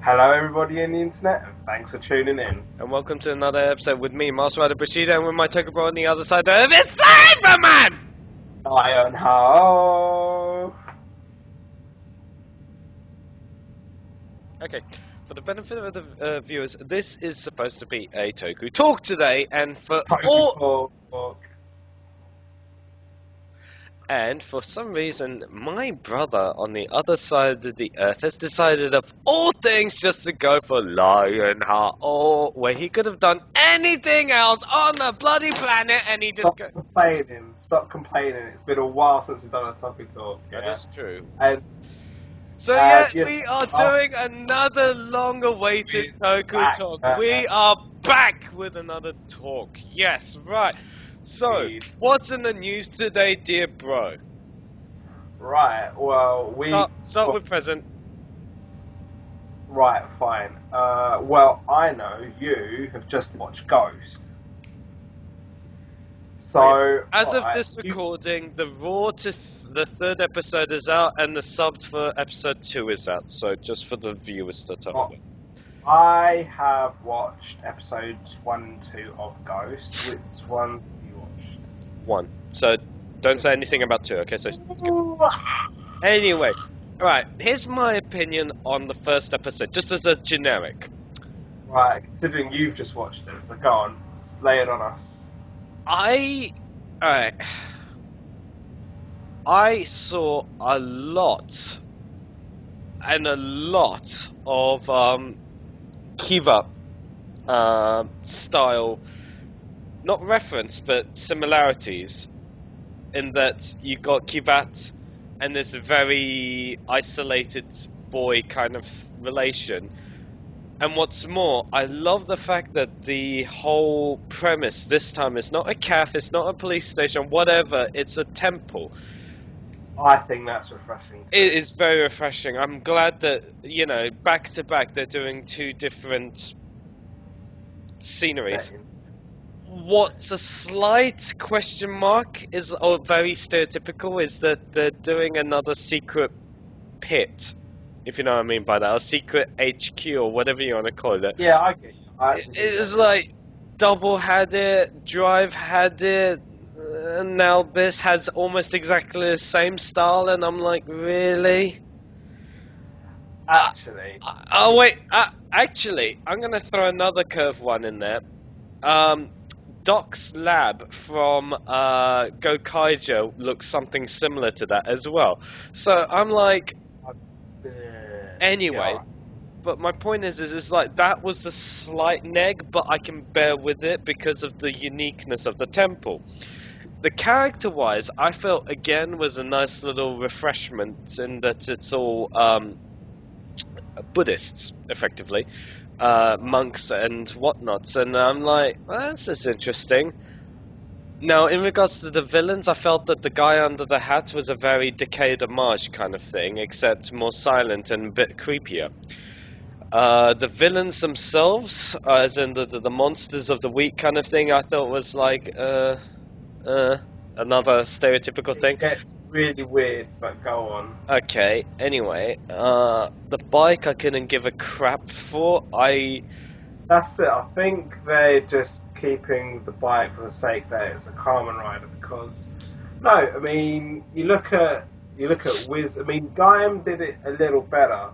Hello, everybody in the internet, and thanks for tuning in. And welcome to another episode with me, Master Rider Bushido, and with my Toku Bros on the other side of it, Flayvaman! Iron Ho! Okay, for the benefit of the viewers, this is supposed to be a Toku Talk today, and for And for some reason, my brother on the other side of the earth has decided of all things just to go for Lionheart, or where he could have done anything else on the bloody planet, and he just Stop complaining. It's been a while since we've done a Toku Talk. Yeah? That is true. And so we are doing another long-awaited Toku Talk. We are back with another talk. Yes, right. So, what's in the news today, dear bro? Right, well, Start with present. Right, fine. Well, I know you have just watched Ghost. So, as of this recording, the Raw to the third episode is out, and the subbed for episode 2 is out. So, just for the viewers to tell them. I have watched episodes 1 and 2 of Ghost. Which one? 1. So, don't say anything about 2, okay? So, anyway, right, here's my opinion on the first episode, just as a generic. Right, considering you've just watched it, so go on, lay it on us. Alright. I saw a lot of, Kiva, style, not reference, but similarities, in that you got Kivat and this very isolated boy kind of relation. And what's more, I love the fact that the whole premise this time is not a cafe, it's not a police station, whatever, it's a temple. I think that's refreshing too. It is very refreshing. I'm glad that, you know, back to back they're doing 2 different sceneries. What's a slight question mark is, or very stereotypical, is that they're doing another secret pit, if you know what I mean by that, or secret HQ, or whatever you want to call it. Yeah, I get you. It's like Double had it, Drive had it, and now this has almost exactly the same style, and I'm like, really? Actually. Actually, I'm gonna throw another curve one in there. Doc's lab from Gokaijo looks something similar to that as well. So I'm like, anyway. Yeah. But my point is like that was a slight neg, but I can bear with it because of the uniqueness of the temple. The character-wise, I felt again was a nice little refreshment in that it's all Buddhists, effectively. Monks and whatnots, and I'm like, well, this is interesting. Now, in regards to the villains, I felt that the guy under the hat was a very Decade homage kind of thing, except more silent and a bit creepier. The villains themselves, as in the monsters of the week kind of thing, I thought was like, another stereotypical thing. It's really weird, but go on. Okay, anyway, the bike I couldn't give a crap for. That's it, I think they're just keeping the bike for the sake that it's a Kamen Rider, because, no, I mean, you look at Wiz, I mean, Gaim did it a little better,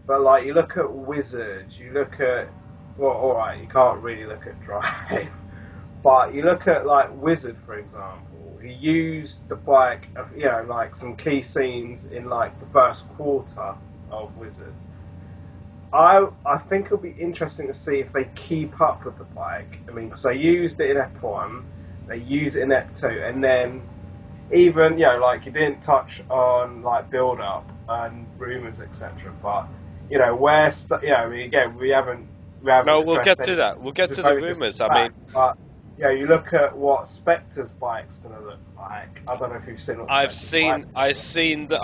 but like, you look at Wizard, you look at, well, alright, you can't really look at Drive, but you look at, like, Wizard, for example. He used the bike, you know, like some key scenes in like the first quarter of Wizard. I think it'll be interesting to see if they keep up with the bike. I mean, because they used it in Ep1, they use it in Ep2, and then even, you know, like you didn't touch on like build up and rumors, etc. But you know, where you know, I mean, again, we haven't. No, we'll get to that. We'll get to the rumors. I mean. But, yeah, you look at what Spectre's bike's gonna look like. I don't know if you've seen. I've seen the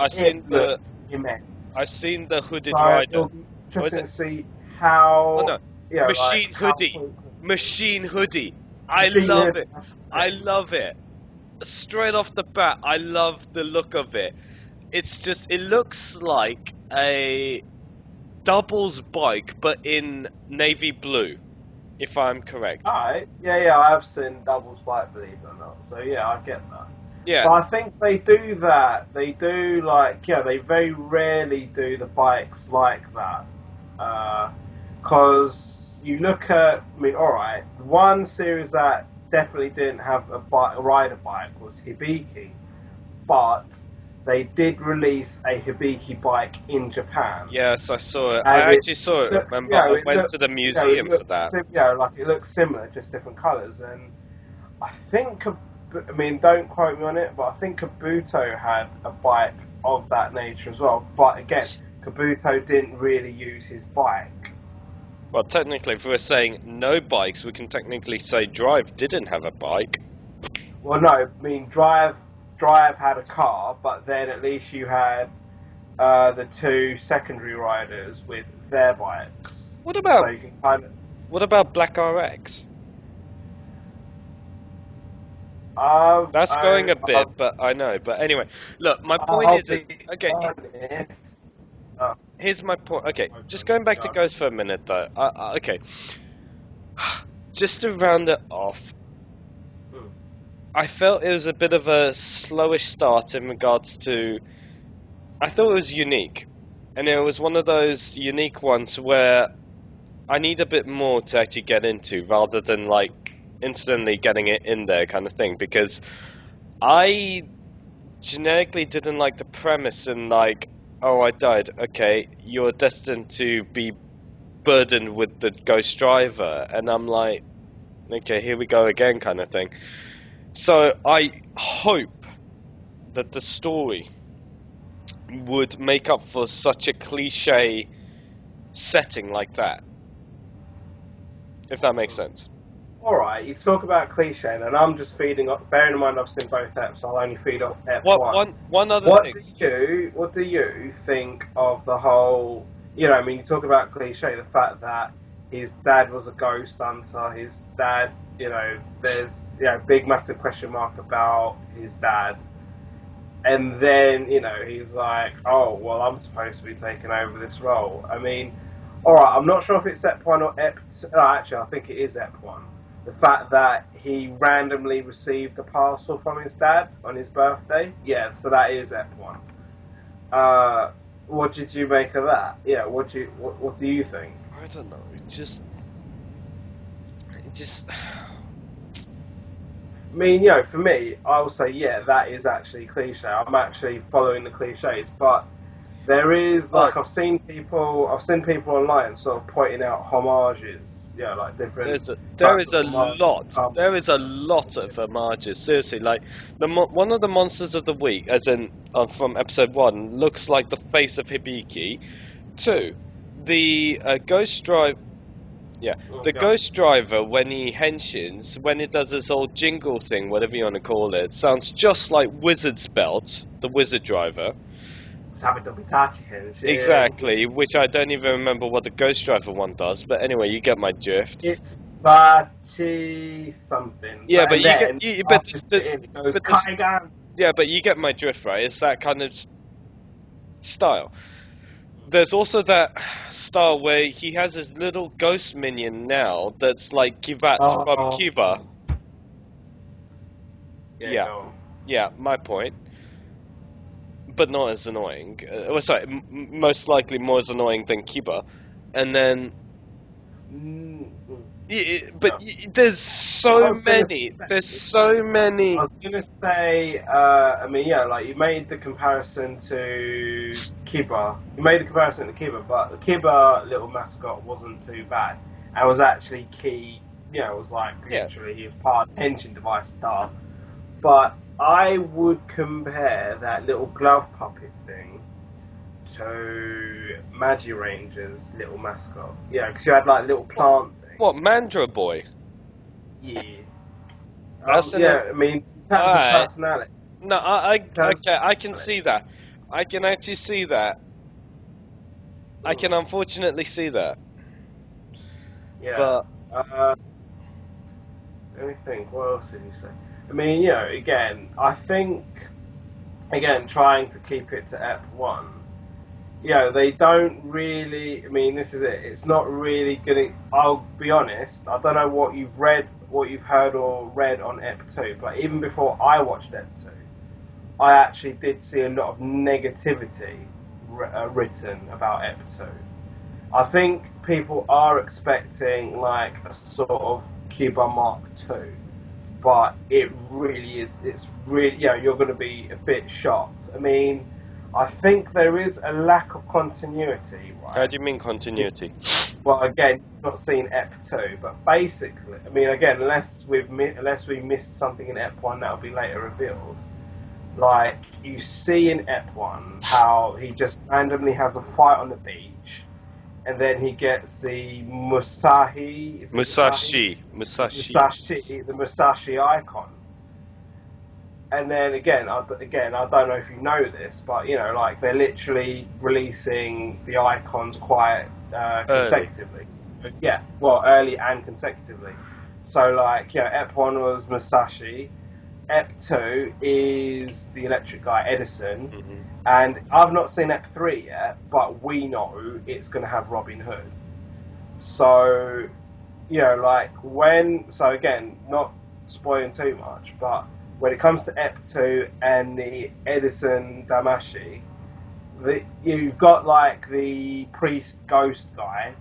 hooded rider. Interesting to see how. Oh, no. Yeah, Machine hoodie. Machine hoodie. I love it. I love it. Straight off the bat, I love the look of it. It's just, it looks like a Double's bike, but in navy blue, if I'm correct. Alright, yeah, I have seen Double's bike, believe it or not. So yeah, I get that. Yeah. But I think they do that. They do they very rarely do the bikes like that. Because you look at, I mean, alright, one series that definitely didn't have a rider bike was Hibiki, but they did release a Hibiki bike in Japan. Yes, I saw it. And I actually saw it. Remember, I went to the museum for that. It looks similar, just different colours. And I think, I mean, don't quote me on it, but I think Kabuto had a bike of that nature as well. But again, Kabuto didn't really use his bike. Well, technically, if we're saying no bikes, we can technically say Drive didn't have a bike. Well, no, I mean, Drive had a car, but then at least you had the two secondary riders with their bikes. What about So you can kind of, what about Black RX? That's going a bit, but I know. But anyway, look, my point is okay. Here's my point. Okay, just going back to Ghost for a minute, though. Okay, just to round it off, I felt it was a bit of a slowish start in regards to. I thought it was unique, and it was one of those unique ones where I need a bit more to actually get into, rather than like instantly getting it in there kind of thing, because I generically didn't like the premise and like, oh, I died, okay, you're destined to be burdened with the ghost driver, and I'm like, okay, here we go again kind of thing. So I hope that the story would make up for such a cliche setting like that, if that makes sense. Alright, you talk about cliche, and I'm just feeding off. Bearing in mind I've seen both eps, I'll only feed off ep one. One other thing. What do you think of the whole? You know, I mean, you talk about cliche, the fact that his dad was a ghost hunter. His dad, you know, there's big massive question mark about his dad, and then he's like, oh well, I'm supposed to be taking over this role. I mean, alright, I'm not sure if it's ep 1 or ep 2. No, actually, I think it is ep 1. The fact that he randomly received a parcel from his dad on his birthday, yeah, so that is ep 1. What did you make of that? Yeah, what do you think? I don't know. It just. I mean, for me, I will say, yeah, that is actually cliche. I'm actually following the cliches, but there is I've seen people online sort of pointing out homages, like different. There is a lot of homages. Seriously, like one of the monsters of the week, as in from episode 1, looks like the face of Hibiki. 2, the ghost drive. Yeah, ghost driver, when he henshins, when it does this old jingle thing, whatever you want to call it, sounds just like Wizard's Belt, the wizard driver. Exactly, which I don't even remember what the Ghost Driver one does, but anyway, you get my drift. It's Bachi something. Yeah, but you get my drift, right? It's that kind of style. There's also that style where he has his little ghost minion now that's like Kivat from Cuba. Yeah, my point. But not as annoying. Most likely more as annoying than Kiba. And then... there's so many. There's so many. I was going to say, you made the comparison to Kiba. You made the comparison to Kiba, but the Kiba little mascot wasn't too bad. And was actually key, it was like, literally, he was part of the engine device stuff. But I would compare that little glove puppet thing to Magiranger's little mascot. Yeah, because you had like a little plant thing. What, Mandra Boy? Yeah. I mean, in terms of personality. No, I can see that. I can actually see that. I can unfortunately see that. Yeah. But let me think. What else did you say? I mean, I think, trying to keep it to ep 1, they don't really. I mean, this is it. It's not really gonna. I'll be honest. I don't know what you've read, what you've heard or read on Ep 2, but even before I watched Ep 2, I actually did see a lot of negativity written about Ep 2. I think people are expecting like a sort of Cuba Mark 2, but it really is. It's really, you're going to be a bit shocked. I mean, I think there is a lack of continuity, right? How do you mean continuity? Well, again, not seen Ep 2, but basically, I mean, again, unless we missed something in Ep 1 that'll be later revealed. Like, you see in Ep 1 how he just randomly has a fight on the beach, and then he gets the Musashi, the Musashi icon. And then again, I don't know if you know this, but like they're literally releasing the icons quite consecutively. Yeah, well, early and consecutively. So like, Ep 1 was Musashi. Ep 2 is the electric guy Edison, and I've not seen Ep 3 yet, but we know it's going to have Robin Hood. So, so again, not spoiling too much, but when it comes to Ep 2 and the Edison Damashi, you've got like the priest ghost guy.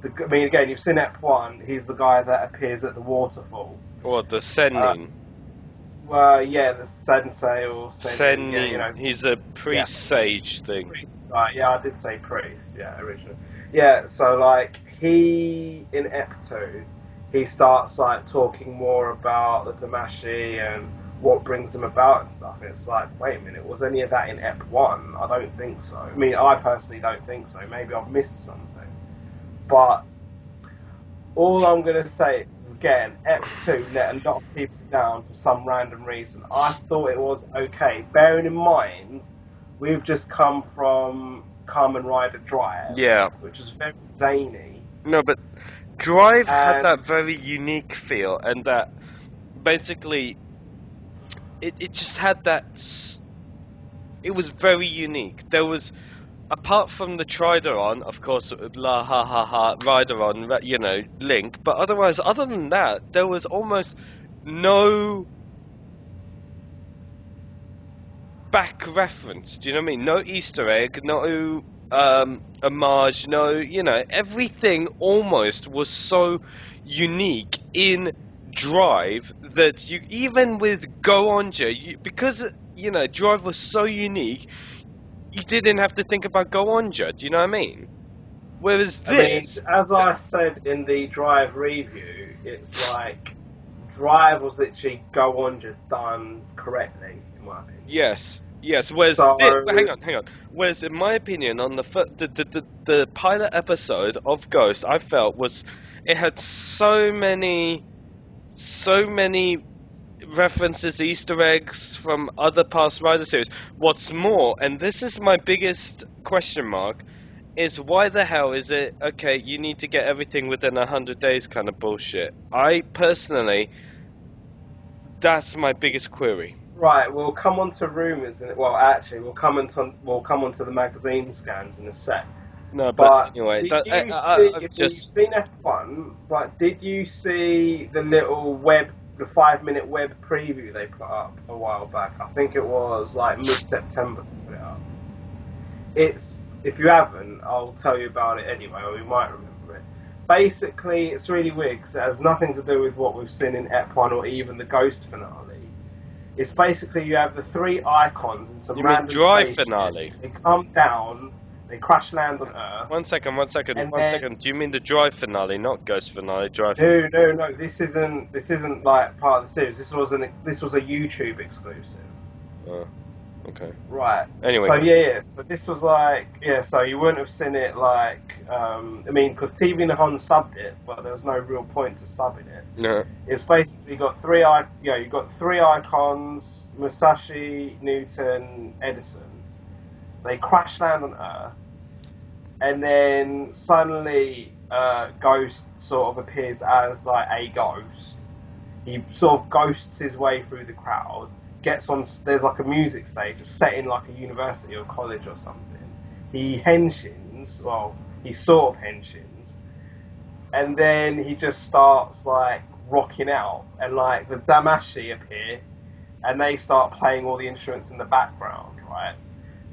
I mean, again, you've seen Ep 1, he's the guy that appears at the waterfall. Or the Sennin. The sensei or Sennin. Yeah, he's a priest sage thing. Priest guy. Yeah, I did say priest. Yeah, originally. Yeah, so like he in Ep 2, he starts like talking more about the Damashi and what brings them about and stuff. And it's like, wait a minute, was any of that in Ep 1? I don't think so. I mean, I personally don't think so. Maybe I've missed something. But all I'm gonna say is, again, Ep 2 let a lot of people down for some random reason. I thought it was okay, bearing in mind we've just come from Kamen Rider Drive, which was very zany. No, but Drive had that very unique feel, and that basically it just had that. It was very unique. There was, apart from the Trideron, of course, la ha ha ha, Rideron, Link, but otherwise, other than that, there was almost no back reference. Do you know what I mean? No Easter egg, no homage, no, everything almost was so unique in Drive that you, even with Go Onja, because Drive was so unique, you didn't have to think about Go Onja. Do you know what I mean? Whereas this, as I said in the Drive review, it's like Drive was literally Go Onja done correctly, in my opinion. Yes. Whereas hang on. Whereas in my opinion, on the pilot episode of Ghost, I felt it had so many references, Easter eggs from other past Rider series. What's more, and this is my biggest question mark, is why the hell is it okay? You need to get everything within 100 days, kind of bullshit. I personally, that's my biggest query. Right, we'll come on to rumours. Well, actually, we'll come on to the magazine scans in a sec. No, but anyway, you've seen F1, but did you see the little the 5-minute web preview they put up a while back? I think it was like mid-September they put it up. If you haven't, I'll tell you about it anyway, or you might remember it. Basically, it's really weird because it has nothing to do with what we've seen in Ep 1 or even the Ghost finale. It's basically you have the 3 icons in some random Drive finale. They come down, they crash land on Earth. One second. Do you mean the Drive finale, not Ghost finale? Drive. No. This isn't like part of the series. This was a YouTube exclusive. Oh, okay. Right. Anyway. So So this was like So you wouldn't have seen it like because TV Nihon subbed it, but there was no real point to subbing it. No. It's basically got 3 you got 3 icons: Musashi, Newton, Edison. They crash land on Earth, and then suddenly Ghost sort of appears as like a ghost. He sort of ghosts his way through the crowd, gets on. There's like a music stage, it's set in like a university or college or something. he henshins. Well, he sort of henshins, and then he just starts like rocking out, and like the Damashi appear, and they start playing all the instruments in the background. Right.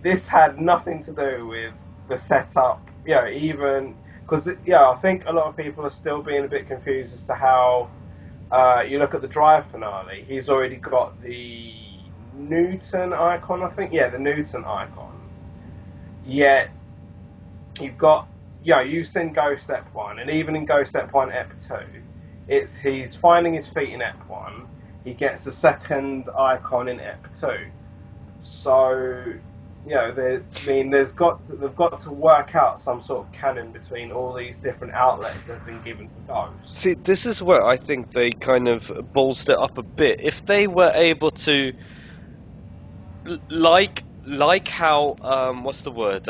This had nothing to do with the setup. You know, even because I think a lot of people are still being a bit confused as to how. You look at the Drive finale, he's already got the Newton icon, I think. Yeah, the Newton icon. Yet, you've got, you've seen Ghost Step 1, and even in Ghost Step 1 Ep 2, he's finding his feet in Ep 1, he gets a second icon in Ep 2. So, they've got to work out some sort of canon between all these different outlets that have been given to Ghost. See, this is where I think they kind of ballsed it up a bit. If they were able to, like how what's the word?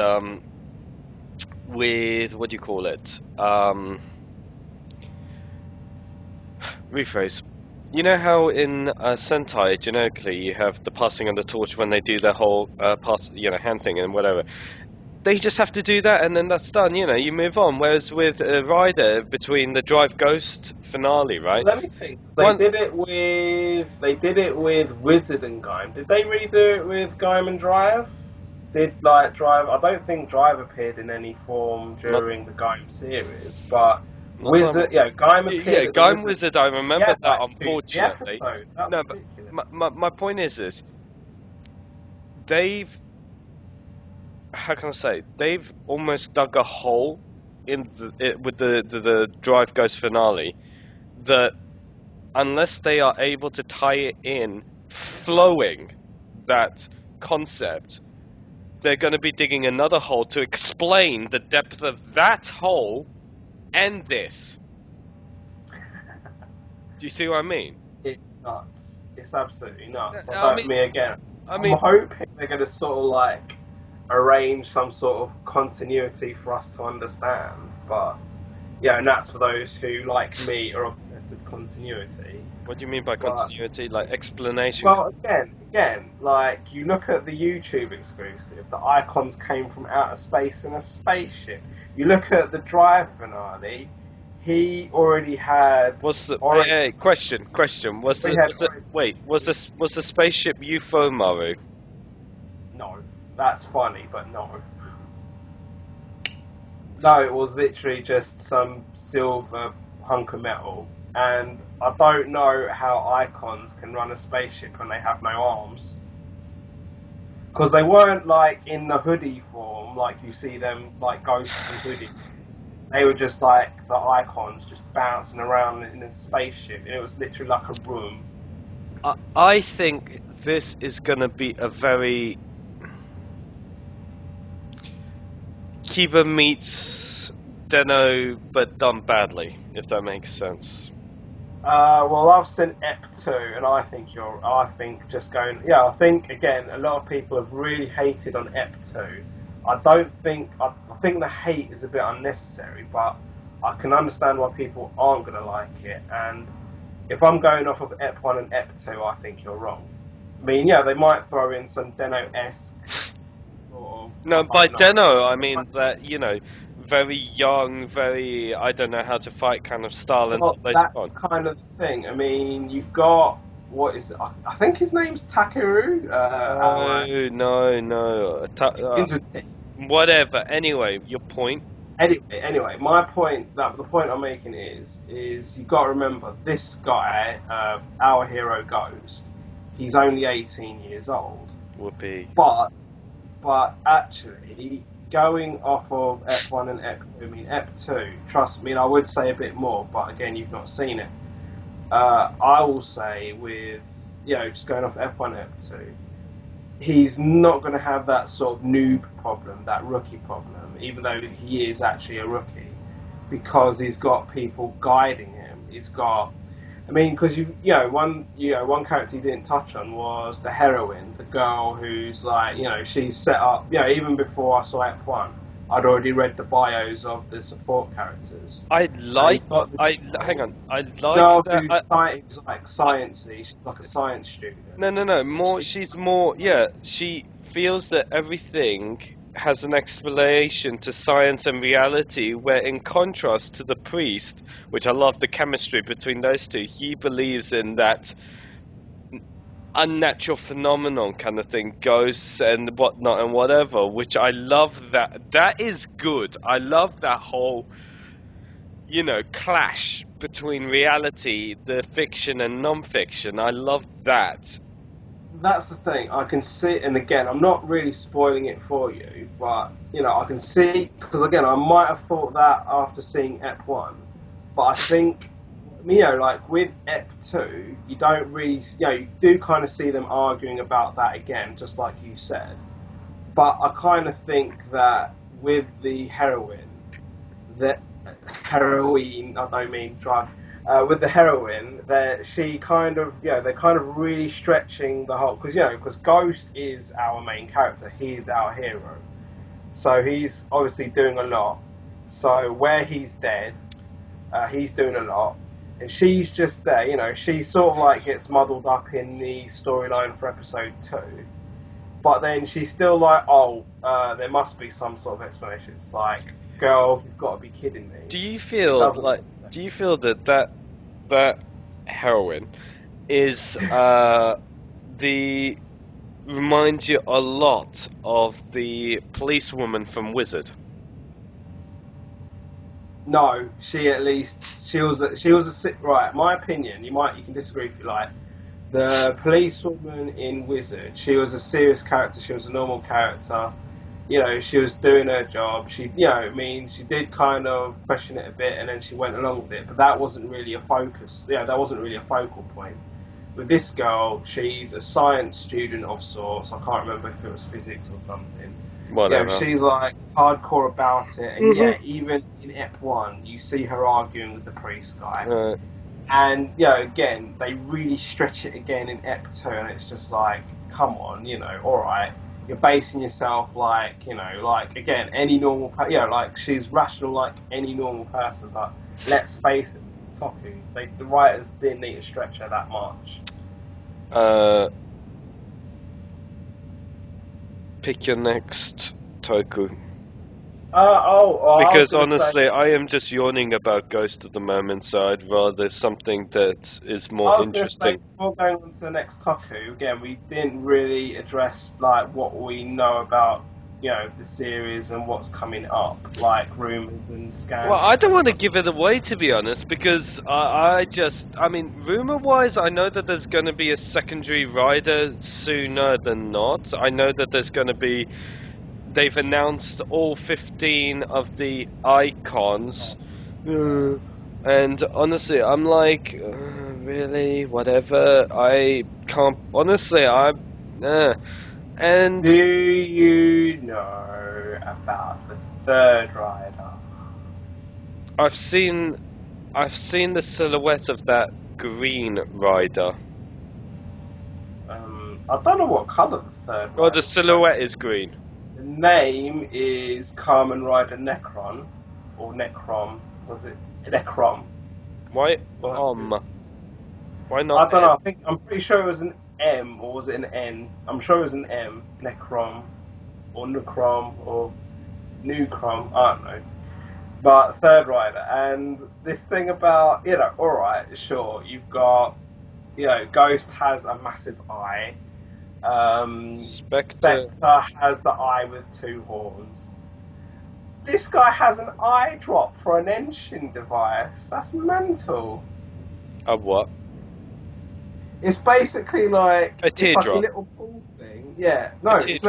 With what do you call it? Rephrase. You know how in Sentai, generically, you have the passing of the torch when they do their whole hand thing and whatever. They just have to do that and then that's done, you move on. Whereas with Rider, between the Drive Ghost finale, right? Let me think. They did it with Wizard and Gaim. Did they really do it with Gaim and Drive? Drive? I don't think Drive appeared in any form during the Gaim series, but Wizard, Gaim appeared. Yeah, Gaim Wizard. I remember that. Unfortunately, no. But my point is they've. How can I say? They've almost dug a hole with the Drive Ghost finale that unless they are able to tie it in, flowing that concept, they're going to be digging another hole to explain the depth of that hole and this. Do you see what I mean? It's nuts. It's absolutely nuts. I'm hoping they're going to sort of like arrange some sort of continuity for us to understand, but and that's for those who, like me, are obsessed with continuity. What do you mean by continuity? Like explanation? Well, again, like you look at the YouTube exclusive, the icons came from outer space in a spaceship. You look at the Drive finale, he already had. Question. Was the spaceship UFO Maru? No. That's funny, but no. No, it was literally just some silver hunk of metal. And I don't know how icons can run a spaceship when they have no arms. Because they weren't like in the hoodie form, like you see them like ghosts and hoodies. They were just like the icons just bouncing around in a spaceship. And it was literally like a room. I think this is going to be a very... Kiba meets Deno, but done badly, if that makes sense. Well, I've seen Ep 2, and I think I think, again, a lot of people have really hated on Ep 2. I think the hate is a bit unnecessary, but I can understand why people aren't going to like it, and if I'm going off of Ep 1 and Ep 2, I think you're wrong. I mean, they might throw in some Deno-esque. No, by Deno, I mean that, very young, very, I don't know how to fight kind of style until later on. That's kind of the thing. I mean, you've got, what is it? I think his name's Takeru. No. Whatever. Anyway, your point? Anyway, my point, the point I'm making is you've got to remember, this guy, our hero Ghost, he's only 18 years old. Whoopee. But actually, going off of Ep 1 and Ep 2, trust me, I would say a bit more, but again, you've not seen it. I will say with, just going off Ep 1 and Ep 2, he's not going to have that sort of noob problem, that rookie problem, even though he is actually a rookie, because he's got people guiding him. He's got... I mean, because one character you didn't touch on was the heroine, the girl who's like, she's set up. Even before I saw Ep 1, I'd already read the bios of the support characters. I like girl that. Who's like sciencey. She's like a science student. No. She feels that everything has an explanation to science and reality, where in contrast to the priest, which I love the chemistry between those two, he believes in that unnatural phenomenon kind of thing, ghosts and whatnot and whatever, which I love. That is good. I love that whole, clash between reality, the fiction and non-fiction. I love that. That's the thing. I can see, and again, I'm not really spoiling it for you, but I can see because again, I might have thought that after seeing Ep One, but I think, like with Ep Two, you don't really, you do kind of see them arguing about that again, just like you said. But I kind of think that with the that heroine, I don't mean drug, with the heroine, that she kind of, they're kind of really stretching the whole, because Ghost is our main character, he's our hero, so he's obviously doing a lot. So where he's dead, he's doing a lot, and she's just there. She sort of like gets muddled up in the storyline for episode 2. But then she's still like, there must be some sort of explanation. It's like, girl, you've got to be kidding me. Do you feel that heroine is the reminds you a lot of the policewoman from Wizard? No, she was a right. My opinion, you can disagree if you like. The policewoman in Wizard, she was a serious character. She was a normal character. She was doing her job. She did kind of question it a bit, and then she went along with it. But that wasn't really a focus. That wasn't really a focal point. With this girl, she's a science student of sorts. I can't remember if it was physics or something. Whatever. She's like hardcore about it, and even in Ep 1, you see her arguing with the priest guy. And again, they really stretch it again in Ep 2, and it's just like, come on, all right. You're basing yourself like again, any normal like she's rational like any normal person, but let's face it, Toku, the writers didn't need to stretch her that much. Pick your next Toku. Because honestly, I am just yawning about Ghost at the moment, so I'd rather something that is more interesting. Before going on to the next Toku, again, we didn't really address like what we know about the series and what's coming up, like rumours and scandals. Well, I don't want to give it away, to be honest, because rumor-wise, I know that there's going to be a secondary rider sooner than not. I know that there's going to be. They've announced all 15 of the icons, and honestly, I'm like, really, whatever. I can't. Honestly, And do you know about the third rider? I've seen the silhouette of that green rider. I don't know what colour the third rider. Well, the silhouette is green. The name is Kamen Rider Necron, or Necrom. Was it Necrom? Why? Why not? I don't know. I'm pretty sure it was an M, or was it an N? I'm sure it was an M. Necrom, or Necrom, or Nucrom. I don't know. But third rider, and this thing about all right, sure, you've got Ghost has a massive eye. Spectre has the eye with 2 horns. This guy has an eye drop for an engine device. That's mental. A what? It's basically like a teardrop. Like a little ball thing. Yeah. No, it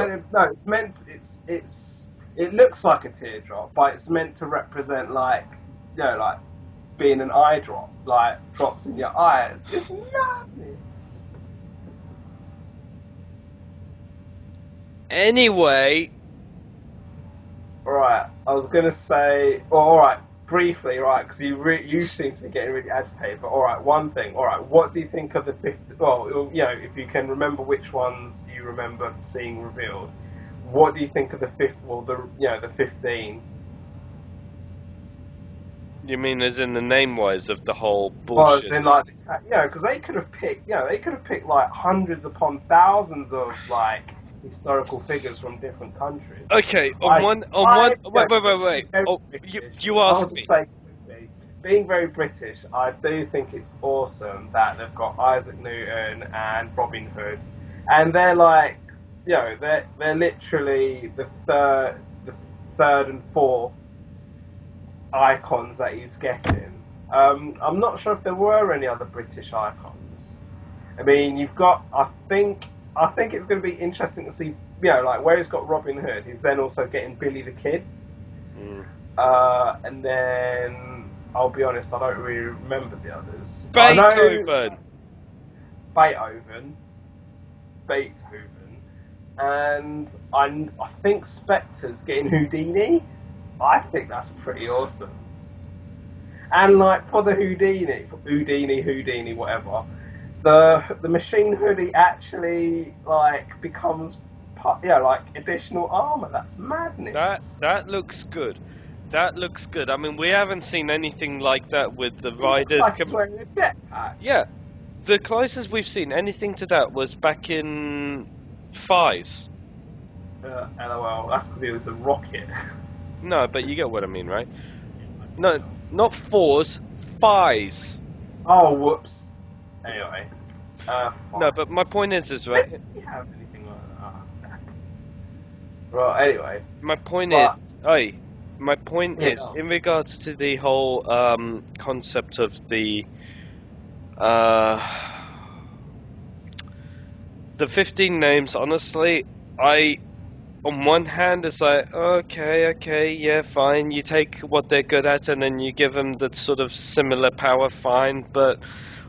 looks like a teardrop, but it's meant to represent like being an eye drop, like drops in your eyes. It's madness. Anyway, right. I was gonna say, all right, briefly, right, because you seem to be getting really agitated. But all right, one thing. All right, what do you think of the 50? Well, if you can remember which ones you remember seeing revealed, what do you think of the 5th? Well, the 15. You mean as in the name-wise of the whole bullshit? Well, as in like, because they could have picked, like hundreds upon thousands of like historical figures from different countries. Okay, wait. Oh, you I'll asked just me. say quickly, being very British, I do think it's awesome that they've got Isaac Newton and Robin Hood, and they're like, you know, they're literally the third and fourth icons that he's getting. I'm not sure if there were any other British icons. I mean, you've got. I think it's going to be interesting to see. You know, like where he's got Robin Hood, he's then also getting Billy the Kid. Mm. And then I'll be honest, I don't really remember the others. Beethoven. Beethoven, and I think Spectre's getting Houdini. I think that's pretty awesome. And like for the Houdini, whatever, the machine hoodie actually like becomes, like additional armor. That's madness. That looks good. That looks good. I mean, we haven't seen anything like that with the It riders. looks like he's wearing a jetpack. Yeah, the closest we've seen anything to that was back in Fies. LOL. That's because he was a rocket. No, but you get what I mean, right? No, not fours, Fies. Oh, whoops. Anyway. No, but my point is right. Do you have anything like that? Well, anyway. My point But- is, my point Yeah, is, no. in regards to the whole concept of the 15 names, honestly, on one hand, it's like, okay, yeah, fine, you take what they're good at and then you give them the sort of similar power, fine, but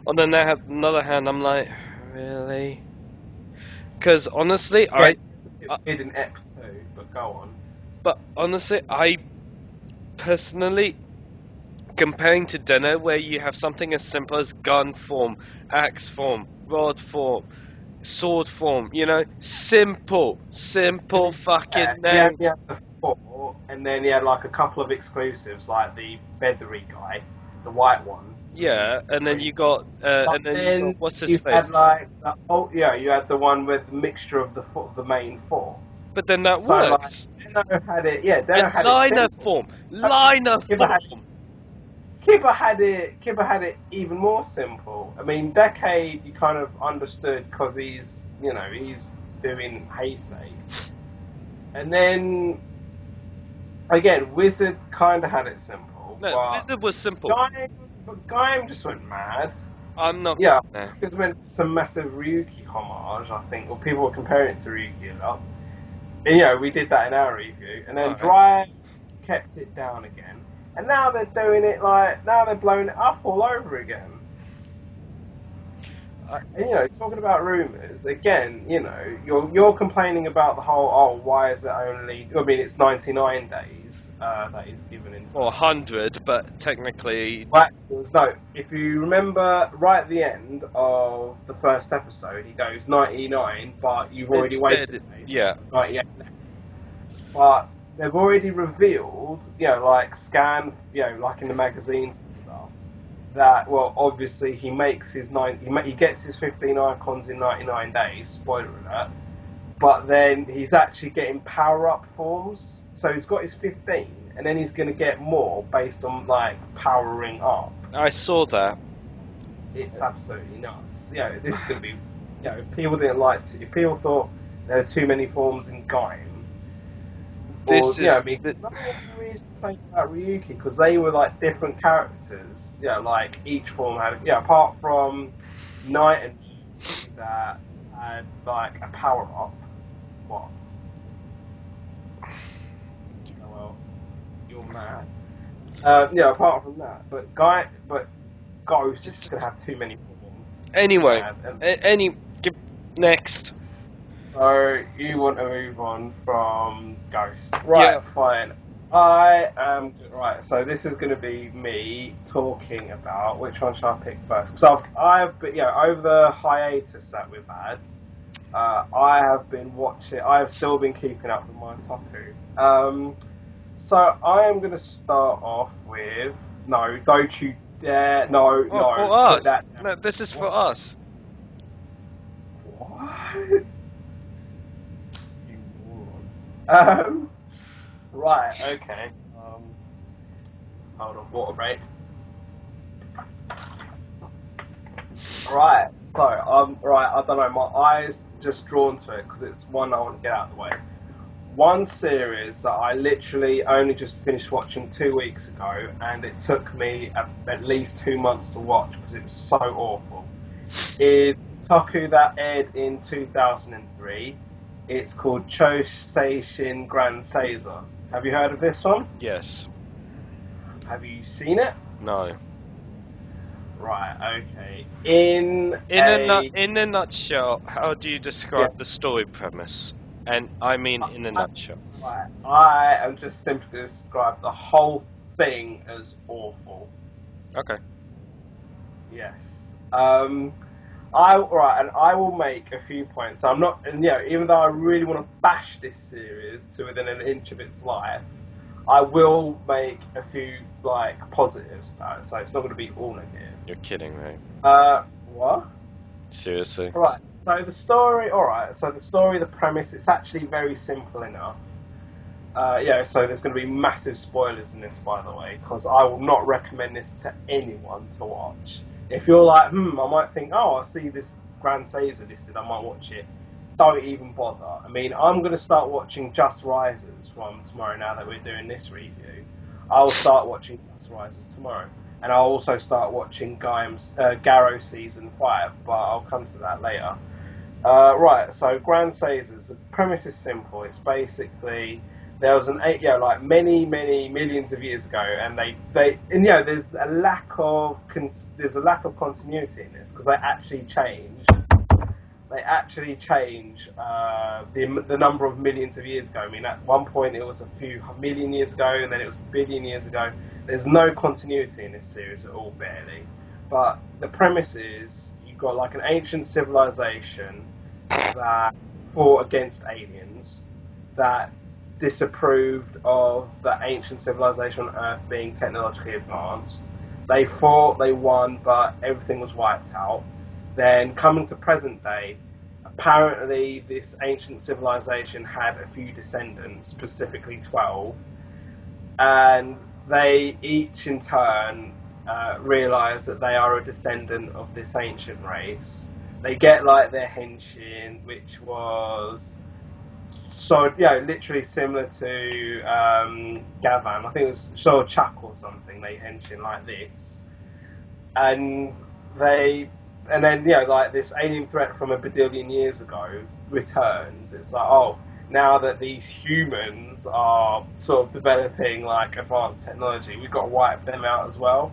on the another hand, I'm like, really? Because honestly, Yeah, it did in Ep 2, but go on. I personally, comparing to Dinner, where you have something as simple as gun form, axe form, rod form, sword form, you know, simple fucking names. He had the 4, and then he had like a couple of exclusives, like the feathery guy, the white one. Yeah, and then you got, and then you got, what's his you face? had like you had the one with the mixture of the main 4. But then that So, works. Like, Deno had it, yeah. Deno And had liner it simple. form, liner form. Kibba had it even more simple. I mean, Decade you kind of understood because he's doing Heisei, and then again Wizard kind of had it simple. No, but Wizard was simple. Gaim just went mad. I'm not. Yeah, Nah. because when some massive Ryuki homage, I think, or people were comparing it to Ryuki a lot. And, we did that in our review, and then Right. Drive kept it down again. And now they're doing it now they're blowing it up all over again. And talking about rumours again, you're complaining about the whole why is it only? I mean, it's 99 days that is given in. Or 100, but technically. Right, no. If you remember, right at the end of the first episode, he goes 99, but you've already wasted days. Yeah. 98 left. But they've already revealed, like like in the magazines and stuff, that obviously he makes his he gets his 15 icons in 99 days. Spoiler alert. But then he's actually getting power-up forms. So he's got his 15, and then he's going to get more based on like powering up. I saw that. It's absolutely nuts. This is going to be. If people didn't if people thought there were too many forms in Gaim. This is. No one really complained about Ryuki because they were like different characters. Like each form had. Apart from Knight and Ryuki that had like a power up. What? Well, you're mad. Apart from that, but Ghost is just gonna have too many forms. Anyway, next. So you want to move on from Ghost, right? Yeah. Fine. I am right. So this is going to be me talking about which one should I pick first? Because I've been, over the hiatus that we've had, I have been watching. I have still been keeping up with my Toku. So I am going to start off with don't you dare no For us. No, this is for us. What? Um, right, okay. Hold on, water break. Right, so right. I don't know. My eyes just drawn to it because it's one I want to get out of the way. One series that I literally only just finished watching 2 weeks ago, and it took me at least 2 months to watch because it was so awful. Is Toku that aired in 2003. It's called Seishin Grand Seiza. Have you heard of this one? Yes. Have you seen it? No. Right. Okay. In a nutshell, how do you yeah. describe the story premise? And I mean in a nutshell. Right. I am just simply going to describe the whole thing as awful. Okay. Yes. And I will make a few points. I'm not, and even though I really want to bash this series to within an inch of its life, I will make a few positives about it. So it's not going to be all negative. You're kidding, right? What? Seriously? Right. So the story. All right. So the story, the premise, it's actually very simple enough. So there's going to be massive spoilers in this, by the way, because I will not recommend this to anyone to watch. If you're like, I might think, I see this Grand Seiza listed, I might watch it. Don't even bother. I mean, I'm going to start watching Just Risers from tomorrow now that we're doing this review. I'll start watching Just Risers tomorrow. And I'll also start watching Garo Season 5, but I'll come to that later. Right, so Grand Seizers, the premise is simple. It's basically there was many millions of years ago, and there's a lack of continuity in this because they actually change. They actually change the number of millions of years ago. I mean, at one point it was a few million years ago, and then it was a billion years ago. There's no continuity in this series at all, barely. But the premise is you've got like an ancient civilization that fought against aliens, that disapproved of the ancient civilization on Earth being technologically advanced. They fought, they won, but everything was wiped out. Then coming to present day, apparently this ancient civilization had a few descendants, specifically 12, and they each in turn realise that they are a descendant of this ancient race. They get like their henshin, which was literally similar to Gavan. I think it was Chuck or something. They henshin like this, and then this alien threat from a badillion years ago returns. It's like, now that these humans are sort of developing like advanced technology, we've got to wipe them out as well.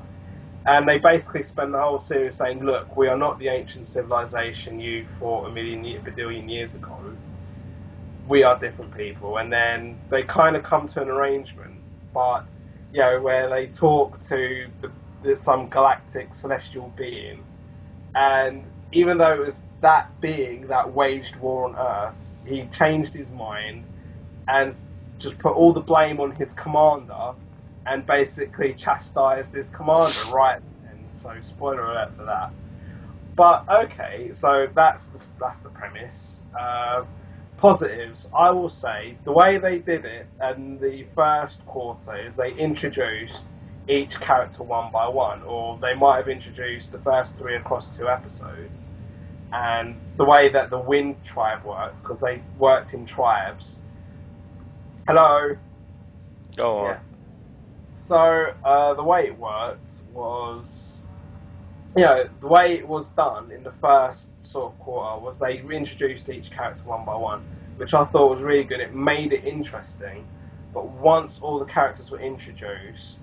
And they basically spend the whole series saying, look, we are not the ancient civilization you fought a badillion years ago. We are different people. And then they kind of come to an arrangement, but where they talk to some galactic celestial being, and even though it was that being that waged war on Earth, he changed his mind and just put all the blame on his commander and basically chastised his commander right then. So spoiler alert for that. But okay, so that's the premise. Positives, I will say, the way they did it in the first quarter is they introduced each character one by one, or they might have introduced the first three across 2 episodes. And the way that the Wind tribe works, because they worked in tribes. Hello. Go on. Yeah. So the way it worked was, the way it was done in the first sort of quarter was they introduced each character one by one, which I thought was really good. It made it interesting, but once all the characters were introduced,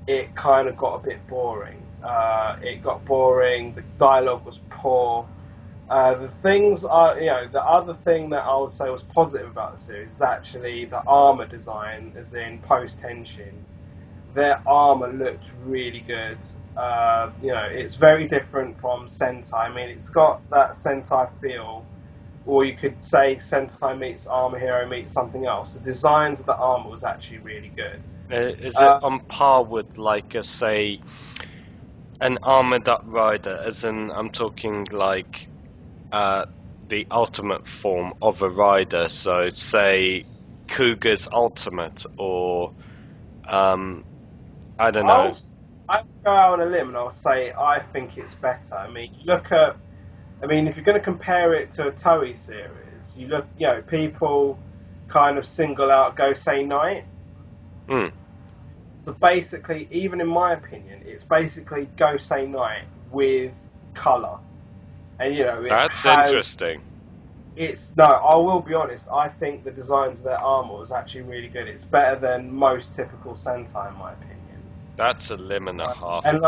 it kind of got a bit boring. It got boring. The dialogue was poor. The other thing that I would say was positive about the series is actually the armor design, as in post-henshin. Their armor looked really good. It's very different from Sentai. I mean, it's got that Sentai feel, or you could say Sentai meets Armor Hero meets something else. The designs of the armor was actually really good. Is it on par with, say, an armored up rider? As in, I'm talking the ultimate form of a rider. So, say, Cougar's Ultimate, or I don't know. I'll go out on a limb and I'll say I think it's better. I mean, if you're going to compare it to a Toei series, people kind of single out Gosei Knight. Mm. So basically, even in my opinion, it's basically Gosei Knight with colour. And, That's interesting. I will be honest, I think the designs of their armour is actually really good. It's better than most typical Sentai, in my opinion. That's a limb and a half. And,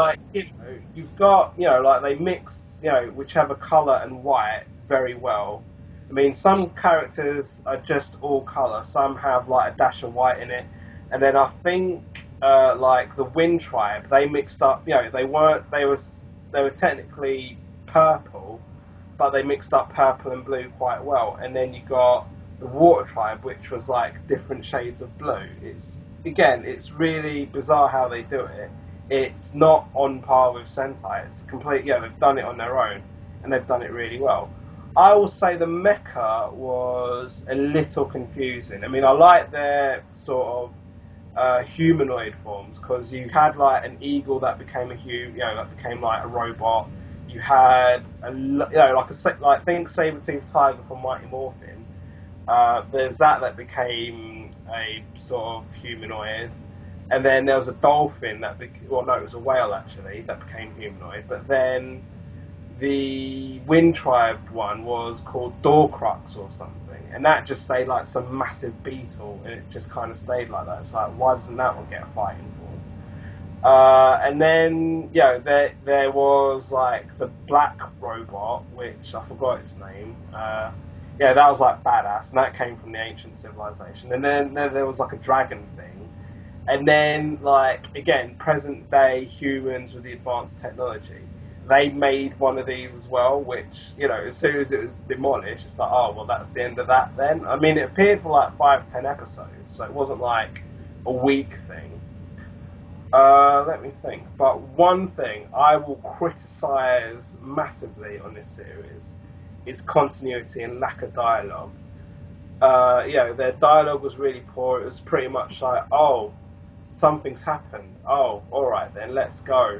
you've got, they mix, whichever colour and white very well. I mean, some characters are just all colour. Some have, a dash of white in it. And then I think, the Wind Tribe, they mixed up, they were technically purple, but they mixed up purple and blue quite well. And then you got the Water Tribe, which was different shades of blue. It's really bizarre how they do it. It's not on par with Sentai. It's they've done it on their own, and they've done it really well. I will say the mecha was a little confusing. I mean, I like their sort of humanoid forms, because you had an eagle that became a robot. You had think Saber-Tooth Tiger from Mighty Morphin. There's that became a sort of humanoid, and then there was a dolphin it was a whale actually that became humanoid. But then the Wind Tribe one was called Dorcrux or something, and that just stayed some massive beetle, and it just kind of stayed like that. It's why doesn't that one get a fighting form? And then there was the black robot, which I forgot its name. That was badass, and that came from the ancient civilization. And then there was a dragon thing, and then again, present day humans with the advanced technology. They made one of these as well, which as soon as it was demolished, it's oh well, that's the end of that then. I mean, it appeared for 5-10 episodes, so it wasn't a week thing. Let me think. But one thing I will criticise massively on this series is continuity and lack of dialogue. Their dialogue was really poor. It was pretty much oh, something's happened. Oh, alright then, let's go.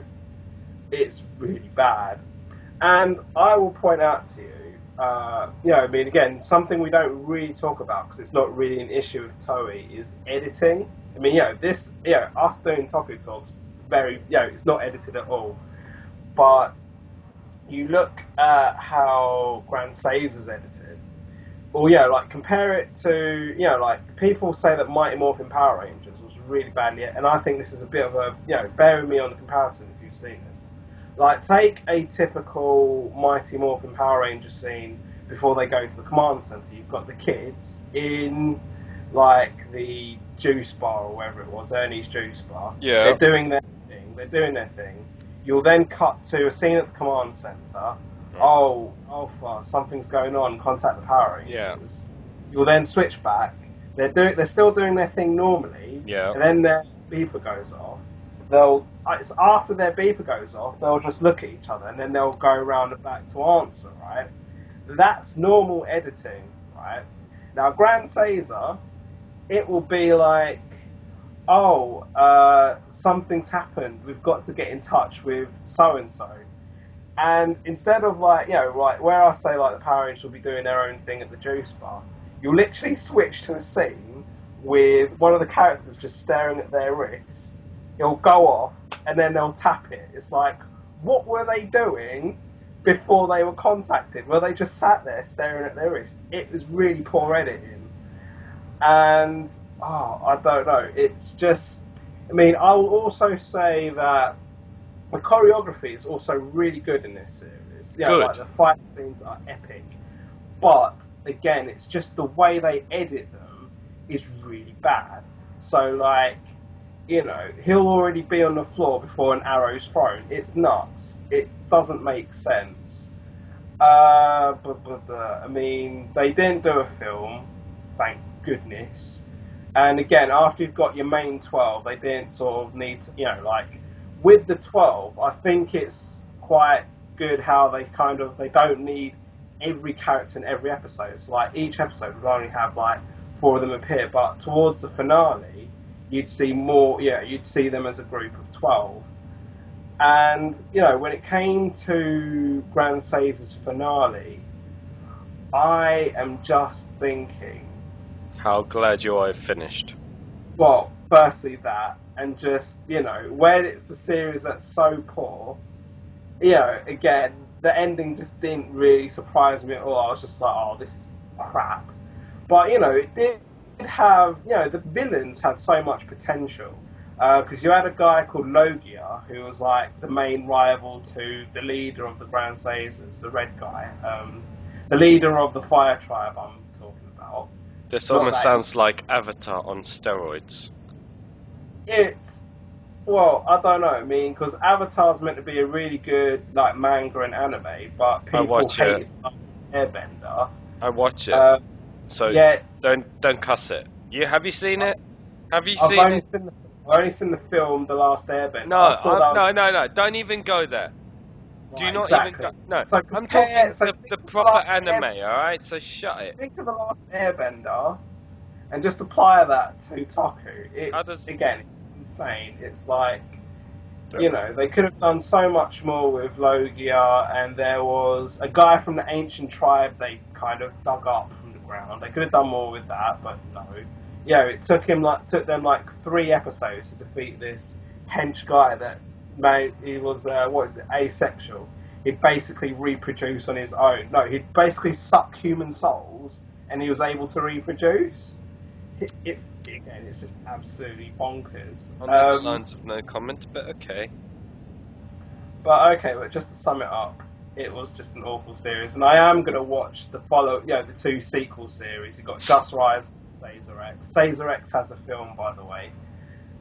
It's really bad. And I will point out to you, again, something we don't really talk about because it's not really an issue with Toei is editing. I mean, us doing Toku Talks, it's not edited at all. But you look at how Grand Seiza's edited. Well, compare it to, people say that Mighty Morphin Power Rangers was really badly, and I think this is a bit of a, bear with me on the comparison if you've seen this. Take a typical Mighty Morphin Power Ranger scene before they go to the command center. You've got the kids in, the juice bar or wherever it was, Ernie's juice bar. Yeah. They're doing their thing. You'll then cut to a scene at the command center. Oh, something's going on. Contact the Power Rangers. Yeah. You'll then switch back. They're still doing their thing normally. Yeah. And then their beeper goes off. It's after their beeper goes off, they'll just look at each other and then they'll go around and back to answer, right? That's normal editing, right? Now, Grand Seiza, it will be something's happened, we've got to get in touch with so-and-so. And instead of where I say the Power Rangers will be doing their own thing at the juice bar, you'll literally switch to a scene with one of the characters just staring at their wrist. It'll go off, and then they'll tap it. It's what were they doing before they were contacted? Well, they just sat there staring at their wrist. It was really poor editing. And, I don't know. It's just... I mean, I will also say that the choreography is also really good in this series. Good. The fight scenes are epic. But, again, it's just the way they edit them is really bad. So, he'll already be on the floor before an arrow's thrown. It's nuts. It doesn't make sense. I mean, they didn't do a film, thank goodness. And again, after you've got your main 12, they didn't sort of need to, with the 12, I think it's quite good how they don't need every character in every episode. So, each episode would only have, four of them appear. But towards the finale, you'd see more. Yeah, you'd see them as a group of 12. And when it came to Grand Caesar's finale, I am just thinking, how glad you are finished. well, firstly that, and just when it's a series that's so poor, again, the ending just didn't really surprise me at all. I was just like, oh, this is crap. But it did have, the villains had so much potential, because you had a guy called Logia who was like the main rival to the leader of the Grand Caesars, the red guy, the leader of the Fire Tribe I'm talking about. This almost sounds like Avatar on steroids. Well, I don't know. I mean, because Avatar's meant to be a really good like manga and anime, but people hate it like Airbender. I watch it. So yeah, don't cuss it. Have you seen it? Have you I've seen only it? I've only seen the film The Last Airbender. No. Don't even go there. Right, do not exactly. even go. No, so I'm talking the proper anime. Airbender. All right, so shut it. Think of The Last Airbender, and just apply that to Toku. Again, it's insane. It's like, they could have done so much more with Logia, and there was a guy from the ancient tribe they kind of dug up from the ground. They could have done more with that, but no. It took them like 3 episodes to defeat this hench guy that he was asexual. He'd basically reproduce on his own. No, he'd basically suck human souls, and he was able to reproduce. It's just absolutely bonkers. On the lines of no comment, but okay. But just to sum it up, it was just an awful series, and I am gonna watch the 2 sequel series. You've got Just Rise and Caesar X. Caesar X has a film, by the way,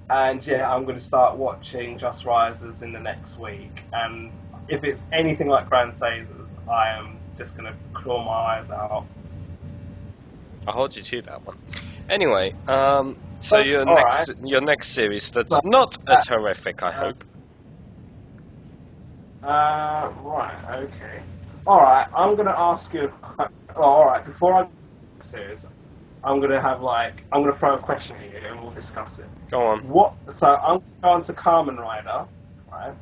and I'm gonna start watching Just Rises in the next week. And if it's anything like Grand Caesar's, I am just gonna claw my eyes out. I'll hold you to that one. Anyway, so your next series that's not as horrific, I hope. Right, okay. Alright, I'm going to ask you... Alright, before I go to the series, I'm going to throw a question at you and we'll discuss it. Go on. So, I'm going to Kamen Rider, right?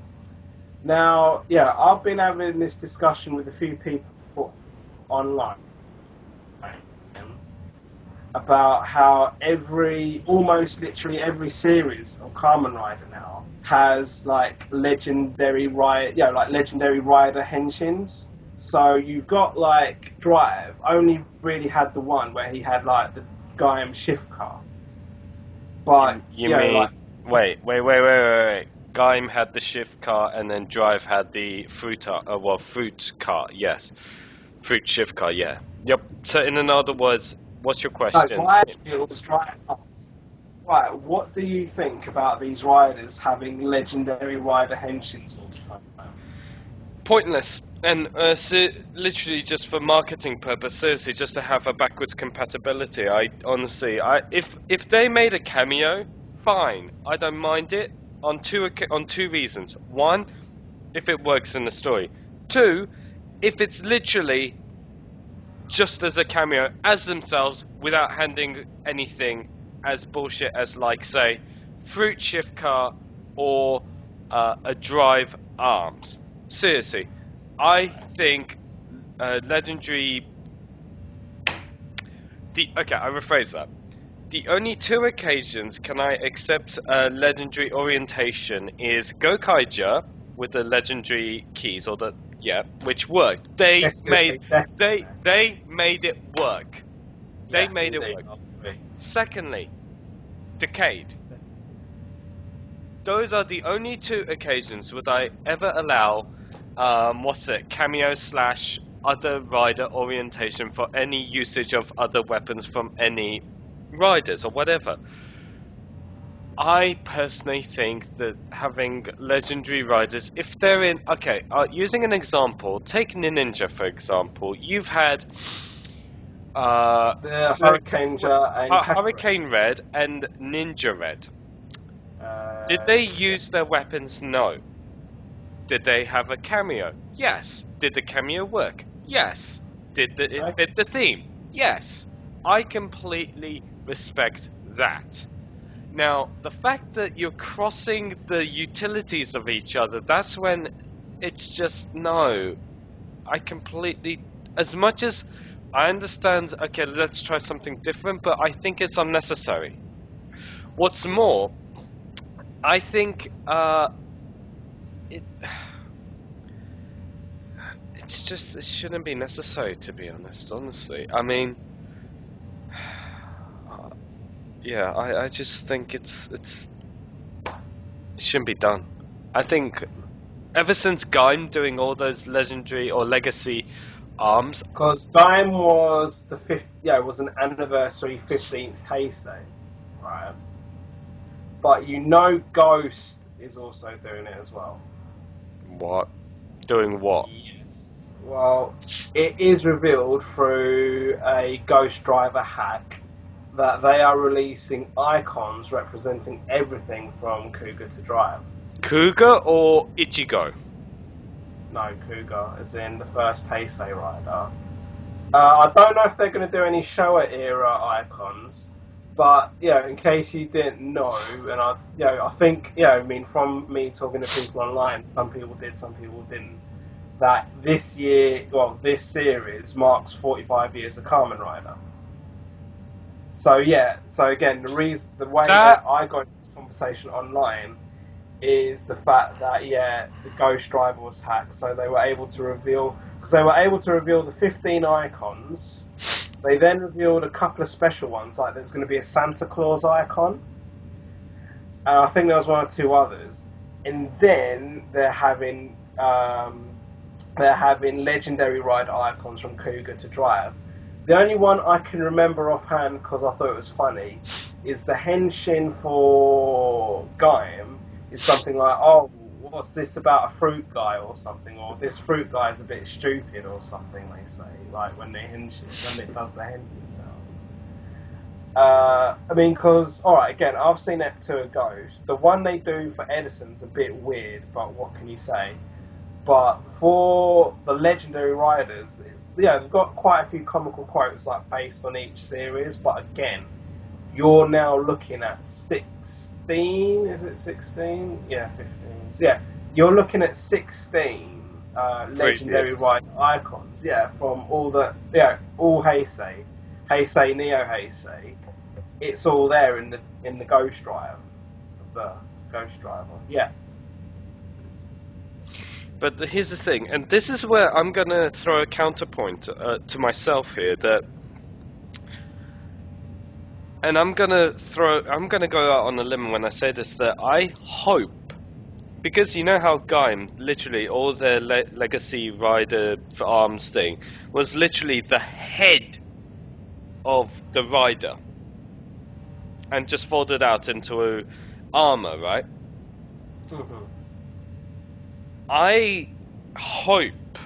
Now, I've been having this discussion with a few people online about how almost literally every series of Kamen Rider now has like legendary rider henshins. So you've got like Drive only really had the one where he had like the Gaim shift car. But you mean wait. Gaim had the shift car and then Drive had the fruit car. Yes, fruit shift car. Yeah. Yep. So in other words, what's your question? No, actually it was Drive. Right, what do you think about these riders having legendary rider henshins all the time? Pointless, and literally just for marketing purposes, just to have a backwards compatibility. If they made a cameo, fine, I don't mind it. On two reasons: one, if it works in the story; two, if it's literally just as a cameo as themselves without handing anything as bullshit as, like, say, fruit shift car or a Drive arms. Seriously, I think legendary. I rephrase that. The only 2 occasions can I accept legendary orientation is Gokaija with the legendary keys, or which worked. They made it work. They made it work. Secondly, Decade. Those are the only 2 occasions would I ever allow cameo / other rider orientation for any usage of other weapons from any riders or whatever. I personally think that having legendary riders, if they're in... using an example, take Ninninger for example. You've had... the Hurricane Red and Ninja Red. Did they use their weapons? No. Did they have a cameo? Yes. Did the cameo work? Yes. Did it fit the theme? Yes. I completely respect that. Now, the fact that you're crossing the utilities of each other, that's when it's just no. I completely, as much as I understand, okay, let's try something different, but I think it's unnecessary. What's more, I think it it's just, it shouldn't be necessary, to be honest, honestly. I mean, yeah, I just think it shouldn't be done. I think ever since Gaim doing all those legendary or legacy arms, Because Dime was the it was an anniversary 15th Heisei, right? But Ghost is also doing it as well. what? Doing what? Yes. Well, it is revealed through a Ghost Driver hack that they are releasing icons representing everything from Cougar to Drive. Cougar or Ichigo? No, Cougar, as in the first Heisei rider. I don't know if they're going to do any Showa era icons, but in case you didn't know, and I think I mean from me talking to people online, some people did, some people didn't. That this series marks 45 years of Kamen Rider. So again, the way that I got this conversation online is the fact that the Ghost Driver was hacked, so they were able to reveal the 15 icons. They then revealed a couple of special ones, like there's going to be a Santa Claus icon, and I think there was one or two others, and then they're having legendary ride icons from Cougar to Drive. The only one I can remember offhand, because I thought it was funny, is the henshin for Gaim is something like, oh, what's this about a fruit guy or something, or this fruit guy is a bit stupid or something, they say, like when it does the henshin sound. I mean, because, alright, again, I've seen Ep 2 of Ghost. The one they do for Edison's a bit weird, but what can you say? But for the legendary riders, they've got quite a few comical quotes like based on each series. But again, you're now looking at 16. Is it 16? Yeah, 15. Yeah, you're looking at 16 legendary ride icons. Yeah, from all Heisei, Neo Heisei. It's all there in the Ghost Drive, the Ghost Driver. Yeah. But here's the thing, and this is where I'm going to throw a counterpoint to myself here, that, and I'm going to go out on a limb when I say this, that I hope, because you know how Gaim, literally all their legacy rider for arms thing was literally the head of the rider and just folded out into armor, right? Mm-hmm. I hope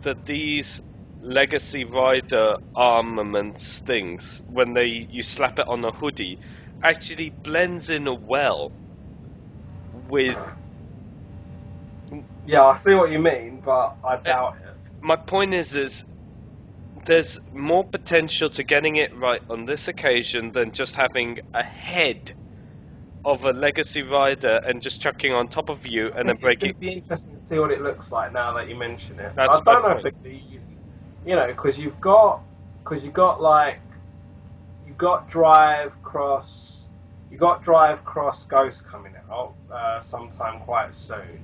that these legacy rider armaments things, when you slap it on a hoodie, actually blends in well with. Yeah, I see what you mean, but I doubt it. My point is there's more potential to getting it right on this occasion than just having a head of a legacy rider and just chucking on top of you and then breaking. It's going to be interesting to see what it looks like now that you mention it. That's I don't know if it could be easy, because you've got Drive Cross Ghost coming out sometime quite soon,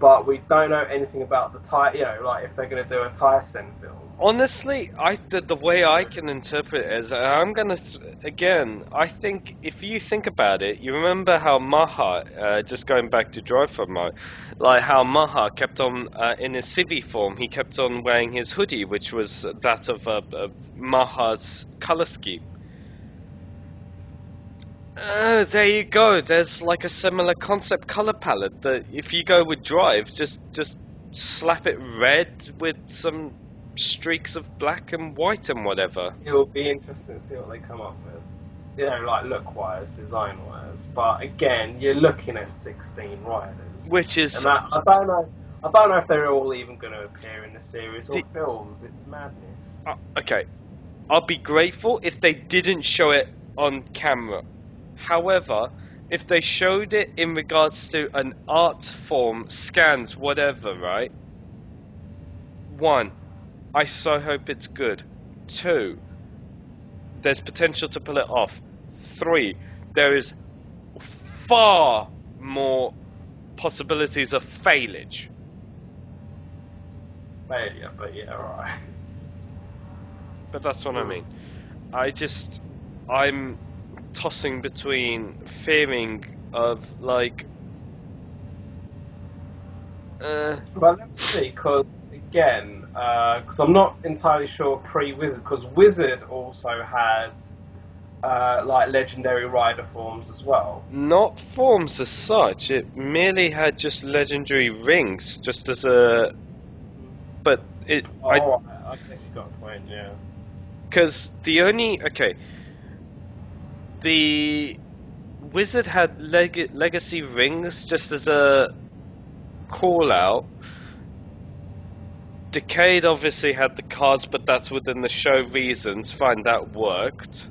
but we don't know anything about the like if they're going to do a Tyson film. Honestly, the way I can interpret it is, I'm gonna again. I think if you think about it, you remember how Maha, just going back to Drive for Mo, like how Maha kept on in his civvy form, he kept on wearing his hoodie, which was that of Maha's color scheme. There you go. There's like a similar concept color palette that if you go with Drive, just slap it red with some streaks of black and white and whatever. It'll be interesting to see what they come up with. Like look-wise, design-wise. But again, you're looking at 16 riders. Which is... And I don't know if they're all even going to appear in the series or films. It's madness. Okay. I'll be grateful if they didn't show it on camera. However, if they showed it in regards to an art form, scans, whatever, right? 1, I so hope it's good. 2, there's potential to pull it off. 3, there is far more possibilities of failure. But yeah, alright. But that's what I mean. I'm tossing between fearing of like. Well, let's see, because again, because I'm not entirely sure pre-Wizard, because Wizard also had like legendary rider forms as well. Not forms as such. It merely had just legendary rings, just as a. But it. I guess you got a point, yeah. Because the Wizard had legacy rings just as a call out. Decade obviously had the cards, but that's within the show reasons. Fine, that worked.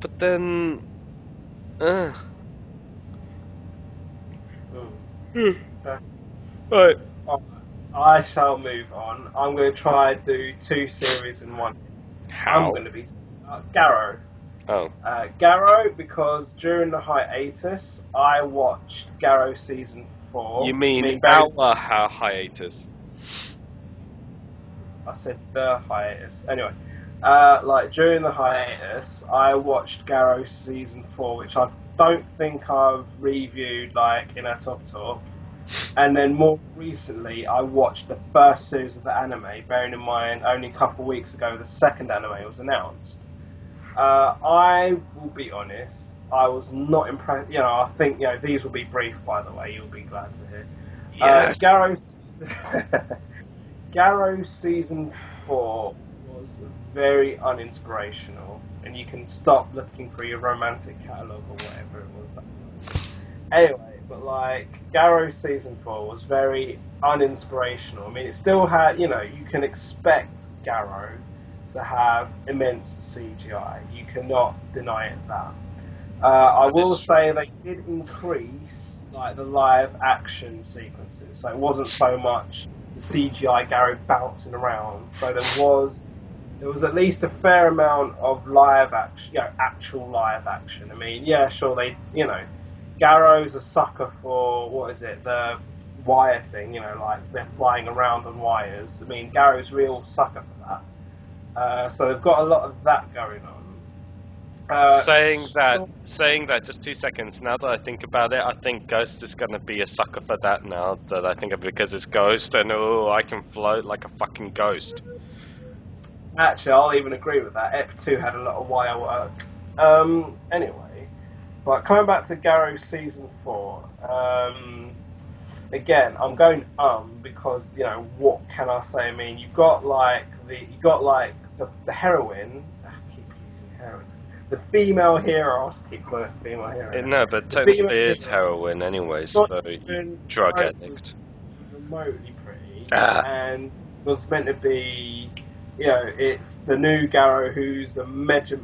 But then, right. I shall move on. I'm going to try and do 2 series in one. How? I'm going to be Garrow. Oh. Garrow, because during the hiatus, I watched Garrow season 4. You mean our hiatus? I said the hiatus. Anyway, like during the hiatus, I watched Garrow season 4, which I don't think I've reviewed like in a Talk. And then more recently, I watched the first series of the anime. Bearing in mind, only a couple of weeks ago, the second anime was announced. I will be honest. I was not impressed. You know, I think these will be brief. By the way, you'll be glad to hear. Yes. Garrow season 4 was very uninspirational, and you can stop looking for your romantic catalogue or whatever it was. Anyway, but like Garrow season 4 was very uninspirational. I mean, it still had, you can expect Garrow to have immense CGI. You cannot deny it that. I will say they did increase like the live action sequences, so it wasn't so much the CGI Garrow bouncing around. So there was at least a fair amount of live action, actual live action. I mean, yeah, sure, Garrow's a sucker for, the wire thing, like they're flying around on wires. I mean, Garrow's real sucker for that. So they've got a lot of that going on. Saying that, just 2 seconds. Now that I think about it, I think Ghost is going to be a sucker for that now that I think of it, because it's Ghost and I can float like a fucking ghost. Actually, I'll even agree with that. Ep 2 had a lot of wire work. Anyway, but coming back to Garrow season 4, again, I'm going because what can I say? I mean, you've got the heroine. I keep using heroine. The female hero. I keep calling it female hero. No, but technically it is heroine anyway, so drug addict. Remotely pretty, and was meant to be. It's the new Garrow who's a mega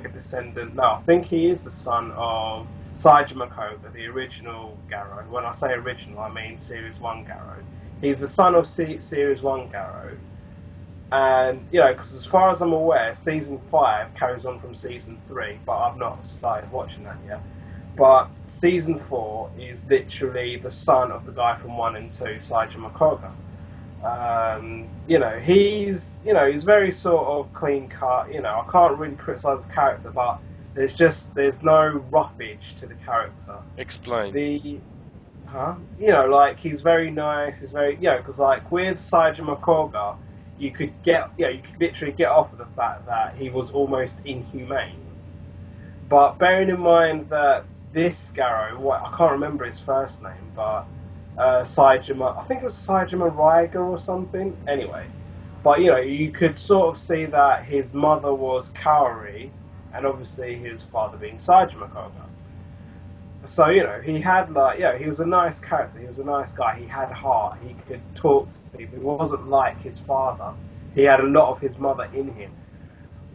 descendant. No, I think he is the son of Saijima Koga, the original Garrow. When I say original, I mean Series 1 Garrow. He's the son of Series 1 Garrow. And, because as far as I'm aware, Season 5 carries on from Season 3, but I've not started watching that yet. But Season 4 is literally the son of the guy from 1 and 2, Saijima Koga. He's very sort of clean cut. I can't really criticise the character, but there's no roughage to the character. Explain. He's very nice. He's very because like with Saijima Koga, you could literally get off of the fact that he was almost inhumane. But bearing in mind that this Garrow, I can't remember his first name, but Saijima, I think it was Saijima Raiga or something. Anyway, but you could sort of see that his mother was Kaori, and obviously his father being Saijima Koga. So he had he was a nice character. He was a nice guy. He had heart. He could talk to people. He wasn't like his father. He had a lot of his mother in him.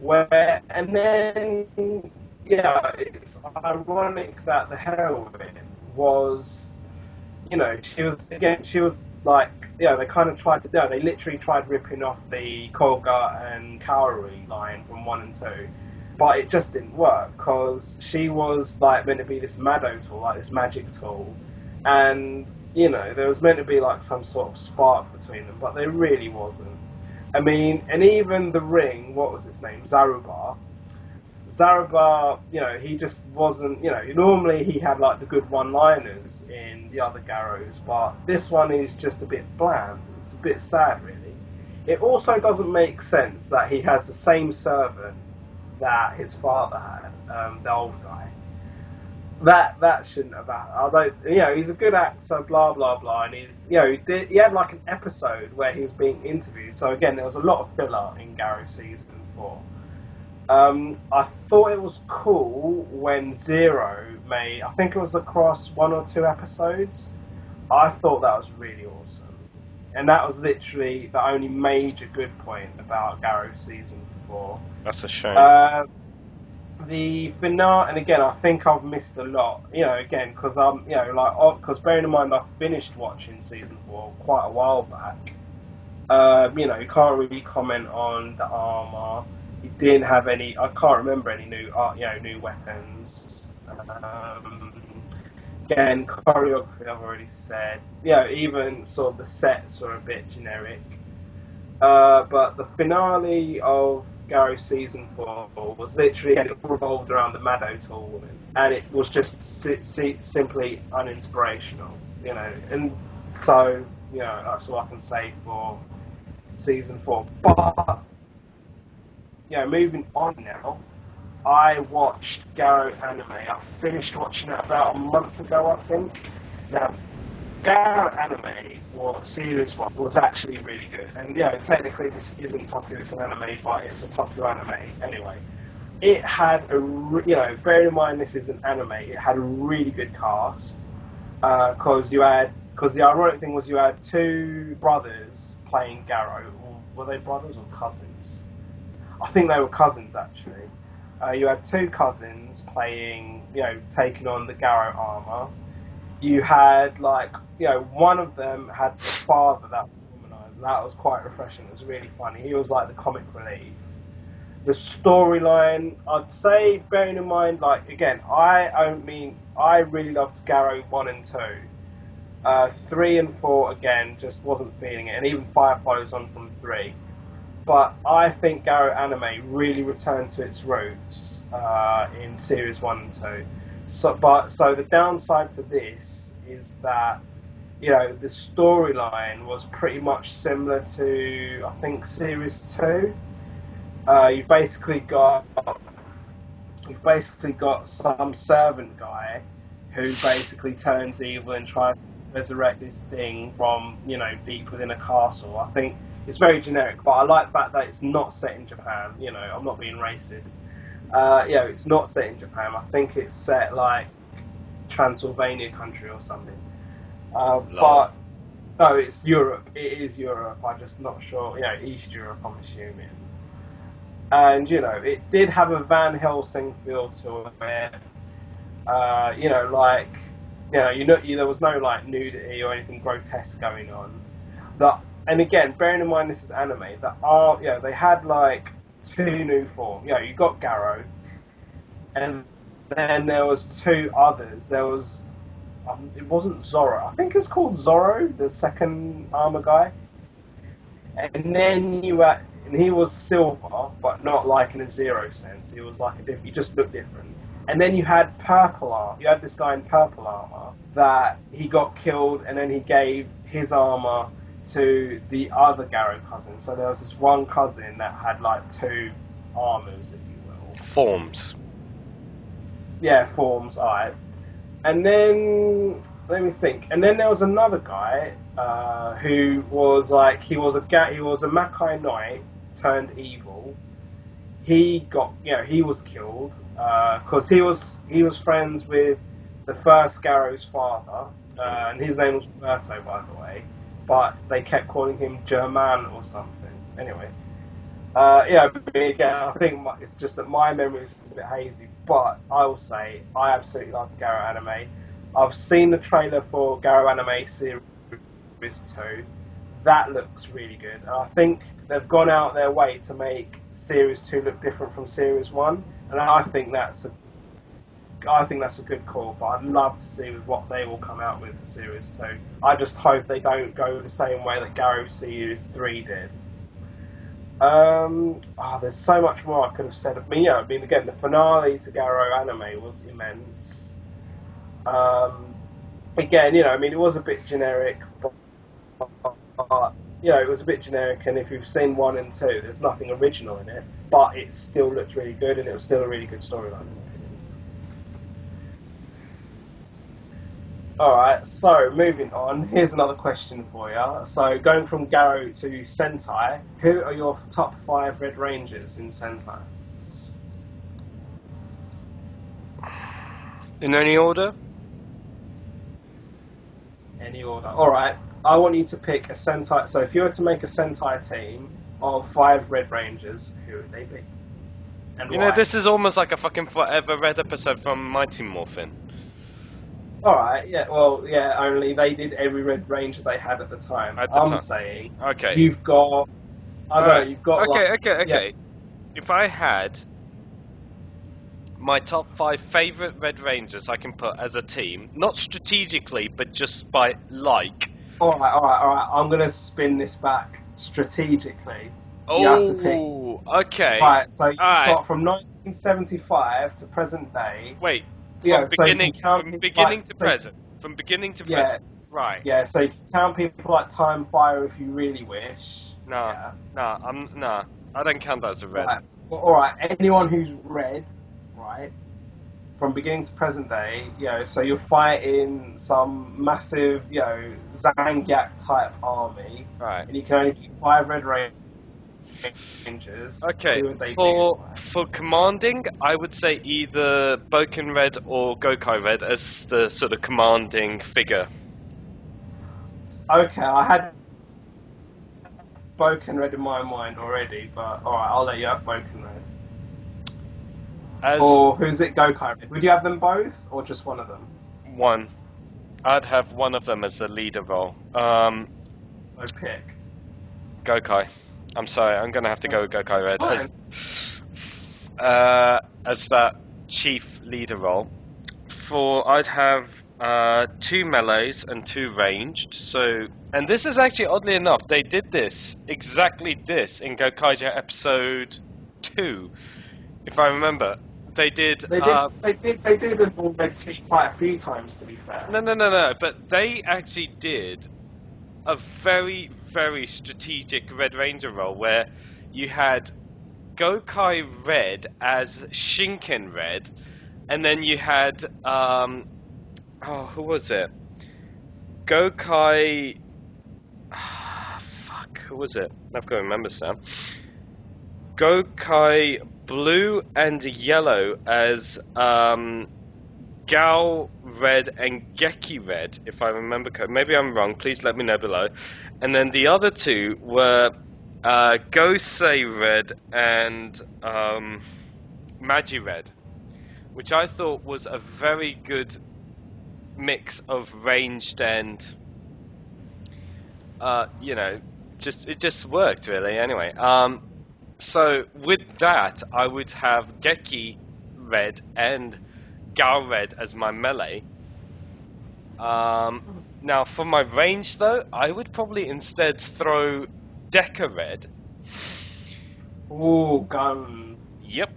Where and then yeah, it's ironic that the heroine was, she was like, they kind of tried to do. They literally tried ripping off the Koga and Kaori line from 1 and 2, but it just didn't work because she was like meant to be this Mado tool, like this magic tool, and there was meant to be like some sort of spark between them, but there really wasn't. I mean, and even the ring, what was its name, Zaruba. Zaruba, he just wasn't, normally he had like the good one-liners in the other Garros, but this one is just a bit bland. It's a bit sad, really. It also doesn't make sense that he has the same servant that his father had, the old guy. That shouldn't have happened. I don't, he's a good actor, blah blah blah, and he had like an episode where he was being interviewed. So again, there was a lot of filler in Garou season 4. I thought it was cool when Zero made, I think it was across 1 or 2 episodes. I thought that was really awesome. And that was literally the only major good point about Garou season 4. That's a shame. The finale, and again, I think I've missed a lot, again, because because bearing in mind I finished watching season 4 quite a while back. You can't really comment on the armor. He didn't have any. I can't remember any new, new weapons. Again, choreography I've already said. Even sort of the sets were a bit generic. But the finale of Garou season 4 was literally, it revolved around the Mado tool woman, and it was just simply uninspirational. And so that's all I can say for season 4. But moving on now, I watched Garou anime. I finished watching it about a month ago, I think. Now, Garou anime, or series 1, was actually really good. And technically this isn't Toku, it's an anime, but it's a Toku anime anyway. It had bear in mind this is an anime, it had a really good cast. Because the ironic thing was you had 2 brothers playing Garou. Or were they brothers or cousins? I think they were cousins, actually. You had 2 cousins playing, taking on the Garou armor. You had, one of them had the father that was womanized. That was quite refreshing. It was really funny. He was like the comic relief. The storyline, I'd say, bearing in mind, again, I really loved Garou 1 and 2. 3 and 4, again, just wasn't feeling it. And even 5 follows on from 3. But I think Garou anime really returned to its roots in series 1 and 2. So the downside to this is that the storyline was pretty much similar to, I think, series 2. You've basically got some servant guy who basically turns evil and tries to resurrect this thing from deep within a castle. I think it's very generic, but I like the fact that it's not set in Japan. I'm not being racist. It's not set in Japan. I think it's set like Transylvania country or something. But no, it's Europe. It is Europe. I'm just not sure. East Europe, I'm assuming. And it did have a Van Helsing feel to it. There was no like nudity or anything grotesque going on. And again, bearing in mind this is anime, they had like 2 new forms. You got Garou, and then there was 2 others. There was, it wasn't Zoro. I think it's called Zoro, the second armor guy. And then and he was silver, but not like in a Zero sense. He was like he just looked different. And then you had purple armor. You had this guy in purple armor that he got killed, and then he gave his armor to the other Garou cousin. So there was this one cousin that had like 2 armors, if you will. Forms. Yeah, forms. Alright. And then let me think. And then there was another guy who was like he was a Makai Knight turned evil. He was killed because he was friends with the first Garou's father, and his name was Roberto, by the way. But they kept calling him German or something. Anyway, Yeah, I mean, again, I think it's just that my memory is a bit hazy, but I will say I absolutely love the Garo anime. I've seen the trailer for Garo Anime Series 2. That looks really good. And I think they've gone out their way to make Series 2 look different from Series 1, and I think that's a good call, but I'd love to see what they will come out with for Series 2. I just hope they don't go the same way that Garo Series 3 did. There's so much more I could have said. I mean, again, the finale to Garo Anime was immense. Again, I mean, it was a bit generic, but it was a bit generic. And if you've seen 1 and 2, there's nothing original in it, but it still looked really good, and it was still a really good storyline. Alright, so moving on, here's another question for you. So, going from Garo to Sentai, who are your top 5 Red Rangers in Sentai? In any order? Any order. Alright, I want you to pick a Sentai. So, if you were to make a Sentai team of 5 Red Rangers, who would they be? And why? This is almost like a fucking Forever Red episode from Mighty Morphin. Alright, yeah, well, yeah, only they did every Red Ranger they had at the time. I'm saying, okay, you've got, I don't know, you've got okay. Yeah. If I had my top 5 favourite Red Rangers I can put as a team, not strategically, but just by like. Alright, I'm gonna spin this back strategically. Oh, you have to pick. Okay. Right, so you've got from 1975 to present day. Wait. From beginning to present. From beginning to present. Right. Yeah, so you can count people like Time Fire if you really wish. I don't count that as a red. Right. Well, alright, anyone who's red, right, from beginning to present day, so you're fighting some massive, Zangiak type army. Right. And you can only keep 5 Red Rangers. Okay, for commanding, I would say either Boken Red or Gokai Red as the sort of commanding figure. Okay, I had Boken Red in my mind already, but alright, I'll let you have Boken Red. Or who's it, Gokai Red? Would you have them both, or just one of them? One. I'd have one of them as the leader role. So pick. Gokai. I'm sorry, I'm gonna have to go with Gokai Red as that chief leader role. I'd have 2 melees and 2 ranged. So, and this is actually oddly enough, they did exactly this in Gokaija episode 2, if I remember. They did involve Red Team quite a few times, to be fair. No, but they actually did a very, very strategic Red Ranger role where you had Gokai Red as Shinken Red, and then you had who was it? Gokai. Who was it? I've got to remember now. Gokai Blue and Yellow as Gao Red and Geki Red, if I remember correctly. Maybe I'm wrong, please let me know below. And then the other 2 were Gosei Red and Magi Red, which I thought was a very good mix of ranged and, it just worked really anyway. So with that, I would have Geki Red and Gao Red as my melee. Now for my range though, I would probably instead throw Deca Red. Ooh, gun. Yep.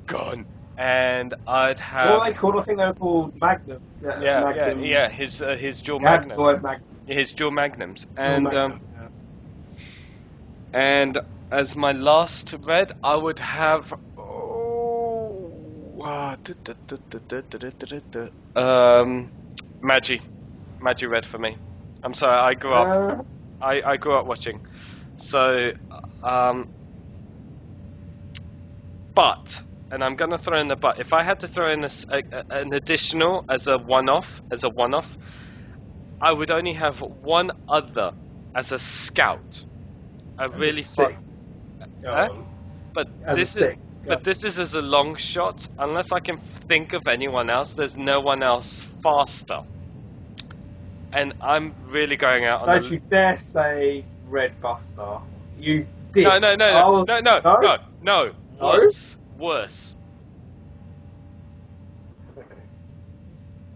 Gun. And I'd have... What are they called? I think they're called Magnum. Yeah, his dual magnum. Magnum. His dual magnums. And as my last red, I would have... Magi Red for me. I'm sorry, I grew up. I grew up watching. So, but, and I'm gonna throw in the but. If I had to throw in an additional as a one-off, I would only have one other as a scout. A really fun. Go Huh? on. But As a this is six. but this is as a long shot. Unless I can think of anyone else, there's no one else faster. And I'm really going out on Don't you dare say Red Buster. You did. No, no, no, no, no, no, No? no, no. No? Worse, worse.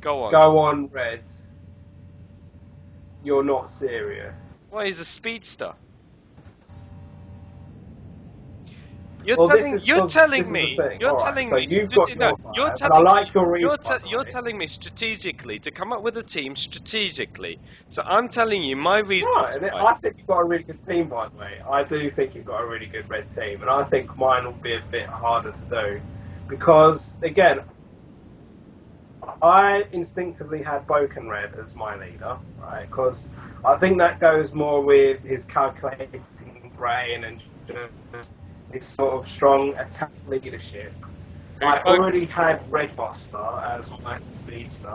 Go on. Go on, Red. You're not serious. Well, he's a speedster. You're Well, telling this is you're 'cause telling this is me the thing. you're All right, telling so me you've got your no, five, you're and telling I like your me reason, by the you're way. telling me strategically to come up with a team strategically. So I'm telling you my reasons Right, and why. I think you've got a really good team, by the way. I do think you've got a really good red team, and I think mine will be a bit harder to do. Because, again, I instinctively had Boken Red as my leader, right? Because I think that goes more with his calculating brain and just his sort of strong attack leadership. I already had Red Buster as my speedster,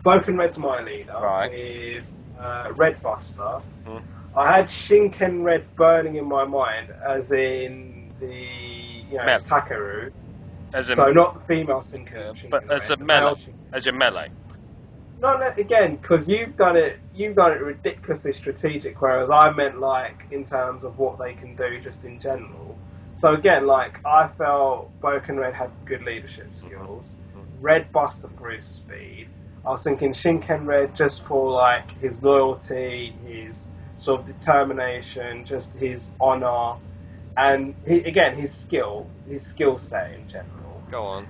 Boken Red's my leader, Right. with Red Buster. Hmm. I had Shinken Red burning in my mind, as in the Mel. Takaru. As a So not the female Shinken, but Shinken as Red, a the melee, male Shinken. as your melee. No, again, because you've done it ridiculously strategic, whereas I meant like in terms of what they can do just in general. So again, like I felt Boken Red had good leadership skills, Red Buster for his speed. I was thinking Shinken Red just for like his loyalty, his sort of determination, just his honor, and his skill set in general. Go on.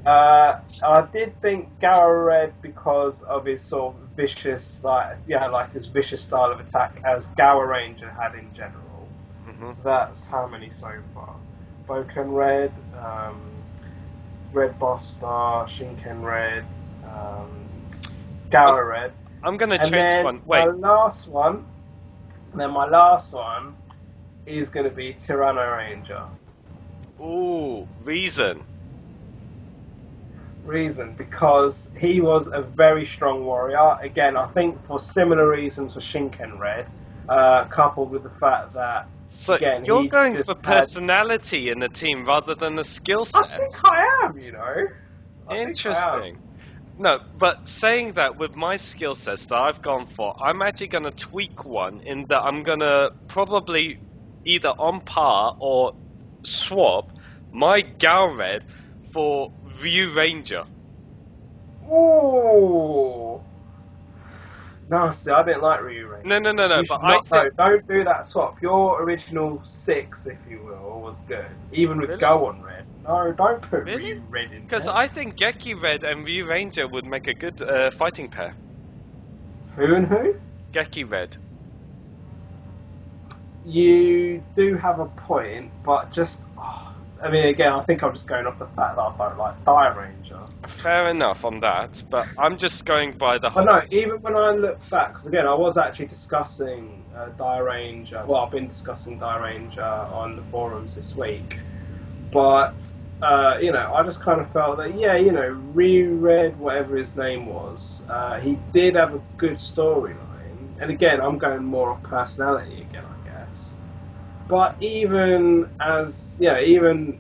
I did think Gara Red because of his sort of vicious, like his vicious style of attack, as Gara Ranger had in general. Mm-hmm. So that's how many so far. Boken Red, Red Buster, Shinken Red, Gara Red. I'm gonna And change then one. Wait. my last one is going to be Tyranno Ranger. Ooh, reason. Because he was a very strong warrior. Again, I think for similar reasons for Shinken Red, coupled with the fact that So again, you're he going just for had- personality in the team rather than the skill I think sets. I am, you know. I think I am. Interesting. No, but saying that with my skill sets that I've gone for, I'm actually going to tweak one in that I'm going to probably either on par or swap my Galred for Ryu Ranger. Ooh. No, see, I didn't like Ryu Ranger. No, You but should I not, think... don't do that swap. Your original 6, if you will, was good. Even with Really? Go on Red. No, don't put Really? Ryu Red in Because there. I think Geki Red and Ryu Ranger would make a good fighting pair. Who and who? Geki Red. You do have a point, but just... I mean, again, I think I'm just going off the fact that I don't like Dire Ranger. Fair enough on that, but I'm just going by the But no, even when I look back, because again, I was actually discussing Dire Ranger. Well, I've been discussing Dire Ranger on the forums this week. But, I just kind of felt that, Ryu Red, whatever his name was, he did have a good storyline. And again, I'm going more off personality again, I guess. But even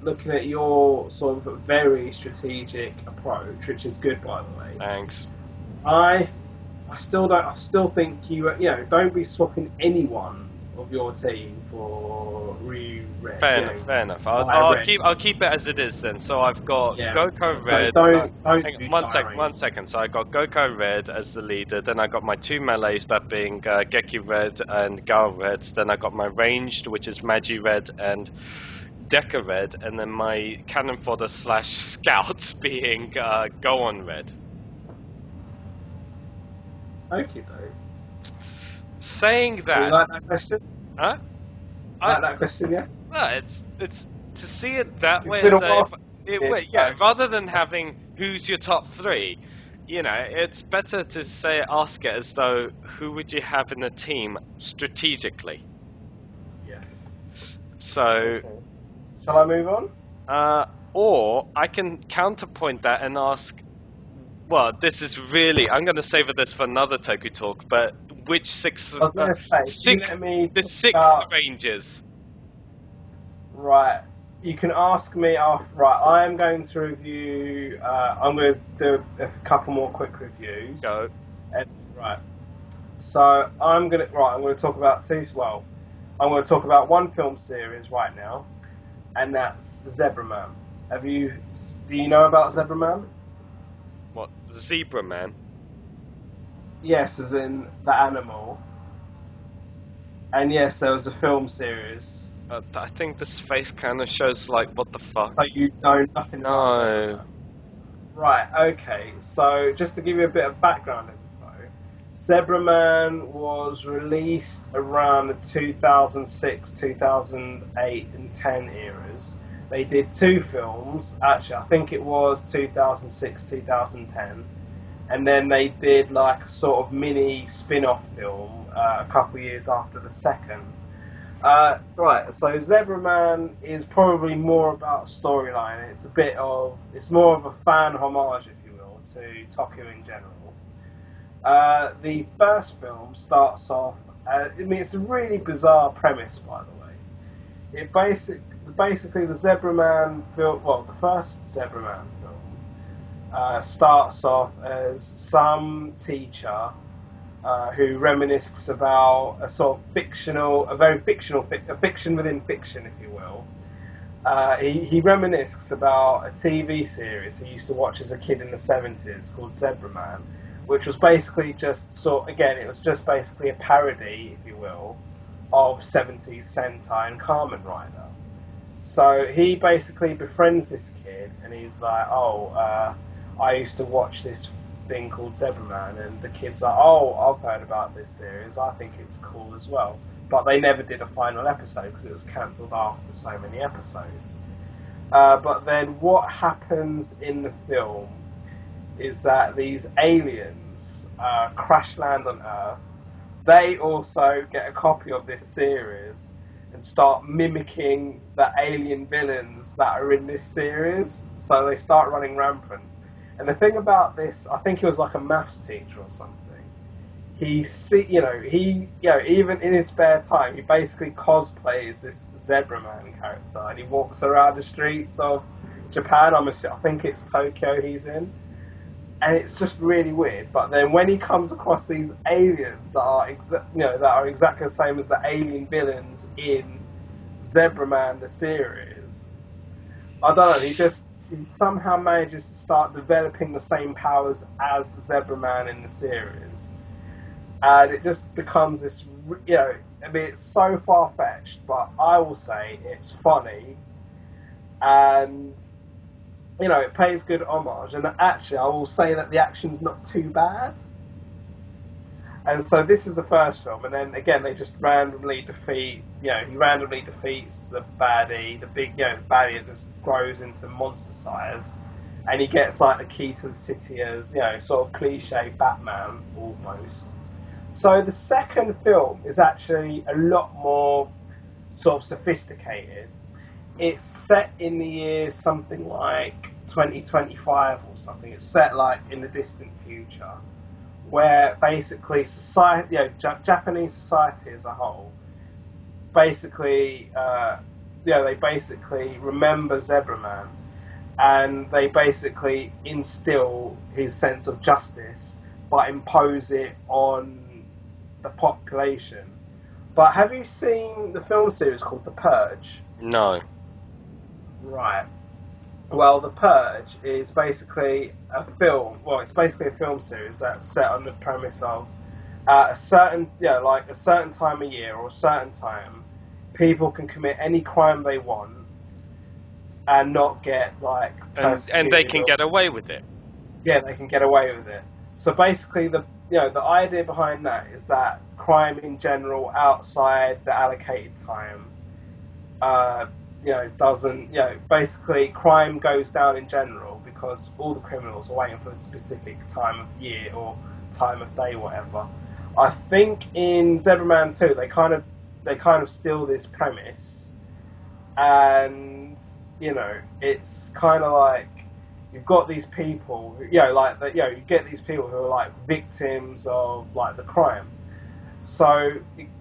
looking at your sort of very strategic approach, which is good, by the way. Thanks. I still think you don't be swapping anyone of your team for Ryu Red. Fair enough. I'll keep it as it is then. So I've got Goko Red. One second. So I got Goko Red as the leader. Then I got my two melees, that being Geki Red and Gao Red. Then I got my ranged, which is Magi Red and Deca Red, and then my cannon fodder / scout being Goon Red. Okay, though. Saying that. You like that question? Huh? Like that question, yeah. No, it's to see it that way. Been a while Rather than having who's your top three, it's better to ask it as though who would you have in the team strategically. Yes. So. Okay. Shall I move on? Or I can counterpoint that and ask. Well, this is really... I'm going to save this for another Toku Talk, but which six... I was going to say, six Rangers? Right. You can ask me after. Right, I am going to review. I'm going to do a couple more quick reviews. Go. And, right. So I'm gonna. Right. I'm going to talk about two. Well, I'm going to talk about one film series right now, and that's Zebraman. Have you? Do you know about Zebraman? What? Zebra Man? Yes, as in the animal. And yes, there was a film series. I think this face kind of shows like what the fuck. So you know nothing about No. Zebraman. Right, okay. So just to give you a bit of background info, Zebraman was released around the 2006, 2008 and 10 eras. They did two films, actually I think it was 2006, 2010. And then they did like a sort of mini spin-off film a couple of years after the second. Right, so Zebraman is probably more about storyline. It's more of a fan homage, if you will, to Toku in general. The first film starts off. It's a really bizarre premise, by the way. Basically the Zebraman film. Well, the first Zebraman film starts off as some teacher who reminisces about a sort of a fiction within fiction, if you will. He reminisces about a TV series he used to watch as a kid in the 70s called Zebraman, which was basically it was just basically a parody, if you will, of 70s Sentai and Kamen Rider. So he basically befriends this kid, and he's like, I used to watch this thing called Zebraman, and the kid's like, I've heard about this series, I think it's cool as well. But they never did a final episode because it was cancelled after so many episodes. But then what happens in the film is that these aliens crash land on Earth. They also get a copy of this series and start mimicking the alien villains that are in this series. So they start running rampant. And the thing about this, I think he was like a maths teacher or something. Even in his spare time, he basically cosplays this Zebraman character, and he walks around the streets of Japan. I think it's Tokyo he's in, and it's just really weird. But then when he comes across these aliens that are exactly the same as the alien villains in Zebraman the series, I don't know. He somehow manages to start developing the same powers as Zebraman in the series. And it just becomes this, it's so far-fetched, but I will say it's funny. And, it pays good homage. And actually, I will say that the action's not too bad. And so this is the first film, and then again they just randomly defeat. He randomly defeats the baddie, the big, baddie that just grows into monster size, and he gets like the key to the city as, sort of cliche Batman almost. So the second film is actually a lot more sort of sophisticated. It's set in the year something like 2025 or something. It's set like in the distant future, where basically society, Japanese society as a whole, basically, they basically remember Zebraman, and they basically instill his sense of justice, but impose it on the population. But have you seen the film series called The Purge? No. Right. Well, The Purge is basically a film. Well, it's basically a film series that's set on the premise of a certain time of year or a certain time, people can commit any crime they want and not get and they can get away with it. Yeah, they can get away with it. So basically, the idea behind that is that crime in general outside the allocated time, basically crime goes down in general because all the criminals are waiting for a specific time of year or time of day, whatever. I think in Zebraman 2 they kind of steal this premise, and it's kind of like you've got these people, you get these people who are like victims of like the crime. So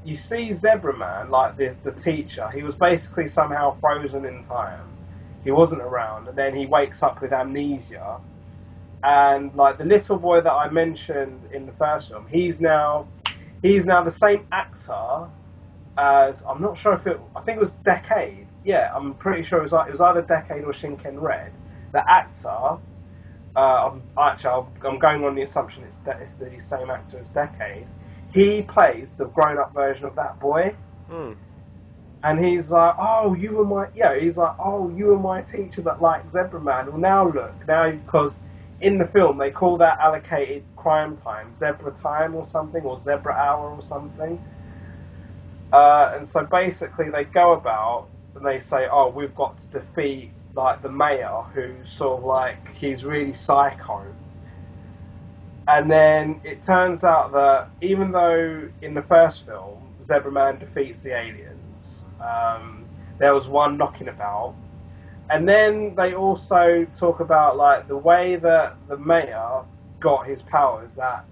you see Zebra Man, like the teacher, he was basically somehow frozen in time. He wasn't around, and then he wakes up with amnesia. And like the little boy that I mentioned in the first film, he's now the same actor as, I'm not sure if I think it was Decade. Yeah, I'm pretty sure it was either Decade or Shinken Red. The actor, I'm going on the assumption it's the same actor as Decade. He plays the grown-up version of that boy, and he's like, "Oh, you were my He's like, "Oh, you were my teacher that liked Zebra Man. Well, now look, now because in the film they call that allocated crime time Zebra time or something, or Zebra hour or something." And so basically they go about and they say, "Oh, we've got to defeat like the mayor, who's sort of like he's really psycho." And then it turns out that even though in the first film Zebra Man defeats the aliens, there was one knocking about. And then they also talk about like the way that the mayor got his powers, that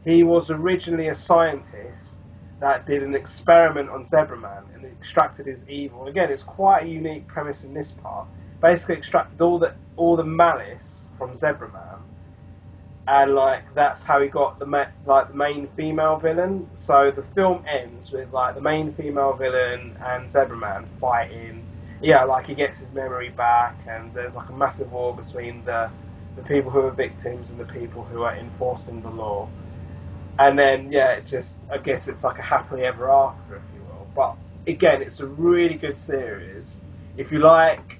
he was originally a scientist that did an experiment on Zebra Man and extracted his evil. Again, it's quite a unique premise in this part. Basically extracted all the malice from Zebra Man, and like that's how he got the main female villain. So the film ends with like the main female villain and Zebra Man fighting. Yeah, like he gets his memory back, and there's like a massive war between the people who are victims and the people who are enforcing the law. And then I guess it's like a happily ever after, if you will. But again, it's a really good series. If you like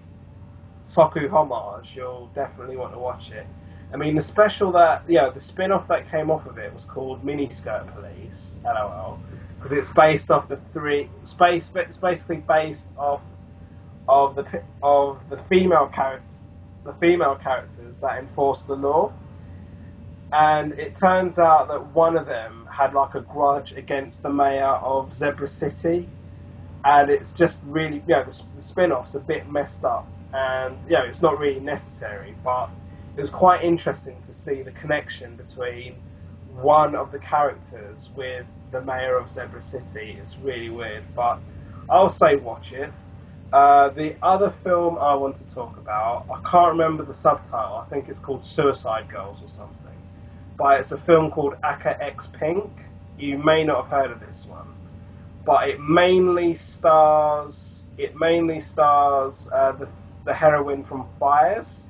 Toku homage, you'll definitely want to watch it. I mean, the special the spin-off that came off of it was called Miniskirt Police, LOL, because it's based off it's basically based off of the female characters that enforce the law. And it turns out that one of them had like a grudge against the mayor of Zebra City, and it's just really the spin-off's a bit messed up, and it's not really necessary, but it was quite interesting to see the connection between one of the characters with the mayor of Zebra City. It's really weird, but I'll say watch it. The other film I want to talk about, I can't remember the subtitle. I think it's called Suicide Girls or something. But it's a film called Aka X Pink. You may not have heard of this one, but it mainly stars the heroine from Fires.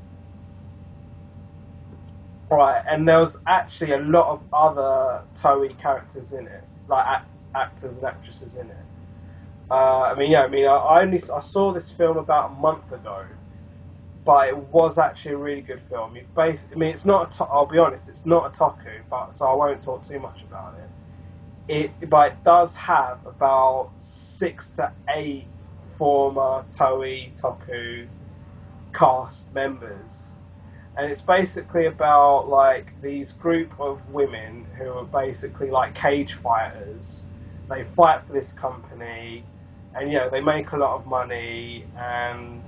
Right, and there was actually a lot of other Toei characters in it, like actors and actresses in it. I saw this film about a month ago, but it was actually a really good film. It's not I'll be honest, it's not a Toku, so I won't talk too much about it. But it does have about 6 to 8 former Toei Toku cast members, and it's basically about like these group of women who are basically like cage fighters. They fight for this company, and they make a lot of money, and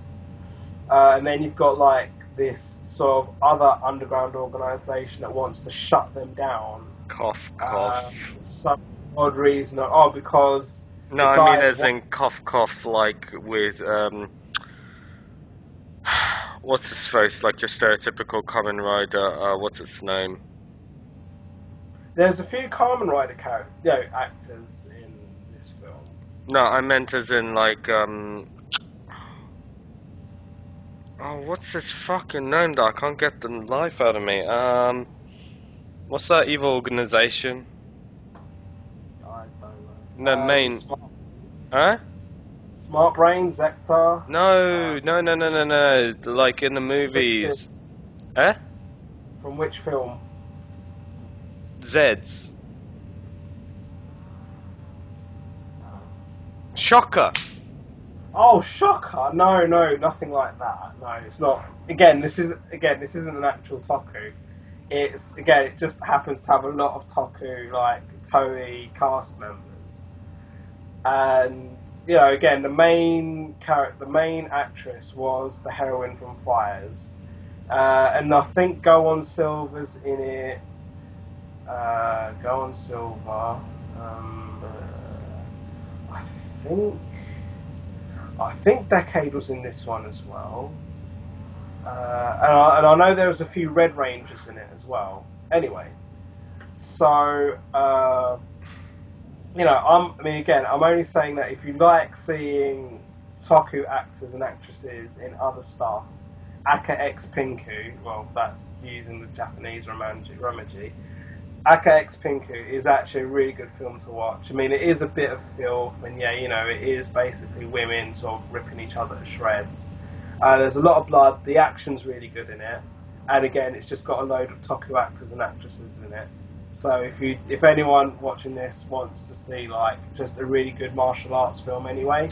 then you've got like this sort of other underground organisation that wants to shut them down. Cough, cough. Some odd reason. Because no, I mean as in cough, cough, like with what's his face? Like your stereotypical Kamen Rider. What's its name? There's a few Kamen Rider actors in this film. No, I meant as in like oh, what's his fucking name that I can't get the life out of me? What's that evil organization? I don't know. No, main. Huh? Smart Brain, Zector. No. Like in the movies. Eh? From which film? Zeds. Shocker. Oh, Shocker! No, nothing like that. No, it's not. Again, this isn't an actual Toku. It just happens to have a lot of Toku, like Toei cast members. And again, the main actress was the heroine from Fires, and I think Go On Silver's in it. Go On Silver. I think I think Decade was in this one as well. And I know there was a few Red Rangers in it as well. Anyway, so I'm only saying that if you like seeing Toku actors and actresses in other stuff, Aka X Pinku, well, that's using the Japanese Romaji. Aka X Pinku is actually a really good film to watch. I mean, it is a bit of filth, and it is basically women sort of ripping each other to shreds. There's a lot of blood. The action's really good in it, and again, it's just got a load of Toku actors and actresses in it. So if anyone watching this wants to see like just a really good martial arts film, anyway,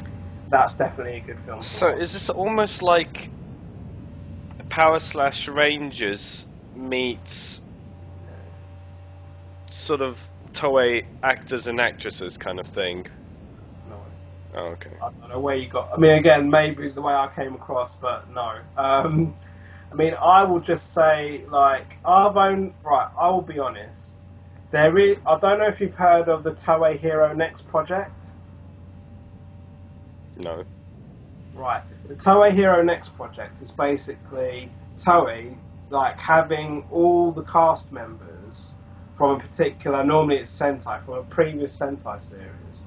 that's definitely a good film. So is this almost like Power / Rangers meets sort of Toei actors and actresses kind of thing? No. Oh, okay. I don't know where you got. I mean, again, maybe the way I came across, but no. I mean, I will just say, like, I will be honest. I don't know if you've heard of the Toei Hero Next project. No. Right. The Toei Hero Next project is basically Toei, like, having all the cast members from a particular, normally it's Sentai, from a previous Sentai series,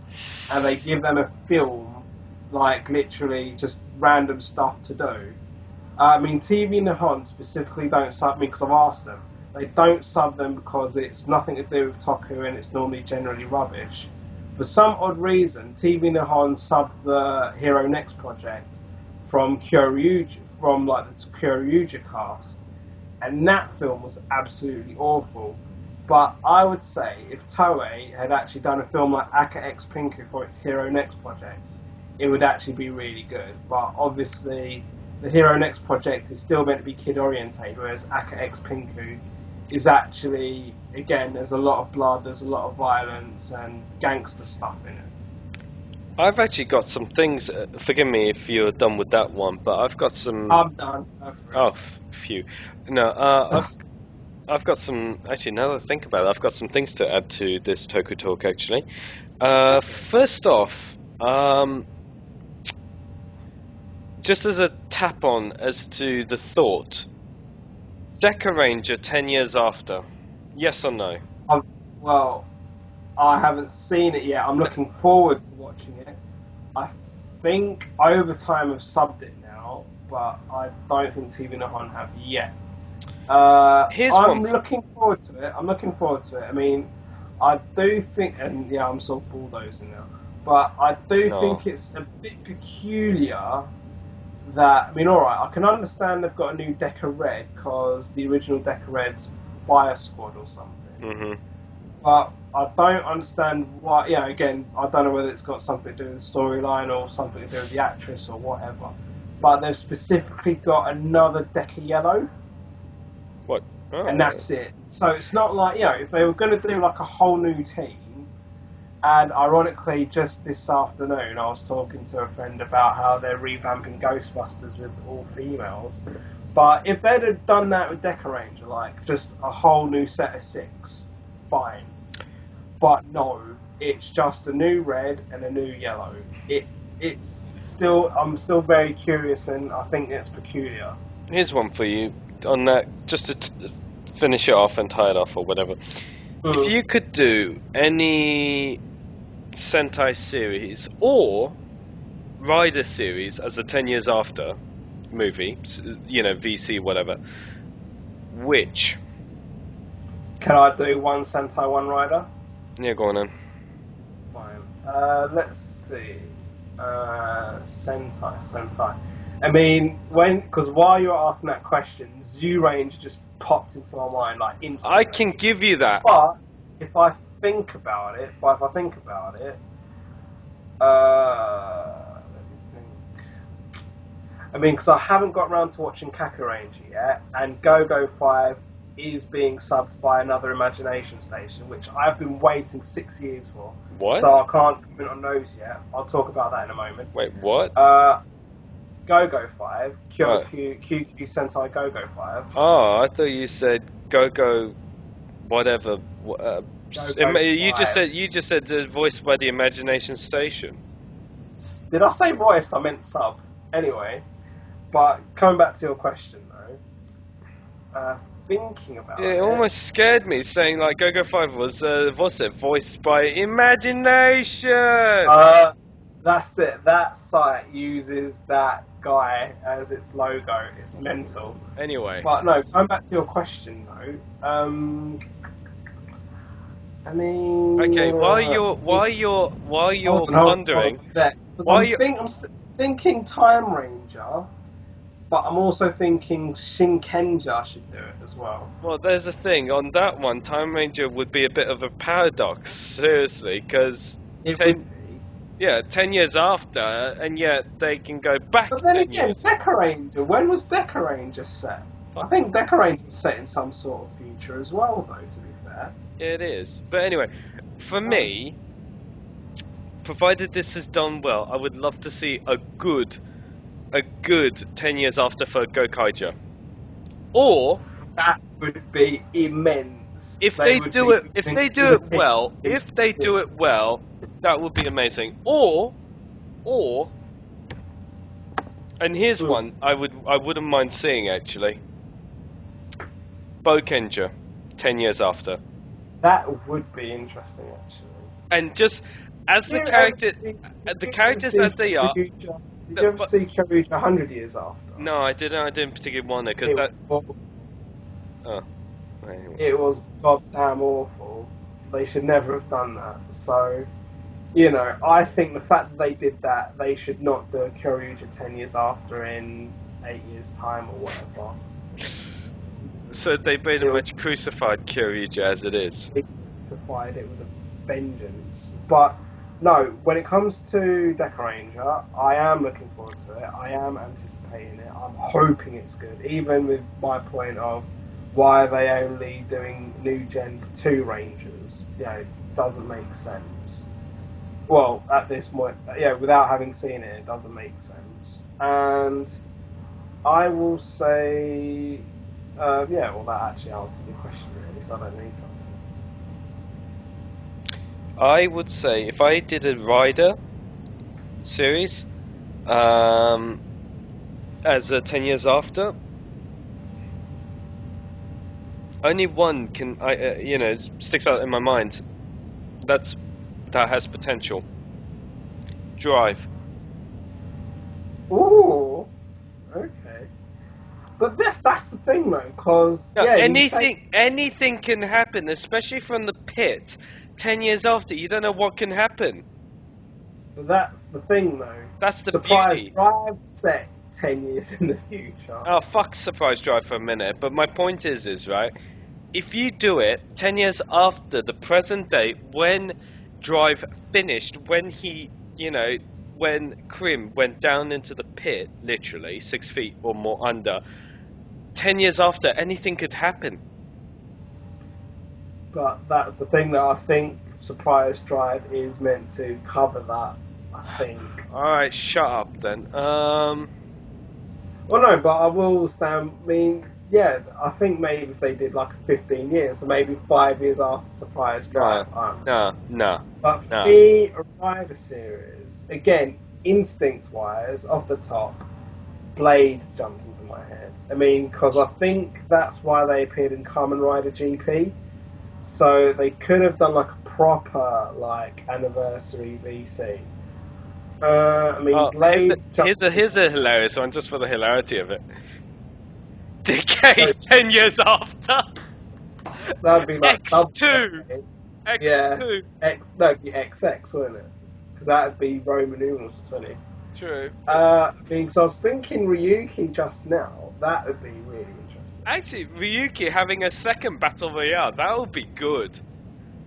and they give them a film, like, literally just random stuff to do. I mean, TV Nihon specifically don't sub me because I've asked them. They don't sub them because it's nothing to do with Toku and it's normally generally rubbish. For some odd reason, TV Nihon subbed the Hero Next project from Kyoryuger, from like the Kyoryuger cast, and that film was absolutely awful. But I would say if Toei had actually done a film like Aka X Pinku for its Hero Next project, it would actually be really good. But obviously, the Hero Next project is still meant to be kid orientated, whereas Aka X Pinku is actually, again, there's a lot of blood, there's a lot of violence and gangster stuff in it. I've actually got some things. Forgive me if you're done with that one, but I've got some. I'm done. Oh, phew. No, I've got some. Actually, now that I think about it, I've got some things to add to this Toku Talk. Actually, first off, just as a tap on as to the thought, Deca Ranger 10 years after, yes or no? Well, I haven't seen it yet. I'm looking forward to watching it. I think Overtime have subbed it now, but I don't think TV Nihon have yet. I'm looking forward to it. I mean, I do think, and yeah, I'm sort of bulldozing now, but I do think it's a bit peculiar that, I mean, alright, I can understand they've got a new Deca Red because the original Deca Red's Fire Squad or something. Mm-hmm. But I don't understand why, again, I don't know whether it's got something to do with the storyline or something to do with the actress or whatever. But they've specifically got another Deca Yellow. What? Oh, and that's it. So it's not like, if they were going to do like a whole new team, and ironically, just this afternoon, I was talking to a friend about how they're revamping Ghostbusters with all females. But if they'd have done that with Deca Ranger, like just a whole new set of 6, fine. But no, it's just a new red and a new yellow. It's still, I'm still very curious, and I think it's peculiar. Here's one for you on that, just to finish it off and tie it off or whatever. If you could do any Sentai series or Rider series as a 10 years after movie, VC, whatever, which? Can I do one Sentai, one Rider? Yeah, go on then. Fine. Let's see. Sentai. I mean, because while you were asking that question, Zoo Range just popped into my mind like instantly. I can give you that. But if I think about it, let me think. I mean, because I haven't got around to watching Kakuranger yet, and Go-Go 5 is being subbed by another Imagination Station, which I've been waiting 6 years for. What? So I can't comment on those yet. I'll talk about that in a moment. Wait, what? Go-Go 5, QQ Sentai Go-Go 5. Oh, I thought you said Go-Go whatever, You just said voiced by the Imagination Station. Did I say voiced? I meant subbed. Anyway, but coming back to your question though, thinking about it almost scared me saying like Go Go 5 was voiced by Imagination. That's it. That site uses that guy as its logo. It's mental. Anyway, but no. Going back to your question though, I mean, okay. While you're pondering, I'm thinking Time Ranger, but I'm also thinking Shinkenja should do it as well. Well, there's a thing on that one. Time Ranger would be a bit of a paradox, seriously, because 10 years after, and yet they can go back. But then 10 again, years. Deca Ranger. When was Deca Ranger set? I think Deca Ranger was set in some sort of future as well, though. To be fair, it is. But anyway, for me, provided this is done well, I would love to see a good 10 years after for Gokaiger. Or that would be immense. If they do it well, that would be amazing. Or, and here's one I wouldn't mind seeing actually. Bokenja, 10 years after. That would be interesting actually. And just as the characters as they are. Did you ever see Kyoryuger 100 years after? No, I didn't particularly want it because that. Oh. Anyway. It was goddamn awful. They should never have done that. So, you know, I think the fact that they did that, they should not do a Kyoryuger 10 years after in 8 years' time or whatever. So they pretty much crucified Kyoryuger as it is. They crucified it with a vengeance. But, no, when it comes to Deca Ranger, I am looking forward to it. I am anticipating it. I'm hoping it's good. Even with my point of why are they only doing new gen for 2 Rangers? You know, doesn't make sense. Well, at this point, without having seen it, it doesn't make sense. And I will say, that actually answers the question really, so I don't need to answer. I would say if I did a Rider series, as a 10 years after, only one can, sticks out in my mind. That has potential. Drive. Ooh, okay. But that's the thing though, because anything can happen, especially from the pit. 10 years after, you don't know what can happen. But that's the thing though. That's the Surprise beauty. Drive set 10 years in the future. Oh, fuck Surprise Drive for a minute. But my point is right, if you do it 10 years after the present date, when Drive finished, when he, when Krim went down into the pit, literally 6 feet or more under, 10 years after, anything could happen. But that's the thing that I think Surprise Drive is meant to cover that, I think. Alright, shut up then. Well, no, but I will stand. I mean, yeah, I think maybe if they did like 15 years, so maybe 5 years after Surprise Drive. No. But for the Rider series, again, instinct-wise, off the top, Blade jumped into my head. I mean, because I think that's why they appeared in Kamen Rider GP. So they could have done like a proper anniversary VC. Blade. Here's a hilarious one, just for the hilarity of it. Decade 10 years after. That'd be like X2. X2. That'd be XX, wouldn't it? Because that'd be Roman numerals for 20. True. Because I was thinking Ryuki just now. That would be really interesting. Actually, Ryuki having a second battle royale, that would be good.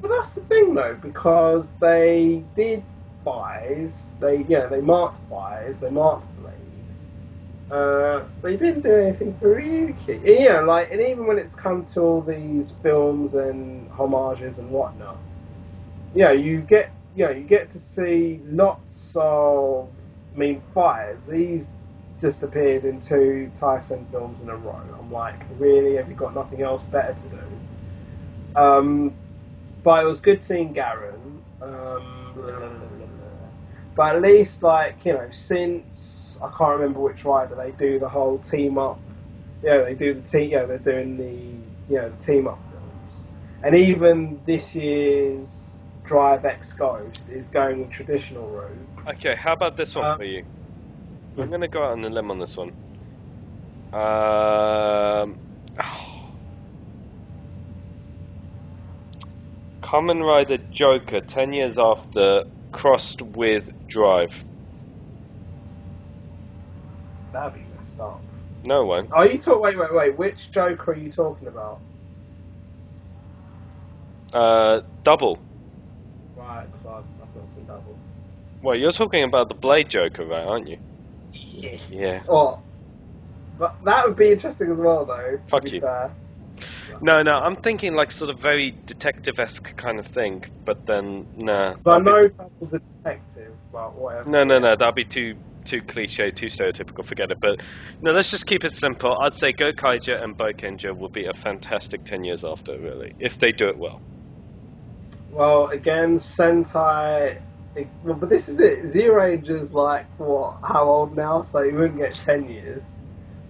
But that's the thing though, because they did buys. They marked buys. They marked Blade. They didn't do anything for Ryuki. And even when it's come to all these films and homages and whatnot, you get to see lots of fires. These just appeared in 2 Tyson films in a row. I'm like, really? Have you got nothing else better to do? But it was good seeing Garen. But at least, like, you know, since I can't remember which rider, they do the whole team up. Yeah, they do the team. Yeah, they're doing the team up films. And even this year's Drive X Ghost is going with traditional route. Okay, how about this one for you? I'm going to go out on a limb on this one. Kamen Rider Joker, 10 years after, crossed with Drive. That'd be messed up. No one. Are you talking? Wait. Which Joker are you talking about? Double. Right, because I've not seen Double. Well, you're talking about the Blade Joker, right, aren't you? Yeah. Oh, but that would be interesting as well, though. Fuck to be you. Fair. No, I'm thinking like sort of very detective-esque kind of thing, but then, nah. So I know Double's a detective, but whatever. No, that'd be too cliche, too stereotypical, forget it. But, no, let's just keep it simple. I'd say Gokaiger and Bokenja will be a fantastic 10 years after, really, if they do it well. Well, again, Sentai... But this is it. Zero Age is like, what, how old now? So you wouldn't get 10 years.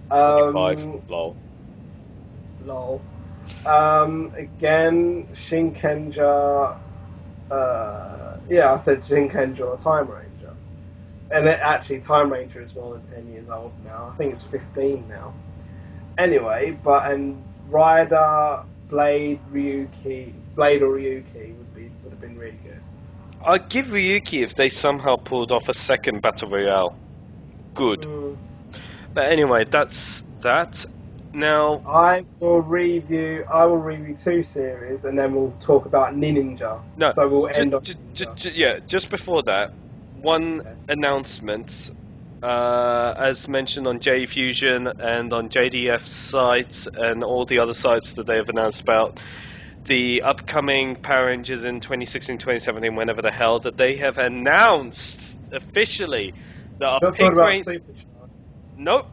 25, lol. Lol. Again, Shinkenja... I said Shinkenja or Time Ranger. And actually, Time Ranger is more than 10 years old now. I think it's 15 now. Anyway, and Rider, Blade or Ryuki would have been really good. I'd give Ryuki if they somehow pulled off a second Battle Royale. Good. But anyway, that's that. Now I will review 2 series and then we'll talk about Ninninger. No, so we'll end on just before that, one announcement, as mentioned on J Fusion and on JDF's sites and all the other sites that they have announced about the upcoming Power Rangers in 2016, 2017, whenever the hell, that they have announced officially that our Pink Ranger... Nope.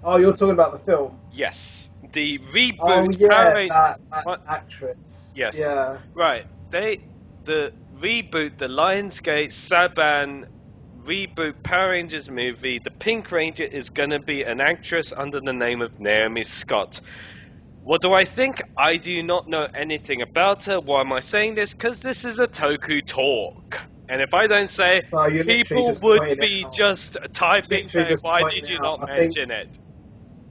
Oh, you're talking about the film? Yes. The reboot Power Rangers... that actress. Yes. Yeah. Right. The reboot, the Lionsgate, Saban reboot Power Rangers movie, the Pink Ranger is going to be an actress under the name of Naomi Scott. What do I think? I do not know anything about her. Why am I saying this? Because this is a Toku Talk. And if I don't say, so people would be just typing saying, why did you not mention it?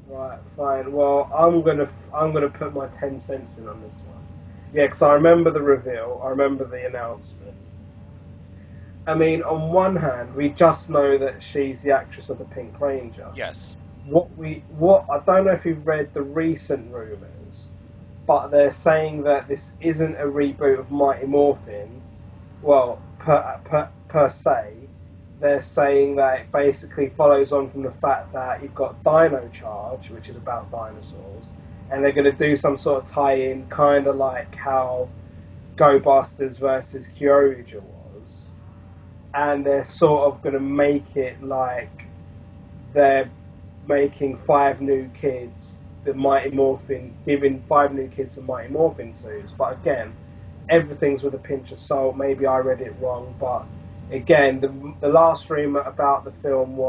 Right, fine. Well, I'm gonna put my 10 cents in on this one. Yeah, because I remember the reveal. I remember the announcement. I mean, on one hand, we just know that she's the actress of the Pink Ranger. Yes. I don't know if you've read the recent rumours, but they're saying that this isn't a reboot of Mighty Morphin. Well, per se, they're saying that it basically follows on from the fact that you've got Dino Charge, which is about dinosaurs, and they're going to do some sort of tie-in, kind of like how Go Busters versus Kyoryuger was, and they're sort of going to make it like they're making 5 new kids the Mighty Morphin, giving 5 new kids the Mighty Morphin suits. But again, everything's with a pinch of salt. Maybe I read it wrong, but again, the last rumour about the film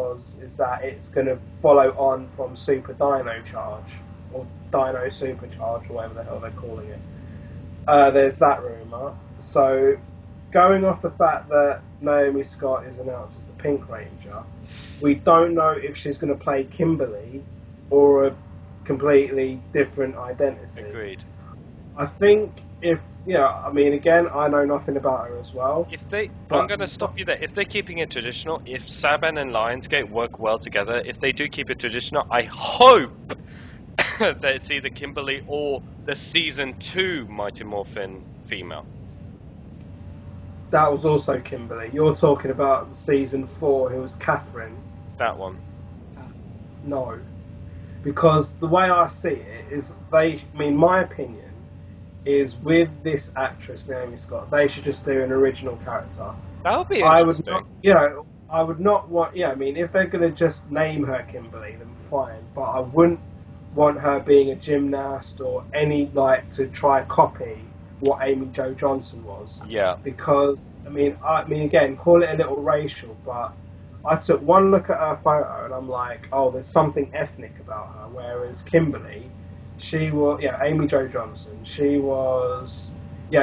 is that it's going to follow on from Super Dino Charge, or Dino Supercharge, or whatever the hell they're calling it. There's that rumour. So, going off the fact that Naomi Scott is announced as the Pink Ranger, we don't know if she's going to play Kimberly or a completely different identity. Agreed. I think again, I know nothing about her as well. I'm going to stop you there. If they're keeping it traditional, if Saban and Lionsgate work well together, if they do keep it traditional, I hope that it's either Kimberly or the Season 2 Mighty Morphin female. That was also Kimberly. You're talking about Season 4, who was Catherine. That one. No. Because the way I see it is my opinion is with this actress, Naomi Scott, they should just do an original character. That would be interesting. I would not want, if they're going to just name her Kimberly, then fine. But I wouldn't want her being a gymnast or to try copy what Amy Jo Johnson was. Yeah. Because I mean again, call it a little racial, but I took one look at her photo and I'm like, oh, there's something ethnic about her. Whereas Kimberly, she was, Amy Jo Johnson, she was,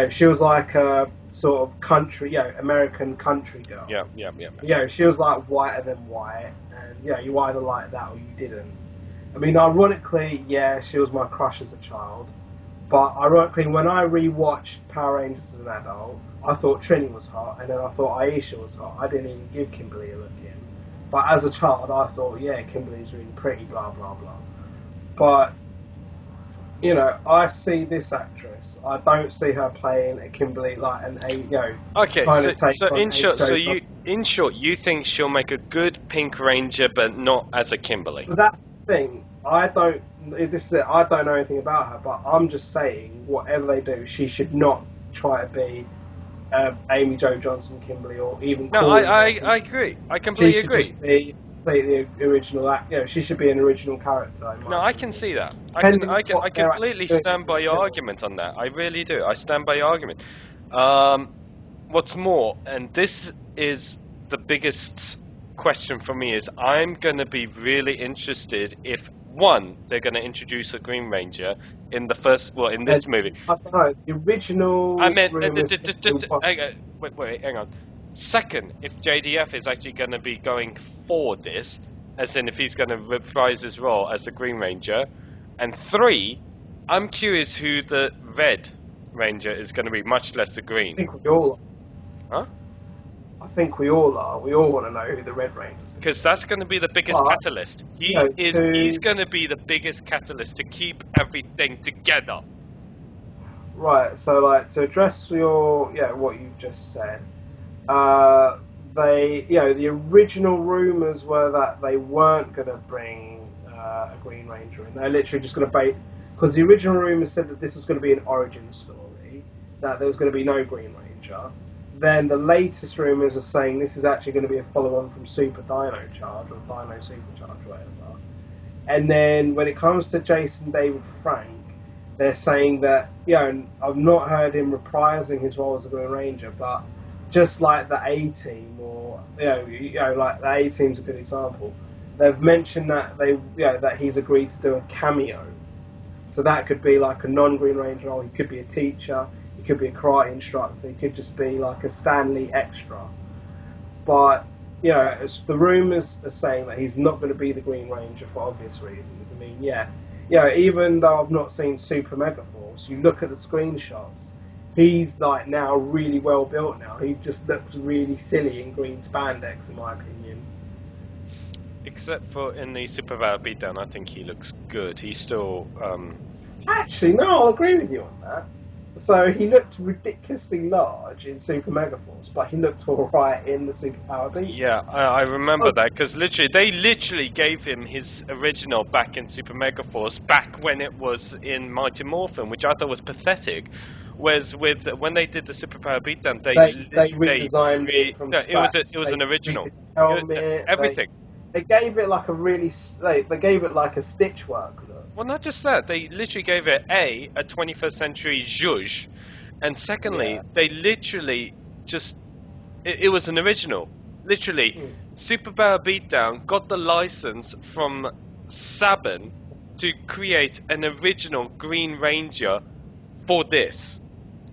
she was like a sort of country, American country girl. Yeah. She was like whiter than white, and you either like that or you didn't. I mean, ironically, she was my crush as a child. But ironically, when I rewatched Power Rangers as an adult, I thought Trini was hot, and then I thought Aisha was hot. I didn't even give Kimberly a look in. But as a child, I thought, Kimberly's really pretty, blah, blah, blah. But, I see this actress. I don't see her playing a Kimberly like Okay, so in short, you think she'll make a good Pink Ranger, but not as a Kimberly? But that's the thing. I don't know anything about her, but I'm just saying, whatever they do, she should not try to be Amy Jo Johnson, Kimberly, or even. No, I agree. I completely agree. She should just be the original act. She should be an original character. No, I can see that. I completely stand by your argument on that. I really do. I stand by your argument. What's more, and this is the biggest question for me, is I'm going to be really interested if, one, they're going to introduce a Green Ranger in this movie. I don't know, the original. I meant, wait, hang on. Second, if JDF is actually going to be going for this, as in if he's going to reprise his role as the Green Ranger. And three, I'm curious who the Red Ranger is going to be, much less the Green. I think we all are. Huh? I think we all are. We all want to know who the Red Ranger is. Because that's going to be the biggest catalyst. He's going to be the biggest catalyst to keep everything together. Right, so to address what you've just said, the original rumours were that they weren't going to bring a Green Ranger in. They're literally just going to because the original rumours said that this was going to be an origin story, that there was going to be no Green Ranger. Then the latest rumours are saying this is actually going to be a follow-on from Super Dino Charge, or Dino Supercharge, whatever. And then when it comes to Jason David Frank, they're saying that, I've not heard him reprising his role as a Green Ranger, but just like the A-Team, or, like the A-Team's a good example, they've mentioned that that he's agreed to do a cameo. So that could be like a non-Green Ranger role, he could be a teacher, he could be a karate instructor, he could just be like a Stanley extra. But, the rumours are saying that he's not going to be the Green Ranger for obvious reasons. I mean, even though I've not seen Super Mega Force, you look at the screenshots, he's like now really well built now. He just looks really silly in green spandex, in my opinion. Except for in the Super Power Beatdown, I think he looks good. He's still... Actually, no, I'll agree with you on that. So he looked ridiculously large in Super Mega Force, but he looked alright in the Super Power Beat. Yeah, I remember that, because they literally gave him his original back in Super Mega Force, back when it was in Mighty Morphin, which I thought was pathetic. Whereas when they did the Super Power Beatdown, they redesigned it from scratch. It was an original. Helmet, everything. They gave it like they gave it like a Stitchwork look. Well, not just that. They literally gave it a 21st century zhuzh, and secondly, they literally just it was an original. Literally, Super Power Beatdown got the license from Saban to create an original Green Ranger for this,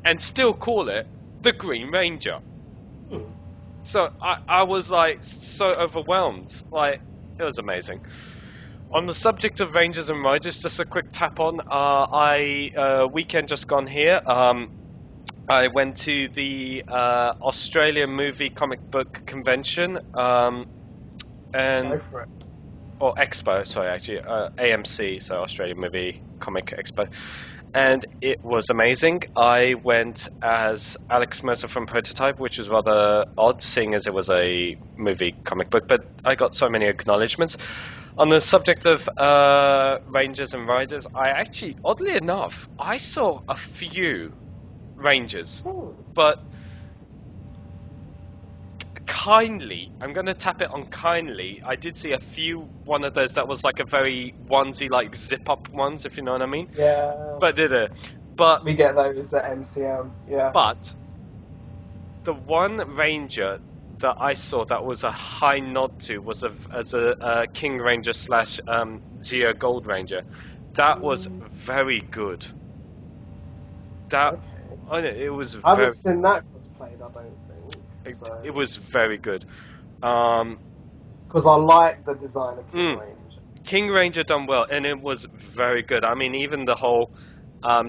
and still call it the Green Ranger. So I was like so overwhelmed. Like, it was amazing. On the subject of Rangers and Riders, just a quick tap on. Weekend just gone here. I went to the Australian Movie Comic Book Convention, or Expo. Sorry, actually, AMC, so Australian Movie Comic Expo. And it was amazing. I went as Alex Mercer from Prototype, which was rather odd, seeing as it was a movie comic book, but I got so many acknowledgements. On the subject of Rangers and Riders, I actually, oddly enough, I saw a few Rangers, but kindly, I'm going to tap it on kindly, I did see a few, one of those that was like a very onesie, like zip-up ones, if you know what I mean. Yeah. But But We get those at MCM, yeah. but the one ranger that I saw that was a high nod to was as a King Ranger slash Zeo Gold Ranger. That was very good. That Okay. it was I haven't very seen that cosplayed, I don't think. So. it was very good. Um, Because I like the design of King mm, Ranger. King Ranger done well, and it was very good. I mean, even the whole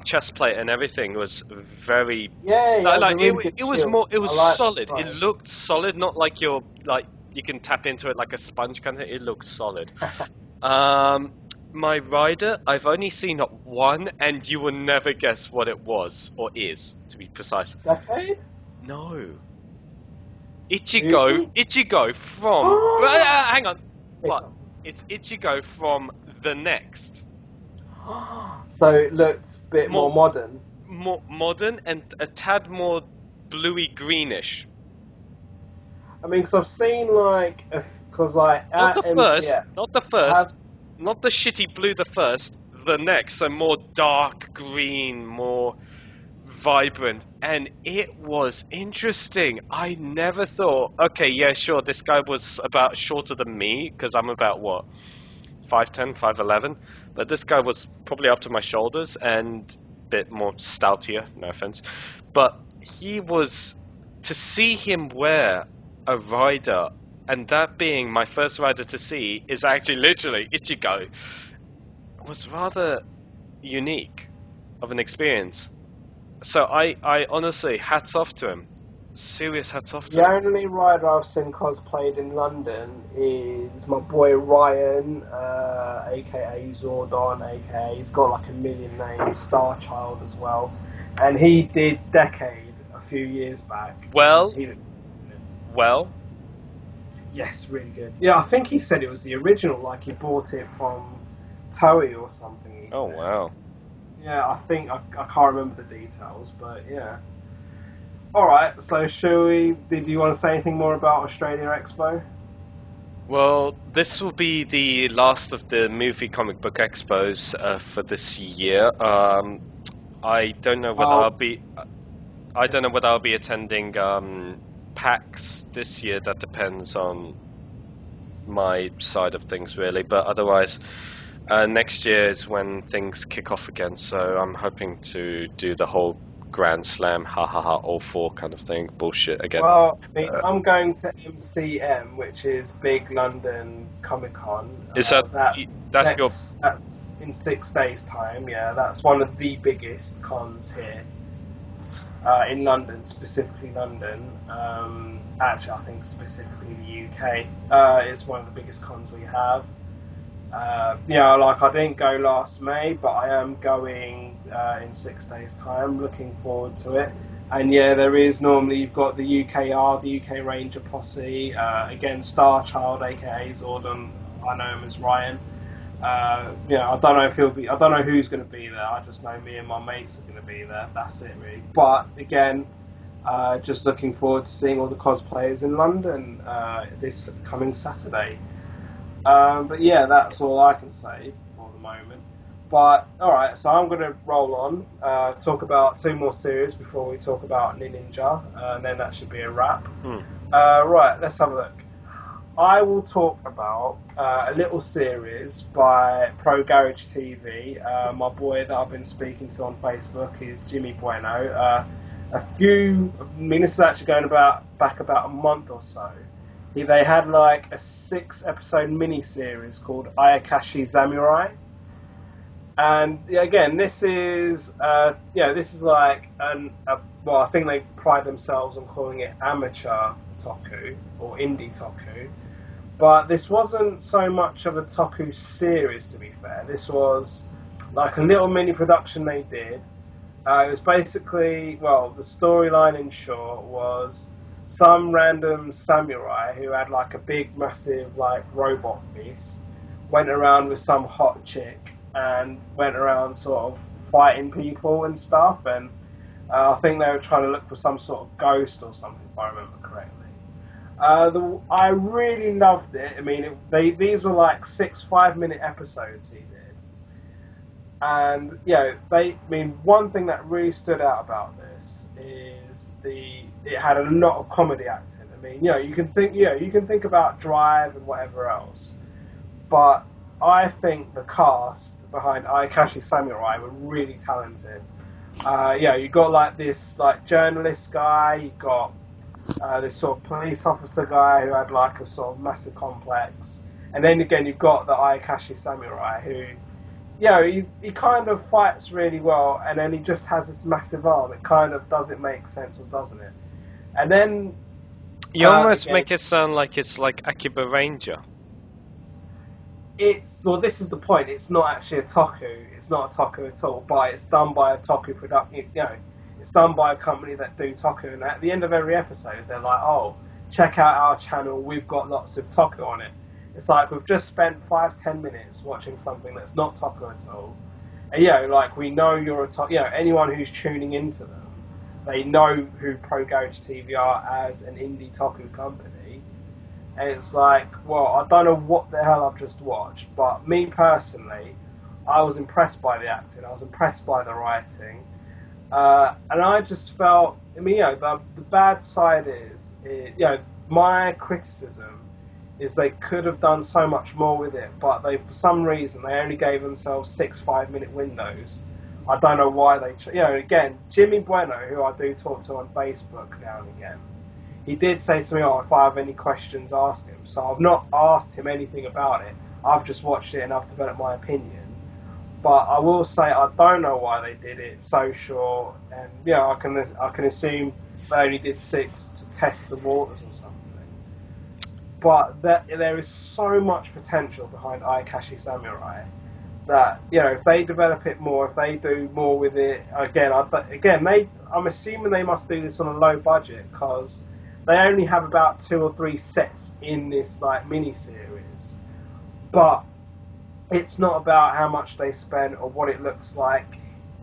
chest plate and everything was very Yeah, he has a really good it was shield. more it I was like the solid. It design. looked solid, not like you're like you can tap into it like a sponge kind of thing. It looked solid. My rider, I've only seen one, and you will never guess what it was or is, to be precise. Decade? No, Yuki? Ichigo from. Hang on, but it's Ichigo from the next. So it looked a bit more modern. More modern and a tad more bluey greenish. I mean, because I've seen because like Not at the first, MCF, not the I have first, not the shitty blue. The first, the next, so more dark green, more vibrant, and it was interesting. I never thought, okay, yeah, sure, this guy was about shorter than me because I'm about what 5'10", 5'11", but this guy was probably up to my shoulders and a bit more stoutier. No offense, but he was to see him wear a rider. And that being my first rider to see is actually literally Ichigo, was rather unique of an experience. So I honestly, hats off to him. Serious hats off to the him. only rider I've seen cosplayed in London is my boy Ryan, aka Zordon, aka he's got like a million names, Star Child as well, and he did Decade a few years back. Well, He, well, yes, really good. Yeah, I think he said it was the original, like he bought it from Toei or something. He oh said. wow. Yeah, I think I can't remember the details, but yeah. All right, so shall we? Did you want to say anything more about Australia Expo? Well, this will be the last of the movie comic book expos for this year. I don't know whether Oh, I don't know whether I'll be attending PAX this year. That depends on my side of things, really. But otherwise, next year is when things kick off again. So I'm hoping to do the whole Grand Slam, ha ha ha, all four kind of thing, bullshit again. well, I mean, I'm going to MCM, which is Big London Comic Con. Is that's your That's in 6 days' time. Yeah, that's one of the biggest cons here in London, specifically London. Actually, I think specifically the UK. It's one of the biggest cons we have. Like I didn't go last May, but I am going in 6 days' time. Looking forward to it. And yeah, there is normally you've got the UKR, the UK Ranger Posse, again Star Child, aka Zordon. I know him as Ryan. I don't know if he'll be. I don't know who's going to be there. I just know me and my mates are going to be there. That's it, really. But again, just looking forward to seeing all the cosplayers in London this coming Saturday. But yeah, that's all I can say for the moment. But alright, so I'm going to roll on, talk about 2 more series before we talk about Ninninger, and then that should be a wrap. Right, let's have a look. I will talk about a little series by Pro Garage TV. My boy that I've been speaking to on Facebook is Jimmy Bueno. This is actually going back about a month or so. They had like a 6-episode mini-series called Ayakashi Samurai. And yeah, again, this is like I think they pride themselves on calling it amateur Toku or indie Toku. But this wasn't so much of a Toku series, to be fair. This was like a little mini production they did. It was basically, the storyline in short was some random samurai who had like a big, massive, like robot beast went around with some hot chick and went around sort of fighting people and stuff. And I think they were trying to look for some sort of ghost or something, if I remember correctly. I really loved it. I mean, these were like 6 5-minute episodes he did. And one thing that really stood out about this is it had a lot of comedy acting. I mean, you can think about Drive and whatever else, but I think the cast behind Ayakashi Samurai were really talented. You got like this like journalist guy, you got this sort of police officer guy who had like a sort of massive complex, and then again you've got the Ayakashi Samurai who, he kind of fights really well, and then he just has this massive arm. It kind of doesn't make sense, or doesn't it? And then you almost make it sound like it's like Akiba Ranger. This is the point. It's not actually a Toku. It's not a Toku at all. But it's done by a Toku production. It's done by a company that do Toku. And at the end of every episode, they're like, "Oh, check out our channel. We've got lots of Toku on it." It's like we've just spent 5-10 minutes watching something that's not Toku at all. And like we know you're a Toku. Anyone who's tuning into them, they know who Pro Garage TV are as an indie Toku company. And it's like, well, I don't know what the hell I've just watched, but me personally, I was impressed by the acting, I was impressed by the writing, and I just felt, the bad side is, my criticism is they could have done so much more with it, but for some reason, they only gave themselves 6 5-minute windows. I don't know why again, Jimmy Bueno, who I do talk to on Facebook now and again, he did say to me, if I have any questions, ask him. So I've not asked him anything about it. I've just watched it and I've developed my opinion. But I will say I don't know why they did it so short. And I can assume they only did 6 to test the waters or something. But there is so much potential behind Ayakashi Samurai that if they develop it more, if they do more with it, I'm assuming they must do this on a low budget because they only have about 2 or 3 sets in this like mini series, but it's not about how much they spend or what it looks like.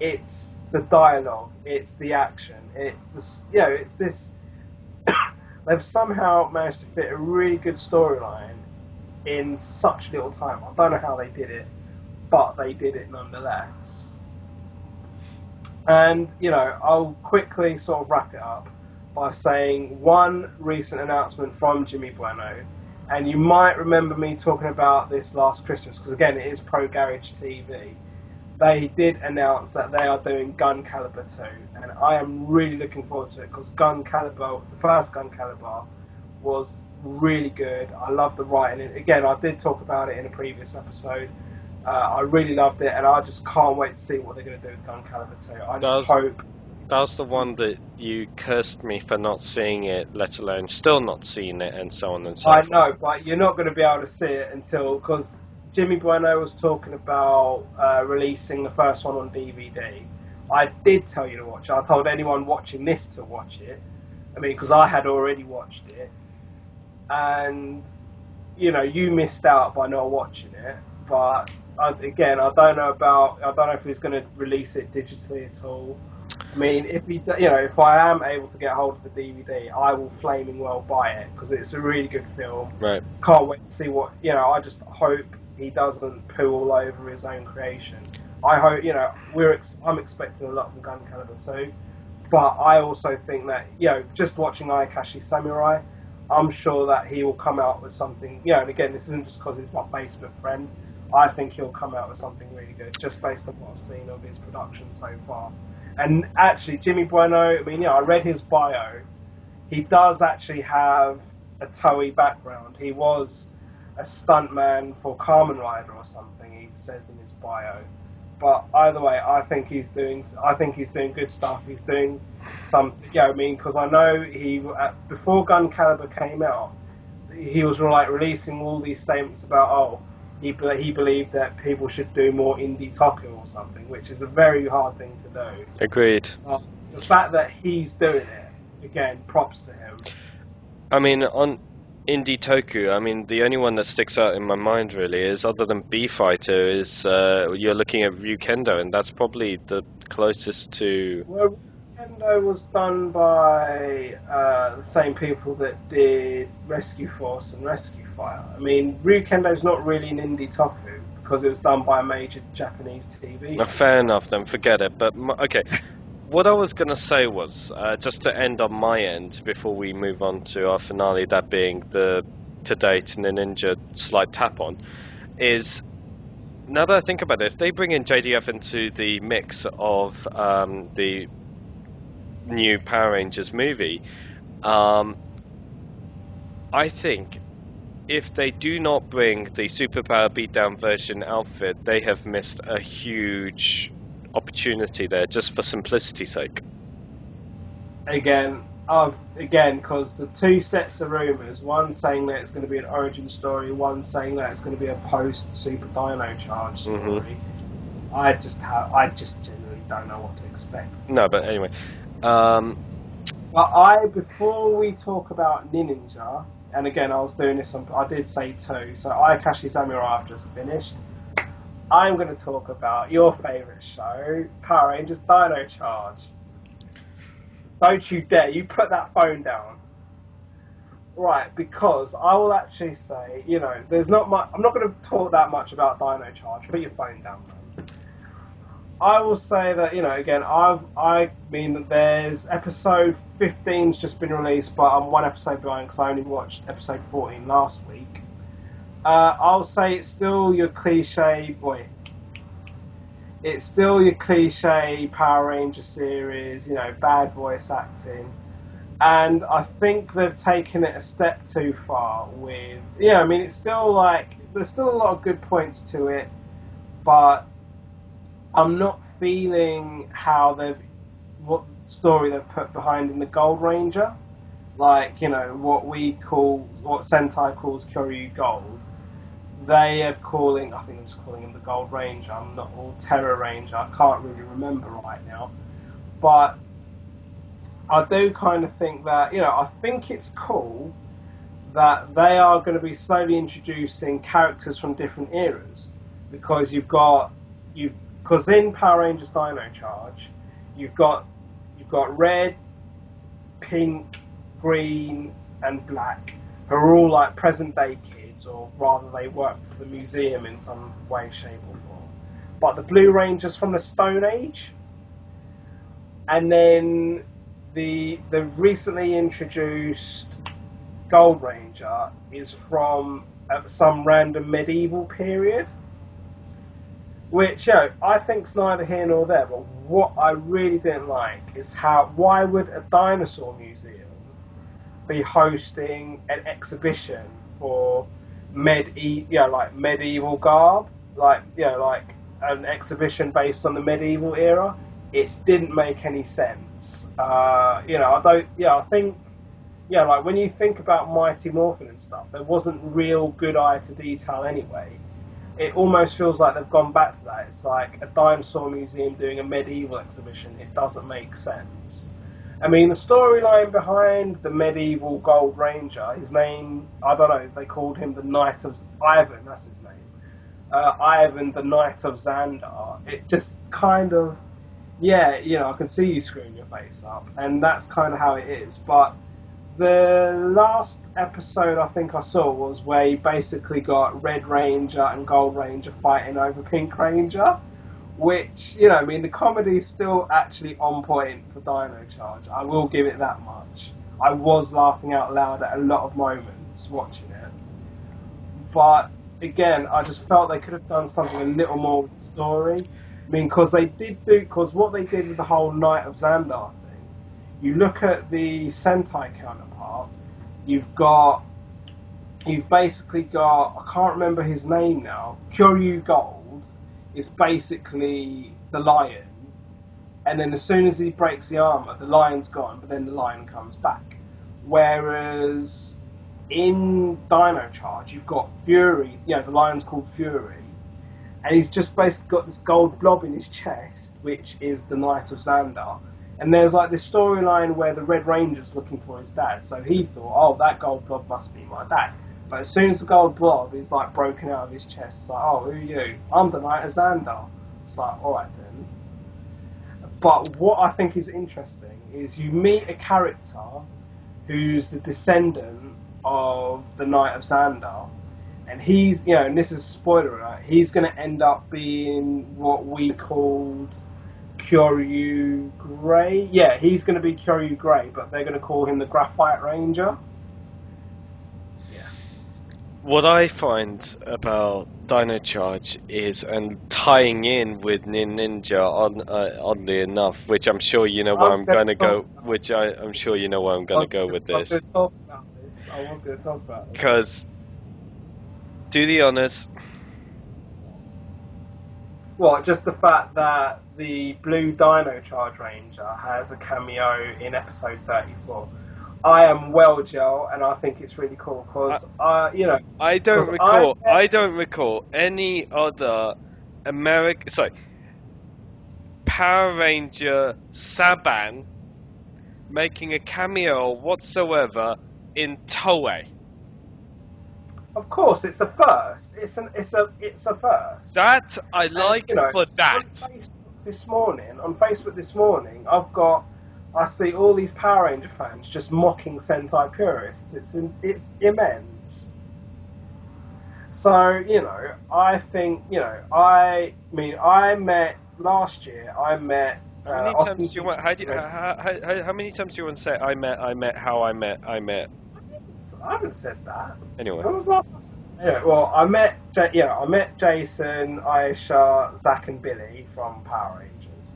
It's the dialogue, it's the action, it's this. They've somehow managed to fit a really good storyline in such little time. I don't know how they did it, but they did it nonetheless. And I'll quickly sort of wrap it up by saying one recent announcement from Jimmy Bueno, and you might remember me talking about this last Christmas, because again it is Pro Garage TV. They did announce that they are doing Gun Calibur 2, and I am really looking forward to it, because the first Gun Calibur was really good. I love the writing. Again, I did talk about it in a previous episode. I really loved it, and I just can't wait to see what they're going to do with Gun Calibur 2. I just hope... That was the one that you cursed me for not seeing it, let alone still not seeing it, and so on and so forth. I know, but you're not going to be able to see it because Jimmy Bueno was talking about releasing the first one on DVD. I did tell you to watch it. I told anyone watching this to watch it. Because I had already watched it. And, you missed out by not watching it. But, I don't know if he's going to release it digitally at all. If I am able to get hold of the DVD, I will flaming well buy it because it's a really good film. Right. Can't wait to see what I just hope he doesn't poo all over his own creation. I hope I'm expecting a lot from Gun Calibur 2, but I also think that just watching Ayakashi Samurai, I'm sure that he will come out with something. And again, this isn't just because he's my Facebook friend. I think he'll come out with something really good just based on what I've seen of his production so far. And actually, Jimmy Bueno, I read his bio. He does actually have a Toei background. He was a stuntman for Kamen Rider or something, he says in his bio. But either way, I think he's doing good stuff. He's doing some, because I know before Gun Calibur came out, he was releasing all these statements about, he believed that people should do more indie Toku or something, which is a very hard thing to do. Agreed. The fact that he's doing it, again, props to him. On indie Toku, the only one that sticks out in my mind really is, other than B-Fighter, is you're looking at Ryukendo, and that's probably the closest to... Well, Ryukendo was done by the same people that did Rescue Force and Rescue Fire. Ryukendo's not really an indie Toku, because it was done by a major Japanese TV show. Fair enough, then forget it. But okay, what I was gonna say was just to end on my end before we move on to our finale, that being the to date Ninninger slight tap on, is now that I think about it, if they bring in JDF into the mix of the new Power Rangers movie, I think if they do not bring the superpower beatdown version outfit, they have missed a huge opportunity there, just for simplicity's sake. Again, because the two sets of rumours, one saying that it's going to be an origin story, one saying that it's going to be a post Super Dino Charge story. I just genuinely don't know what to expect. No, but anyway. But before we talk about Ninninger, and again, I did say 2, so Ayakashi Samurai I've just finished. I'm going to talk about your favourite show, Power Rangers Dino Charge. Don't you dare, you put that phone down. Right, because I will actually say, there's not much, I'm not going to talk that much about Dino Charge, put your phone down, man. I will say that, there's episode 15's just been released, but I'm one episode behind because I only watched episode 14 last week. I'll say it's still your cliche, it's still your cliche Power Ranger series, bad voice acting. And I think they've taken it a step too far with, it's still there's still a lot of good points to it, but I'm not feeling what story they've put behind in the Gold Ranger. What Sentai calls Kyoryu Gold. They are calling, I think they're just calling him the Gold Ranger, I'm not all Terror Ranger, I can't really remember right now. But I do kind of think that, I think it's cool that they are going to be slowly introducing characters from different eras. Because because in Power Rangers Dino Charge, you've got red, pink, green, and black, who are all like present day kids, or rather they work for the museum in some way, shape or form. But the Blue Rangers from the Stone Age, and then the recently introduced Gold Ranger is from some random medieval period. Which, I think's neither here nor there, but what I really didn't like is why would a dinosaur museum be hosting an exhibition for medieval garb? Like an exhibition based on the medieval era? It didn't make any sense. I think when you think about Mighty Morphin and stuff, there wasn't real good eye to detail anyway. It almost feels like they've gone back to that. It's like a dinosaur museum doing a medieval exhibition. It doesn't make sense. I mean, the storyline behind the medieval Gold Ranger, his name, I don't know, they called him the Knight of Ivan, that's his name. Ivan, the Knight of Xandar. It just kind of, I can see you screwing your face up, and that's kind of how it is. But the last episode I think I saw was where you basically got Red Ranger and Gold Ranger fighting over Pink Ranger, which, the comedy is still actually on point for Dino Charge. I will give it that much. I was laughing out loud at a lot of moments watching it. But, again, I just felt they could have done something a little more with the story. Because what they did with the whole Knight of Xandar, you look at the Sentai counterpart, you've basically got, I can't remember his name now, Kyoryu Gold is basically the lion, and then as soon as he breaks the armour, the lion's gone, but then the lion comes back. Whereas in Dino Charge, you've got Fury, the lion's called Fury, and he's just basically got this gold blob in his chest, which is the Knight of Xandar. And there's like this storyline where the Red Ranger's looking for his dad, so he thought, that gold blob must be my dad. But as soon as the gold blob is like broken out of his chest, it's like, who are you? I'm the Knight of Xandar. It's like, alright then. But what I think is interesting is you meet a character who's the descendant of the Knight of Xandar, and he's, you know, and this is a spoiler alert, he's going to end up being what we called Kyoryu Grey. Yeah, he's going to be Kyoryu Grey, but they're going to call him the Graphite Ranger. Yeah. What I find about Dino Charge is, and tying in with Ninja, oddly enough, which I'm sure you know where I'm going to go, I'm sure you know where I'm going to go with this. I was going to talk about this. Because, do the honours. What, just the fact that the Blue Dino Charge Ranger has a cameo in episode 34. I am well, Joe, and I think it's really cool because you know. I don't recall any other Power Ranger Saban making a cameo whatsoever in Toei. Of course, it's a first. It's a first. That I like, you know, for that. On Facebook this morning, I see all these Power Ranger fans just mocking Sentai purists. It's immense. So, you know, I think, you know, I met last year. How many times do you want? How many times do you want to say I met? I haven't said that. Anyway. When was the last time? Yeah, well, I met Jason, Aisha, Zach, and Billy from Power Rangers,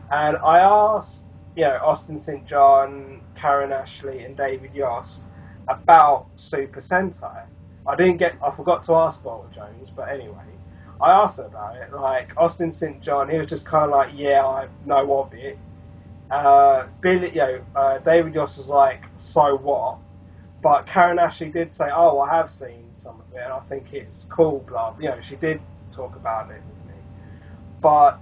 and I asked, you know, Austin St. John, Karen Ashley, and David Yost about Super Sentai. I forgot to ask Walter Jones, but anyway, I asked her about it. Like, Austin St. John, he was just kind of like, yeah, I know of it. Billy, David Yost was like, so what? But Karen Ashley did say, oh, I have seen some of it, and I think it's cool, blah. You know, she did talk about it with me. But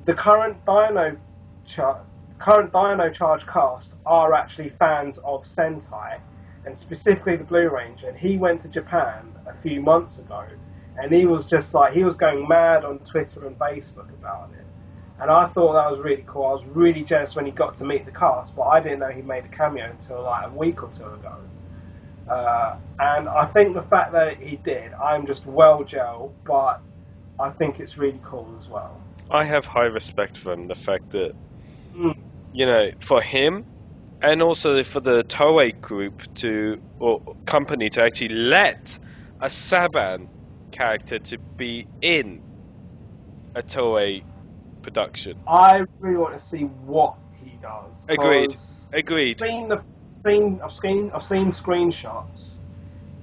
the current Dino Charge cast are actually fans of Sentai, and specifically the Blue Ranger. And he went to Japan a few months ago, and he was just like, he was going mad on Twitter and Facebook about it. And I thought that was really cool. I was really jealous when he got to meet the cast, but I didn't know he made a cameo until like a week or two ago. And I think the fact that he did, I'm just well gelled, but I think it's really cool as well. I have high respect for him. The fact that, you know, for him, and also for the Toei group or company to actually let a Saban character to be in a Toei production. I really want to see what he does. Agreed. I've seen screenshots,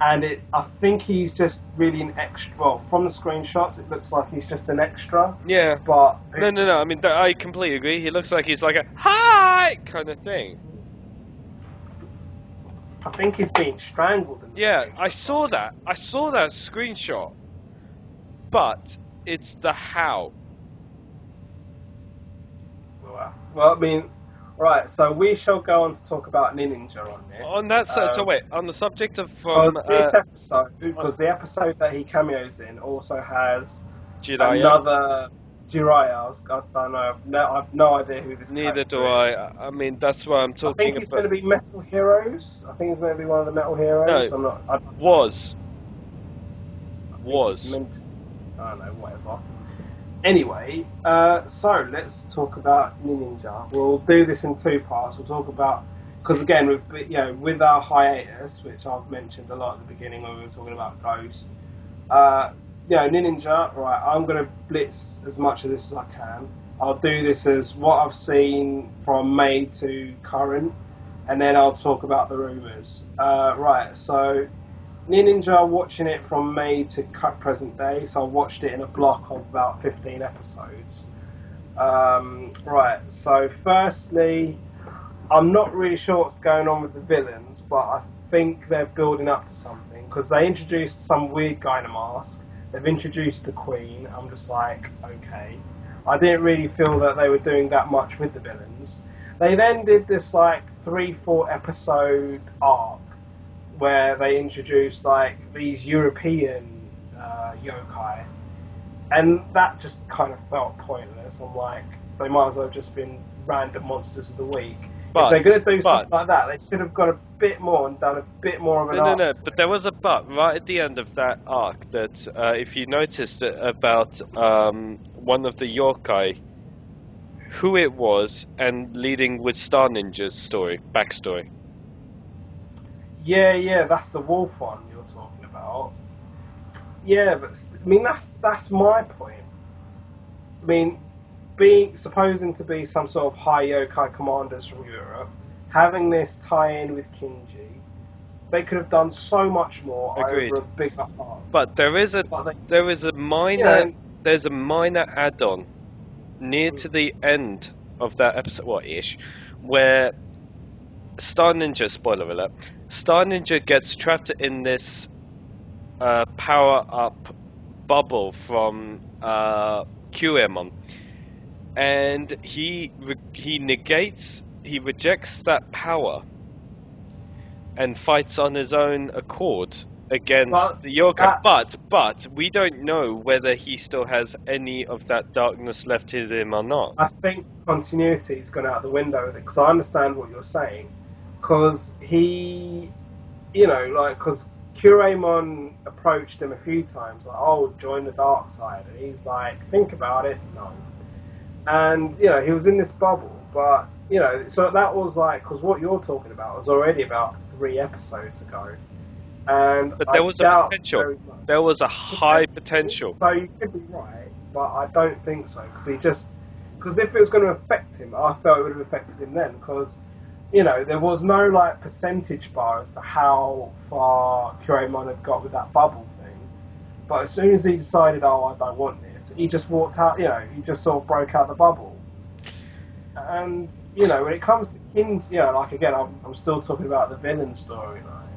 and I think he's just really an extra. Well, from the screenshots, it looks like he's just an extra. Yeah. But no. I mean, I completely agree. He looks like he's like a hi kind of thing. I think he's being strangled. Yeah, I saw that screenshot. But it's the how. Well, I mean, right. So we shall go on to talk about Ninninger on this. On that, so wait. On the subject of this episode, because the episode that he cameos in also has Jiraiya. Another Jiraiya. I don't know. I've no idea who this. Neither do I. I mean, that's what I'm talking about. I think he's going to be Metal Heroes. I think he's going to be one of the Metal Heroes. No, I'm not. Was. I don't know. Whatever. Anyway, so let's talk about Ninninger. We'll do this in two parts. We'll talk about, because again, with our hiatus, which I've mentioned a lot at the beginning when we were talking about Ghost, Ninninger. Right, I'm going to blitz as much of this as I can. I'll do this as what I've seen from May to current, and then I'll talk about the rumours. Right, so Ninninger, watching it from May to present day, so I watched it in a block of about 15 episodes. Right, so firstly, I'm not really sure what's going on with the villains, but I think they're building up to something, because they introduced some weird guy in a mask, they've introduced the Queen. I'm just like, okay. I didn't really feel that they were doing that much with the villains. They then did this like 3-4 episode arc where they introduced like these European yokai, and that just kind of felt pointless. I'm like, they might as well have just been random monsters of the week. If they're going to do something but like that, they should have gone a bit more and done a bit more of an arc. no. But there was a but right at the end of that arc that, if you noticed about one of the yokai, who it was, and leading with Star Ninja's backstory. Yeah, that's the wolf one you're talking about. Yeah, but I mean that's my point. I mean, supposing to be some sort of high yokai commanders from Europe, having this tie-in with Kinji, they could have done so much more Agreed. over a bigger arc. But there's a minor add-on near to the end of that episode, where Star Ninja, spoiler alert, Star Ninja gets trapped in this power-up bubble from QMon, and he rejects that power and fights on his own accord against the yokai. But we don't know whether he still has any of that darkness left in him or not. I think continuity's gone out the window with it, because I understand what you're saying. Because because Kureimon approached him a few times, like, oh, join the dark side, and he's like, think about it, no. And, he was in this bubble, but, so that was like, because what you're talking about was already about 3 episodes ago. But there was a potential. There was a high potential. So you could be right, but I don't think so, because if it was going to affect him, I felt it would have affected him then, because there was no like percentage bar as to how far Kureimon had got with that bubble thing. But as soon as he decided, oh, I don't want this, he just walked out. He just sort of broke out the bubble. And when it comes to Kinji, like again, I'm still talking about the villain storyline.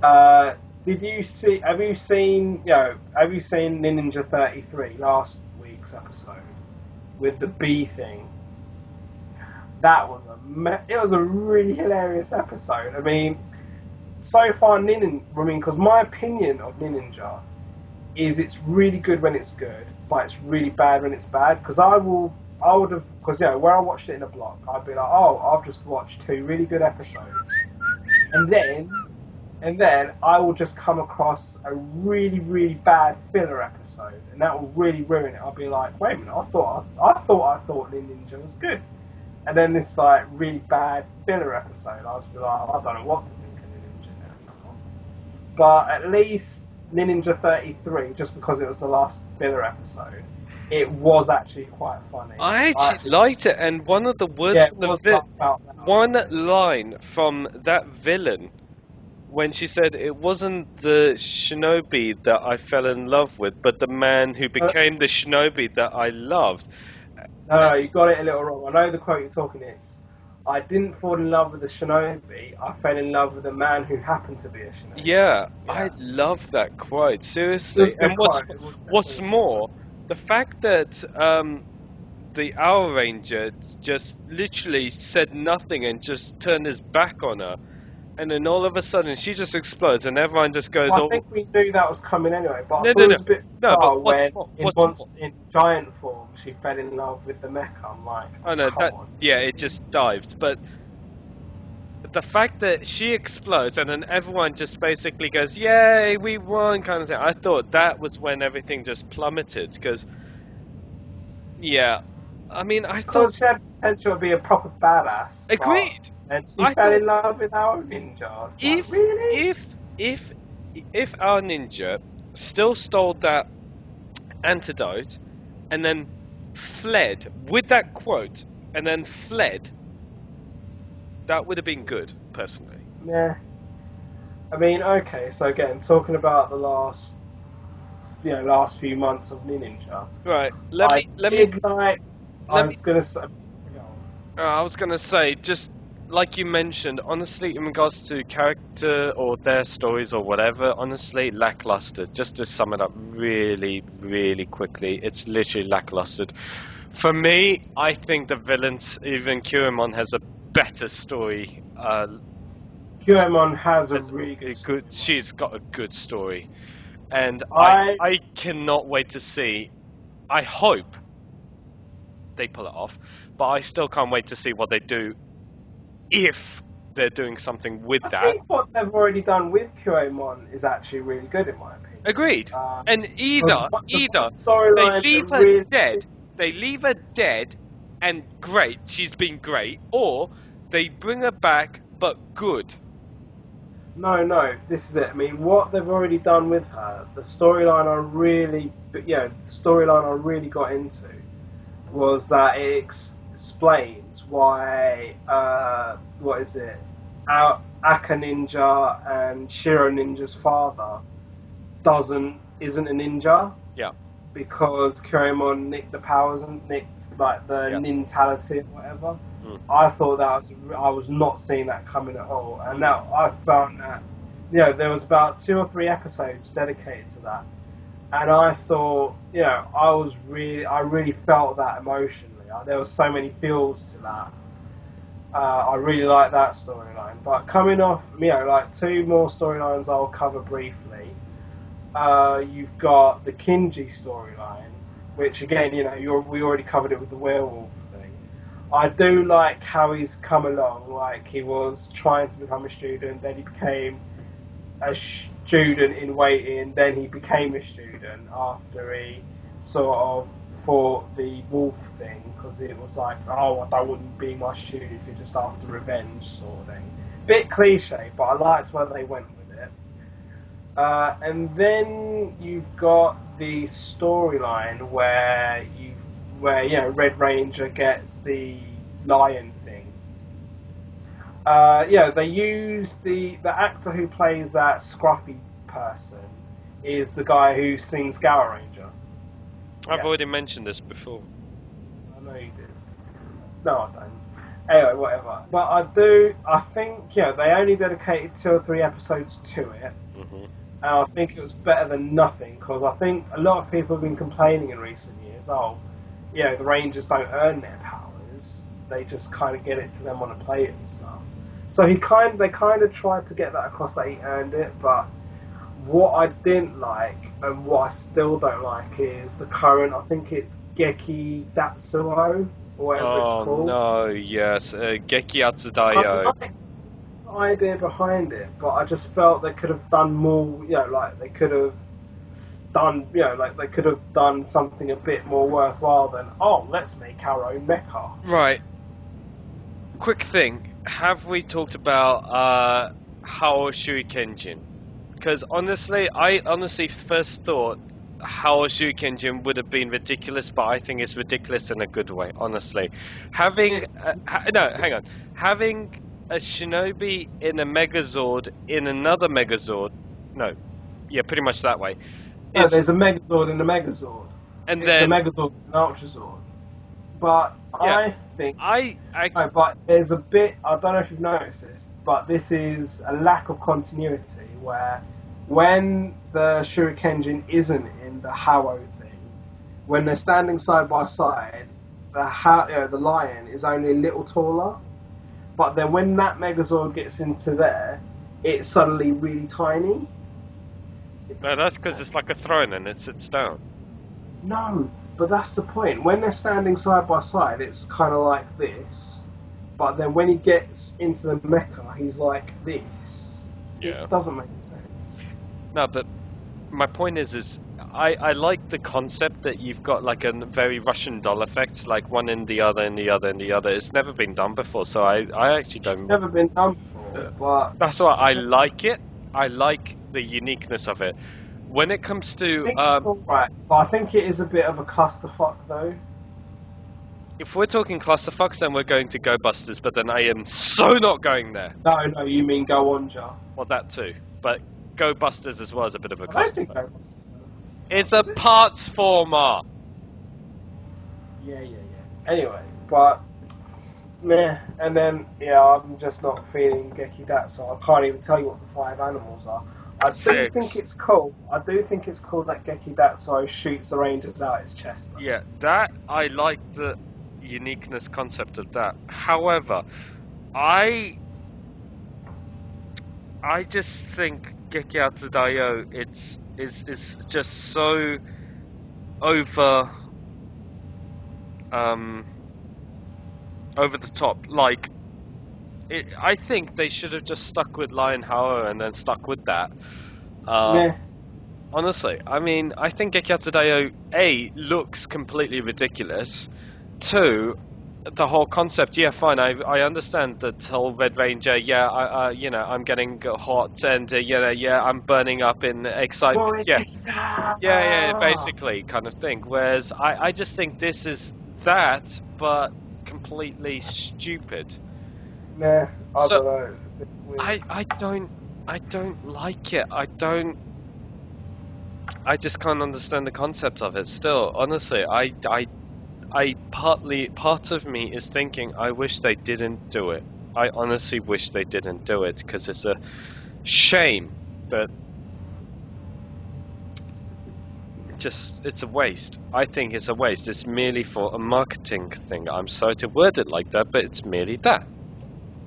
Have you seen Ninninger 33 last week's episode with the bee thing? That was it was a really hilarious episode. I mean, so far because my opinion of Ninninger is it's really good when it's good, but it's really bad when it's bad. Because where I watched it in a block, I'd be like, oh, I've just watched 2 really good episodes, and then I will just come across a really, really bad filler episode, and that will really ruin it. I'll be like, wait a minute, I thought Ninninger was good. And then this like really bad filler episode, I'll just be like, I don't know what to think of Ninninger now. But at least Ninninger 33, just because it was the last filler episode, it was actually quite funny. I actually liked it, and one of the words from the one line from that villain, when she said it wasn't the shinobi that I fell in love with, but the man who became the shinobi that I loved. No, you got it a little wrong. I know the quote you're talking is, I didn't fall in love with the shinobi, I fell in love with the man who happened to be a shinobi. Yeah. I love that quote, seriously. And what's more, the fact that the Owl Ranger just literally said nothing and just turned his back on her, and then all of a sudden she just explodes and everyone just goes... Well, I think we knew that was coming anyway, but it was a bit bizarre when in giant form she fell in love with the mecha. I'm like, it just dived. But the fact that she explodes and then everyone just basically goes, yay, we won, kind of thing, I thought that was when everything just plummeted, because, I mean, I thought... she had potential to be a proper badass. Agreed! And she fell in love with our ninja. If our ninja still stole that antidote and then fled with that quote and then fled, that would have been good, personally. Yeah. I mean, okay, so again, talking about the last few months of Ninninger. Right. I was gonna say, just like you mentioned, honestly, in regards to character or their stories or whatever, honestly, lackluster. Just to sum it up really, really quickly, it's literally lackluster. For me, I think the villains, even Kureimon, has a better story. Kureimon has a really good story. She's got a good story. And I cannot wait to see. I hope they pull it off, but I still can't wait to see what they do if they're doing something with I that. think what they've already done with Kuomon is actually really good, in my opinion. Agreed. And either The they storylines leave are her really dead, and great, she's been great, or they bring her back but good. No, this is it. I mean, what they've already done with her, the storyline I really got into was that it explains why, what is it, Aka Ninja and Shiro Ninja's father isn't a ninja. Yeah. Because Kuomon nicked the powers and nicked like the nintality or whatever. I thought I was not seeing that coming at all, and now I found that there was about 2 or 3 episodes dedicated to that, and I thought I really felt that emotionally. There was so many feels to that. I really like that storyline, but coming off, like 2 more storylines I'll cover briefly. You've got the Kinji storyline, which again, we already covered it with the werewolf thing. I do like how he's come along. Like he was trying to become a student, then he became a student in waiting, then he became a student after he sort of fought the wolf thing, because it was like, oh, I don't want you being my student if you're just after revenge sort of thing. Bit cliche, but I liked where they went with it. And then you've got the storyline where Red Ranger gets the lion thing. They use the actor who plays that scruffy person is the guy who sings Gower Ranger. I've already mentioned this before. I know you did. No, I don't. Anyway, whatever. But I think they only dedicated 2 or 3 episodes to it. Mm-hmm. And I think it was better than nothing, because I think a lot of people have been complaining in recent years, the Rangers don't earn their powers, they just kind of get it to them on a plate and stuff. So they kind of tried to get that across that he earned it, but what I didn't like, and what I still don't like, is the current, I think it's Geki Datsuo, or whatever it's called. Oh no, yes, Geki Atsudayo. I like the idea behind it, but I just felt they could have done more, they could have done something a bit more worthwhile than, let's make our own mecha. Right. Quick thing, have we talked about Hao Shurikenjin? Because I honestly first thought Hao Shurikenjin would have been ridiculous, but I think it's ridiculous in a good way, honestly. Having a shinobi in a Megazord in another Megazord, pretty much that way. No, there's a Megazord in a Megazord. And it's then a Megazord and an Ultrazord. But I think... but there's a bit... I don't know if you've noticed this, but this is a lack of continuity, where when the Shurikenjin isn't in the Hao thing, when they're standing side by side, the lion is only a little taller. But then when that Megazord gets into there, it's suddenly really tiny. No, that's because it's like a throne and it sits down. No, but that's the point. When they're standing side by side, it's kind of like this. But then when he gets into the mecha, he's like this. Yeah. It doesn't make sense. No, but my point is I like the concept that you've got like a very Russian doll effect, like one in the other, in the other, in the other. It's never been done before, so I actually don't... It's never been done before, but... That's why I like it. I like the uniqueness of it. When it comes to... it's alright, but I think it is a bit of a clusterfuck, though. If we're talking clusterfucks, then we're going to Go Busters, but then I am so not going there. No, you mean Go Onja. Well, that too. But Go Busters as well is a bit of a clusterfuck. It's a parts former. Yeah. Anyway, but... meh. And then, I'm just not feeling Geki Datsuo. I can't even tell you what the 5 animals are. I do think it's cool. that Geki Datsuo shoots the Rangers out his chest. Though. Yeah, that, I like the uniqueness concept of that. However, I just think Geki Atsudayo is just so over the top. Like, I think they should have just stuck with Lion Howler and then stuck with that. Yeah. Honestly, I mean, I think Gekatsudaio A looks completely ridiculous. Two, the whole concept, yeah, fine. I understand that whole Red Ranger. Yeah, I'm getting hot and yeah, I'm burning up in excitement. Yeah, yeah, basically, kind of thing. Whereas I just think this is that, but completely stupid. Nah, I So don't know. It's a bit weird. I don't like it. I just can't understand the concept of it. Still, honestly, part of me is thinking I wish they didn't do it. I honestly wish they didn't do it because it's a shame that it's a waste. I think it's a waste. It's merely for a marketing thing. I'm sorry to word it like that, but it's merely that.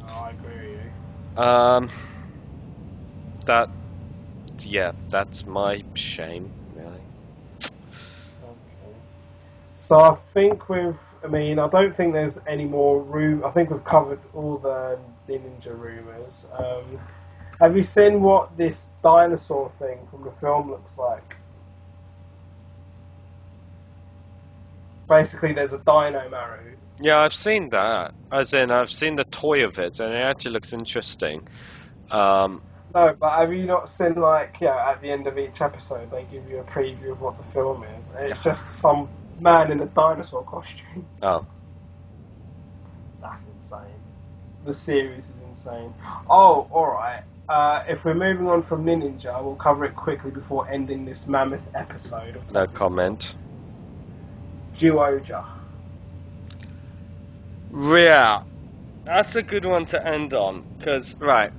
Oh, I agree with Um, that yeah, that's my shame, really. you. Okay. So I think I don't think there's any more room. I think we've covered all the Ninja rumors. Have you seen what this dinosaur thing from the film looks like? Basically, there's a Dino Maru. Yeah, I've seen that. As in, I've seen the toy of it, and it actually looks interesting. Um, No, but have you not seen at the end of each episode they give you a preview of what the film is, and it's just some man in a dinosaur costume. oh, That's insane. The series is insane. Oh, alright. If we're moving on from Ninja, we'll cover it quickly before ending this mammoth episode of no Toku comment. Zyuohger. Yeah, that's a good one to end on, because, right,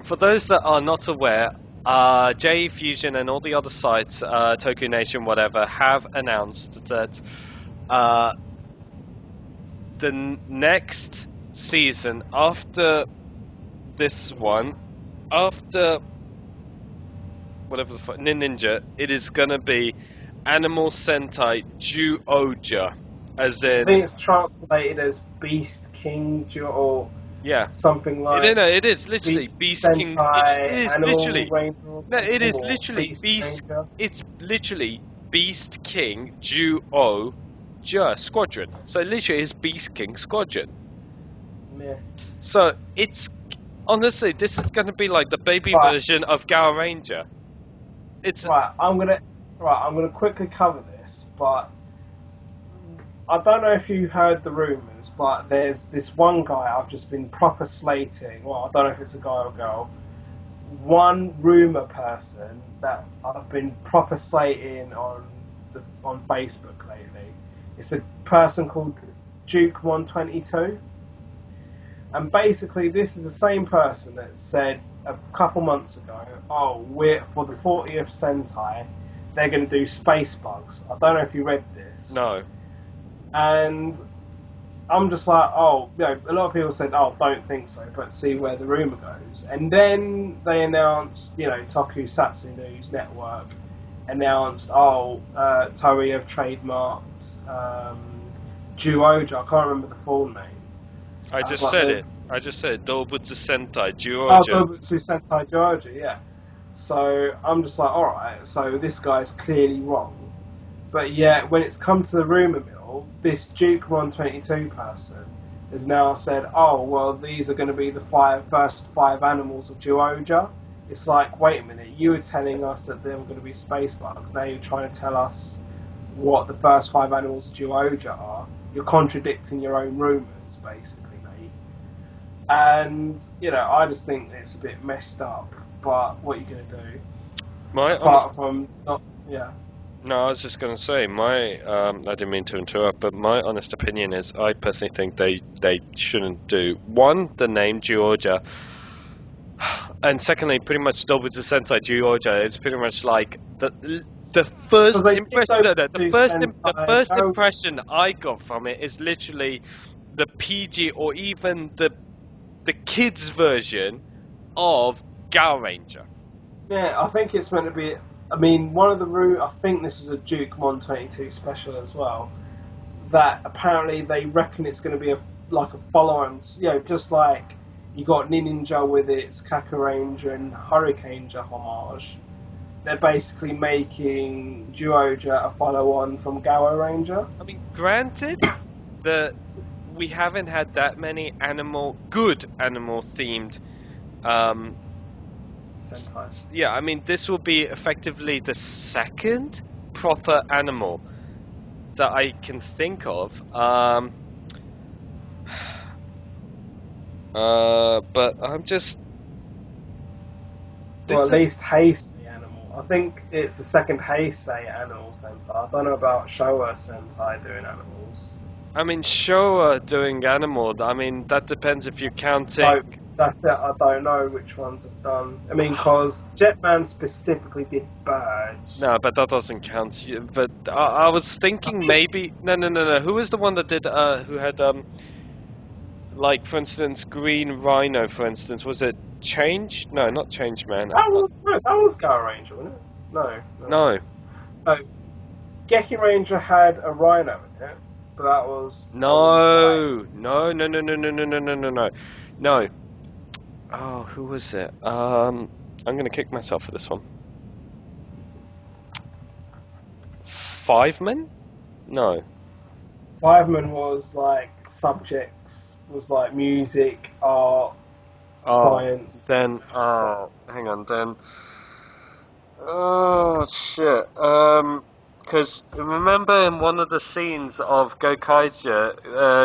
for those that are not aware, J Fusion and all the other sites, Toku Nation, whatever, have announced that the next season after this one, after whatever the fuck, Ninja, it is gonna be Animal Sentai Zyuohger, as I think in it's translated as Beast King or yeah. something like. It is literally Beast King. It is Animal literally Ranger no. It is or literally Beast. Ranger. It's literally Beast King Zyuohger Squadron. So literally, it's Beast King Squadron. Yeah. So it's honestly, this is going to be like the baby Right. version of Gao Ranger. It's I'm gonna quickly cover this, but I don't know if you heard the rumours, but there's this one guy I've just been proper slating. Well, I don't know if it's a guy or girl. One rumour person that I've been proper slating on Facebook lately. It's a person called Duke122, and basically this is the same person that said a couple months ago, "Oh, we're for the 40th Sentai, they're going to do space bugs." I don't know if you read this. no. And I'm just like, oh, a lot of people said, oh, don't think so, but see where the rumour goes. And then they announced, Tokusatsu News Network announced, Toei have trademarked Zyuohger. I can't remember the full name. I just said it. I just said Dobutsu Sentai Oh, Zyuohger. Dobutsu Sentai Zyuohger, yeah. So I'm just like, alright, so this guy's clearly wrong. But yeah, when it's come to the rumour mill, this Duke 122 person has now said, oh, well, these are going to be the first five animals of Zyuohger. It's like, wait a minute, you were telling us that they were going to be space bugs. Now you're trying to tell us what the first five animals of Zyuohger are. You're contradicting your own rumours, basically, mate. And, I just think it's a bit messed up. But what are you going to do? Apart from not, yeah. No, I was just going to say, I didn't mean to interrupt, but my honest opinion is I personally think they shouldn't do, one, the name Zyuohger, and secondly, pretty much Dobutsu Sentai Zyuohger is pretty much like the first impression. The first impression I got from it is literally the PG or even the kids version of Gao Ranger. Yeah, I think it's meant to be. I mean, one of the I think this is a Duke 122 special as well. That apparently they reckon it's going to be like a follow-on. Just like You got Ninninger with its Kakuranger and Hurricaneger homage. They're basically making Duoja a follow-on from Gawa Ranger. I mean, granted, we haven't had that many good animal themed. Sentai. Yeah, I mean, this will be effectively the second proper animal that I can think of. But I'm just. Well, at least Heisei animal. I think it's the second Heisei animal Sentai. I don't know about Showa Sentai doing animals. I mean, Showa doing animal. I mean, that depends if you're counting. So, that's it. I don't know which ones have done. I mean, because Jetman specifically did birds. No, but that doesn't count. But I was thinking maybe. No. Who was the one that did? Who had like, for instance, Green Rhino, for instance, was it Change? No, not Change Man. That was Gawa Ranger, wasn't it? No. Oh, Geki Ranger had a rhino in it, but that was... No. Oh, who was it? I'm gonna kick myself for this one. Flayvaman? No. Flayvaman was like subjects, was like music, art, science. Then, hang on, then. Oh, shit. Because remember in one of the scenes of Gokaiger,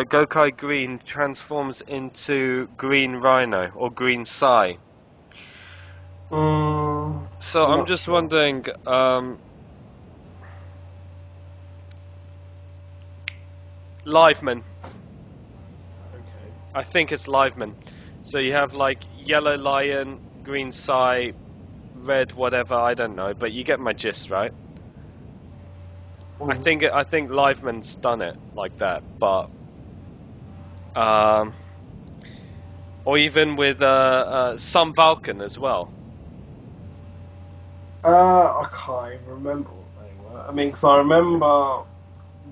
Gokai Green transforms into Green Rhino, or Green Sai. So I'm just wondering, Liveman. Okay. I think it's Liveman. So you have like yellow lion, green Sai, red whatever, I don't know, but you get my gist, right? I think Liveman's done it like that, but or even with Sun Vulcan as well. I can't even remember what they were. I mean, because I remember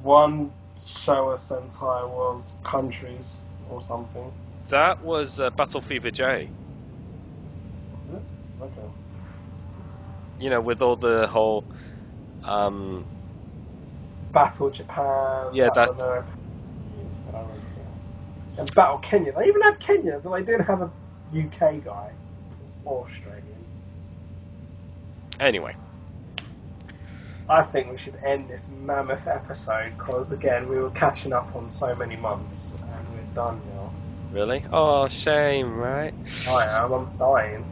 one Showa Sentai was countries or something. That was Battle Fever J. Was it? Okay. You know, with all the whole Battle Japan. Yeah, Battle that. America, and Battle Kenya. They even had Kenya, but they didn't have a UK guy or Australian. Anyway. I think we should end this mammoth episode because, again, we were catching up on so many months and we're done now. Really? Oh, shame, right? I'm dying.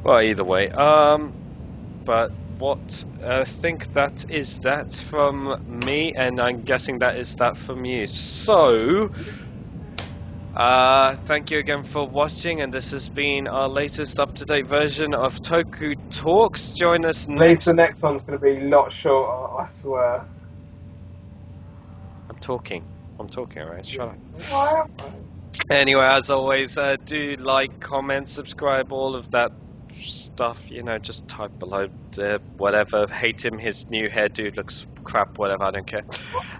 Well, either way. But what I think that is that from me, and I'm guessing that is that from you. So, thank you again for watching, and this has been our latest up-to-date version of Toku Talks. Join us next. At least the next one's going to be a lot shorter, I swear. I'm talking, alright? Shut up. Anyway, as always, do like, comment, subscribe, all of that stuff, you know, just type below whatever. Hate him, his new hairdo looks crap, whatever, I don't care.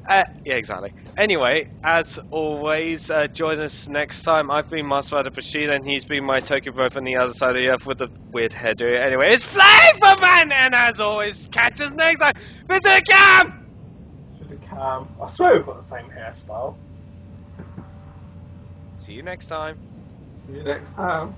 Yeah, exactly. Anyway, as always, join us next time. I've been Master Rider Bushido, and he's been my Toku Bro from the other side of the earth with the weird hairdo. Anyway, it's Flayvaman, and as always, catch us next time with the cam! I swear we've got the same hairstyle. See you next time. See you next time.